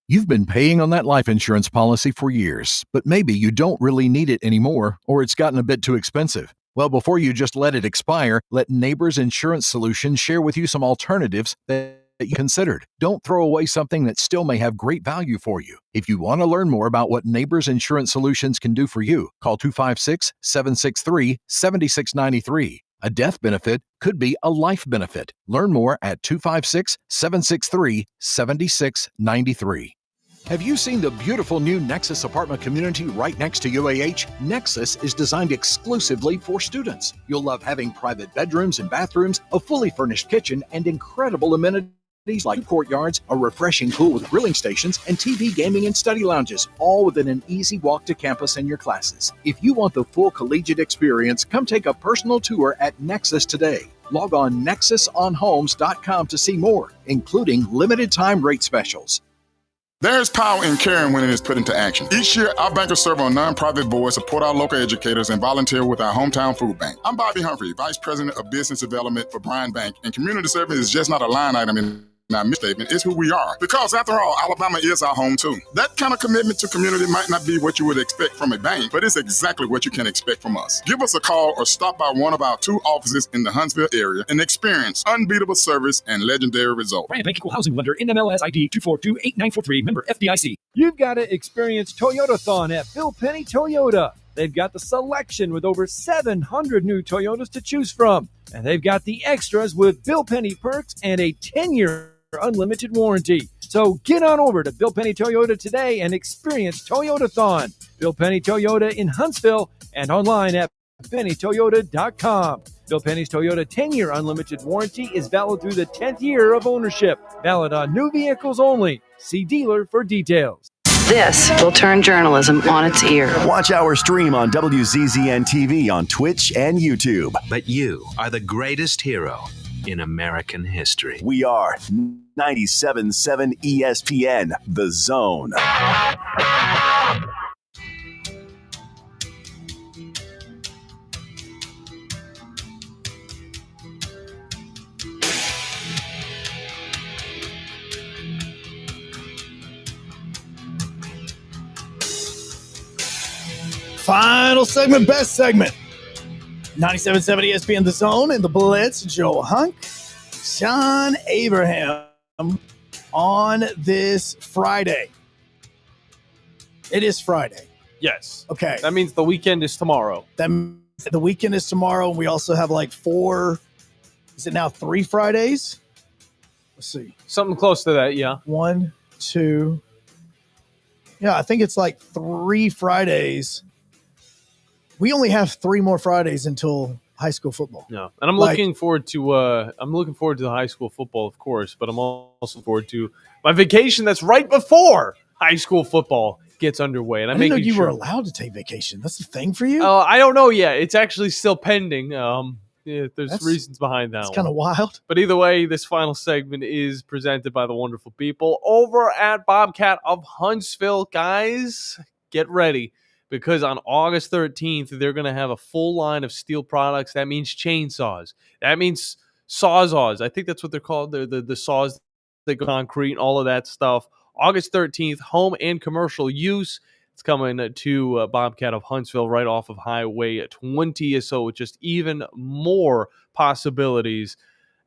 You've been paying on that life insurance policy for years, but maybe you don't really need it anymore, or it's gotten a bit too expensive. Well, before you just let it expire, let Neighbors Insurance Solutions share with you some alternatives that you considered. Don't throw away something that still may have great value for you. If you want to learn more about what Neighbors Insurance Solutions can do for you, call 256-763-7693. A death benefit could be a life benefit. Learn more at 256-763-7693. Have you seen the beautiful new Nexus apartment community right next to UAH? Nexus is designed exclusively for students. You'll love having private bedrooms and bathrooms, a fully furnished kitchen, and incredible amenities like courtyards, a refreshing pool with grilling stations, and TV gaming and study lounges, all within an easy walk to campus and your classes. If you want the full collegiate experience, come take a personal tour at Nexus today. Log on nexusonhomes.com to see more, including limited time rate specials. There's power in caring when it is put into action. Each year, our bankers serve on nonprofit boards, support our local educators, and volunteer with our hometown food bank. I'm Bobby Humphrey, Vice President of Business Development for Bryan Bank, and community service is just not a line item in Now, misstatement is who we are. Because after all, Alabama is our home too. That kind of commitment to community might not be what you would expect from a bank, but it's exactly what you can expect from us. Give us a call or stop by one of our 2 offices in the Huntsville area and experience unbeatable service and legendary results. Brand Bank Equal Housing Lender, NMLS ID 2428943, member FDIC. You've got to experience Toyotathon at Bill Penny Toyota. They've got the selection with over 700 new Toyotas to choose from. And they've got the extras with Bill Penny perks and a 10-year unlimited warranty. So get on over to Bill Penny Toyota today and experience Toyotathon. Bill Penny Toyota in Huntsville and online at pennytoyota.com. Bill Penny's Toyota 10-year unlimited warranty is valid through the 10th year of ownership. Valid on new vehicles only. See dealer for details. This will turn journalism on its ear. Watch our stream on WZZN TV on Twitch and YouTube. But you are the greatest hero in American history. We are 97.7 ESPN, The Zone. Final segment, best segment. 97.7 ESPN, The Zone, and the Blitz. Joe Hunk, Sean Abraham on this Friday. It is Friday. Yes. Okay. That means the weekend is tomorrow. That means the weekend is tomorrow, and we also have like 4, is it now 3 Fridays? Let's see. Something close to that, yeah. 1, 2. Yeah, I think it's like 3 Fridays. We only have 3 more Fridays until high school football. Yeah, and I'm looking forward to the high school football, of course, but I'm also looking forward to my vacation that's right before high school football gets underway. And I didn't know you were allowed to take vacation. That's the thing for you? I don't know yet. It's actually still pending. There's reasons behind that. It's kind of wild. But either way, this final segment is presented by the wonderful people over at Bobcat of Huntsville. Guys, get ready. Because on August 13th, they're going to have a full line of steel products. That means chainsaws. That means sawzalls. I think that's what they're called. They're the saws that go concrete and all of that stuff. August 13th, home and commercial use. It's coming to Bobcat of Huntsville right off of Highway 20. So just even more possibilities.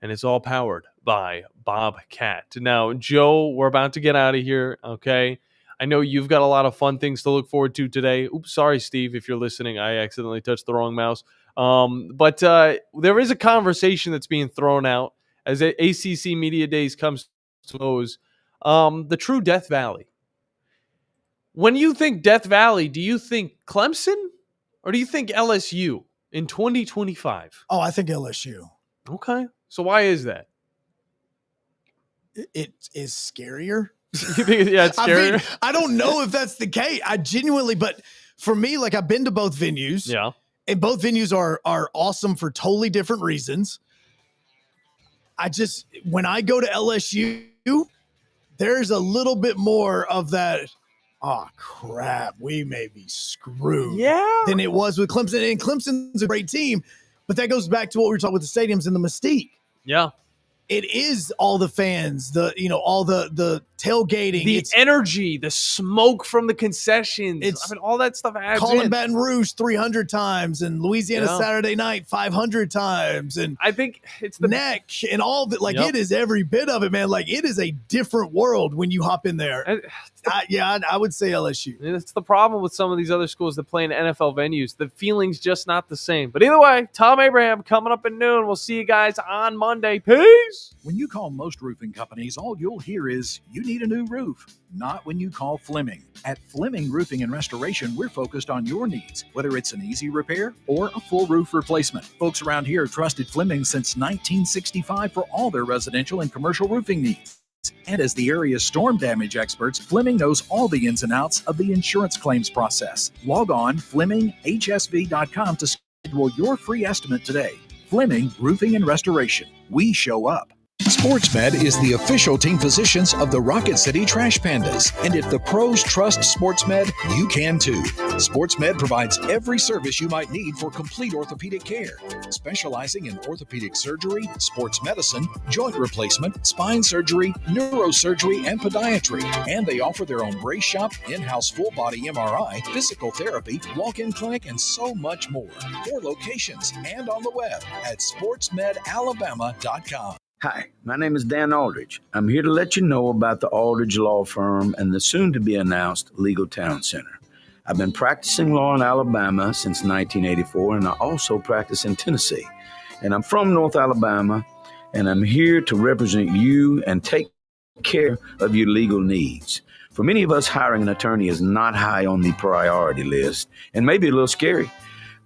And it's all powered by Bobcat. Now, Joe, we're about to get out of here, okay? I know you've got a lot of fun things to look forward to today. Oops, sorry, Steve, if you're listening. I accidentally touched the wrong mouse. But there is a conversation that's being thrown out as ACC Media Days comes to close. The true Death Valley. When you think Death Valley, do you think Clemson or do you think LSU in 2025? Oh, I think LSU. Okay. So why is that? It is scarier. You think, yeah, it's scarier? I mean, I don't know if that's the case. I genuinely, but for me, like I've been to both venues. Yeah. And both venues are awesome for totally different reasons. When I go to LSU, there's a little bit more of that, oh crap, we may be screwed. Yeah. Than it was with Clemson. And Clemson's a great team, but that goes back to what we were talking with the stadiums and the mystique. Yeah. It is all the fans, all the tailgating, the energy, the smoke from the concessions. All that stuff adds calling in. Baton Rouge 300 times and Louisiana Saturday night 500 times, and I think it's the neck and all that. Like it is every bit of it, man. Like it is a different world when you hop in there. I would say LSU. It's the problem with some of these other schools that play in NFL venues. The feeling's just not the same. But either way, Tom Abraham coming up at noon. We'll see you guys on Monday. Peace. When you call most roofing companies, all you'll hear is, you need a new roof. Not when you call Fleming. At Fleming Roofing and Restoration, we're focused on your needs, whether it's an easy repair or a full roof replacement. Folks around here have trusted Fleming since 1965 for all their residential and commercial roofing needs. And as the area's storm damage experts, Fleming knows all the ins and outs of the insurance claims process. Log on FlemingHSV.com to schedule your free estimate today. Fleming Roofing and Restoration. We show up. SportsMed is the official team physicians of the Rocket City Trash Pandas. And if the pros trust SportsMed, you can too. SportsMed provides every service you might need for complete orthopedic care, specializing in orthopedic surgery, sports medicine, joint replacement, spine surgery, neurosurgery, and podiatry. And they offer their own brace shop, in-house full-body MRI, physical therapy, walk-in clinic, and so much more. 4 locations and on the web at sportsmedalabama.com. Hi, my name is Dan Aldridge. I'm here to let you know about the Aldridge Law Firm and the soon-to-be-announced Legal Town Center. I've been practicing law in Alabama since 1984, and I also practice in Tennessee. And I'm from North Alabama, and I'm here to represent you and take care of your legal needs. For many of us, hiring an attorney is not high on the priority list and maybe a little scary.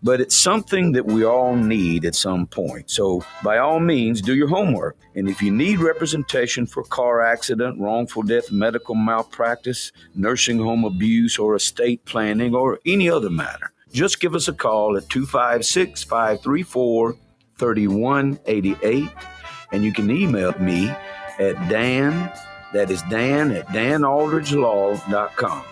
But it's something that we all need at some point. So by all means, do your homework. And if you need representation for car accident, wrongful death, medical malpractice, nursing home abuse, or estate planning, or any other matter, just give us a call at 256-534-3188. And you can email me at Dan, that is Dan at danaldridgelaw.com.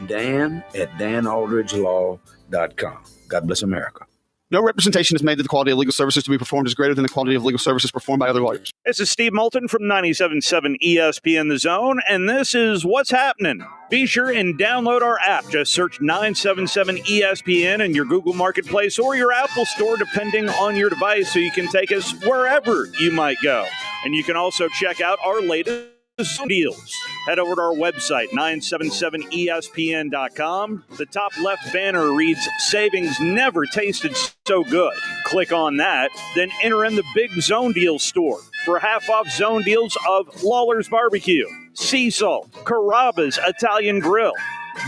Dan at danaldridgelaw.com. God bless America. No representation is made that the quality of legal services to be performed is greater than the quality of legal services performed by other lawyers. This is Steve Moulton from 97.7 ESPN The Zone, and this is What's Happening. Be sure and download our app. Just search 977 ESPN in your Google Marketplace or your Apple Store, depending on your device, so you can take us wherever you might go. And you can also check out our latest deals. Head over to our website, 977ESPN.com. The top left banner reads, Savings never tasted so good. Click on that, then enter in the big Zone Deals store for half-off zone deals of Lawler's Barbecue, Sea Salt, Carrabba's Italian Grill,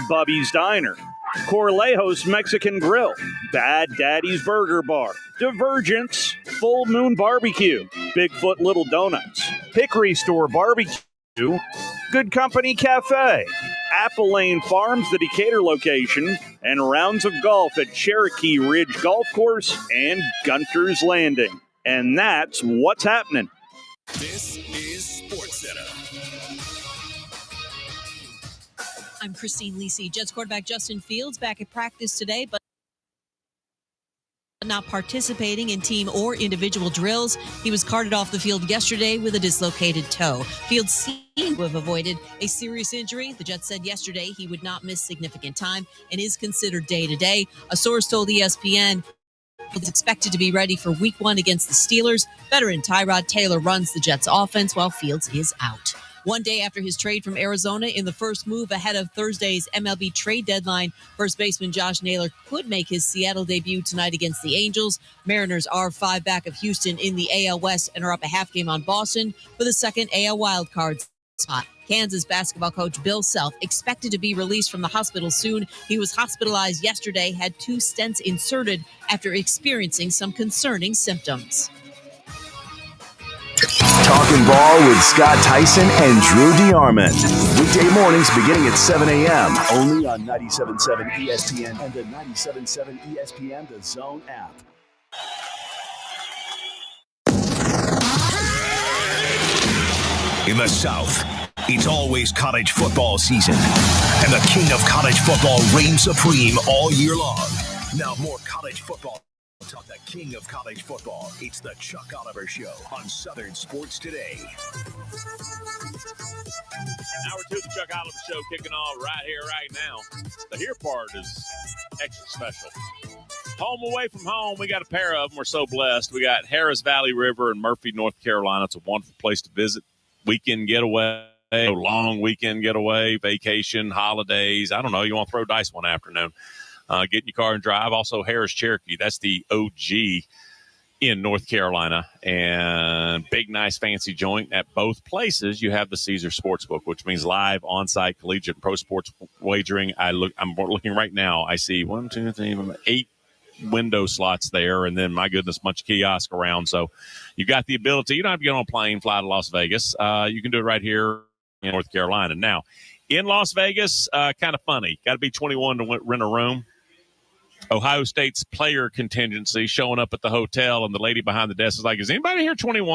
Bubby's Diner, Corlejos Mexican Grill, Bad Daddy's Burger Bar, Divergence, Full Moon Barbecue, Bigfoot Little Donuts, Hickory Store Barbecue, Good Company Cafe, Apple Lane Farms, the Decatur location, and rounds of golf at Cherokee Ridge Golf Course and Gunter's Landing. And that's what's happening. This is SportsCenter. I'm Christine Lisi. Jets quarterback Justin Fields back at practice today, but not participating in team or individual drills. He was carted off the field yesterday with a dislocated toe. Fields seemed to have avoided a serious injury. The Jets said yesterday he would not miss significant time and is considered day-to-day. A source told ESPN Fields expected to be ready for Week 1 against the Steelers. Veteran Tyrod Taylor runs the Jets offense while Fields is out. One day after his trade from Arizona in the first move ahead of Thursday's MLB trade deadline, first baseman Josh Naylor could make his Seattle debut tonight against the Angels. Mariners are 5 back of Houston in the AL West and are up a half game on Boston for the second AL wildcard spot. Kansas basketball coach Bill Self expected to be released from the hospital soon. He was hospitalized yesterday, had 2 stents inserted after experiencing some concerning symptoms. Talking ball with Scott Tyson and Drew DeArmond. Weekday mornings beginning at 7 a.m. only on 97.7 ESPN and the 97.7 ESPN The Zone app. In the South, it's always college football season, and the king of college football reigns supreme all year long. Now more college football. Talk the king of college football. It's the Chuck Oliver Show on Southern Sports Today. Hour 2 of the Chuck Oliver Show kicking off right here, right now. The here part is extra special. Home away from home, we got a pair of them. We're so blessed. We got Harris Valley River in Murphy, North Carolina. It's a wonderful place to visit. Weekend getaway, long weekend getaway, vacation, holidays. I don't know. You want to throw dice one afternoon. Get in your car and drive. Also, Harris Cherokee. That's the OG in North Carolina. And big, nice, fancy joint. At both places, you have the Caesar Sportsbook, which means live, on-site, collegiate, and pro sports wagering. I'm looking right now. I see 1, 2, 3, 8 window slots there. And then, my goodness, bunch of kiosks around. So you got the ability. You don't have to get on a plane, fly to Las Vegas. You can do it right here in North Carolina. Now, in Las Vegas, kind of funny. Got to be 21 to rent a room. Ohio State's player contingency showing up at the hotel, and the lady behind the desk is like, is anybody here 21?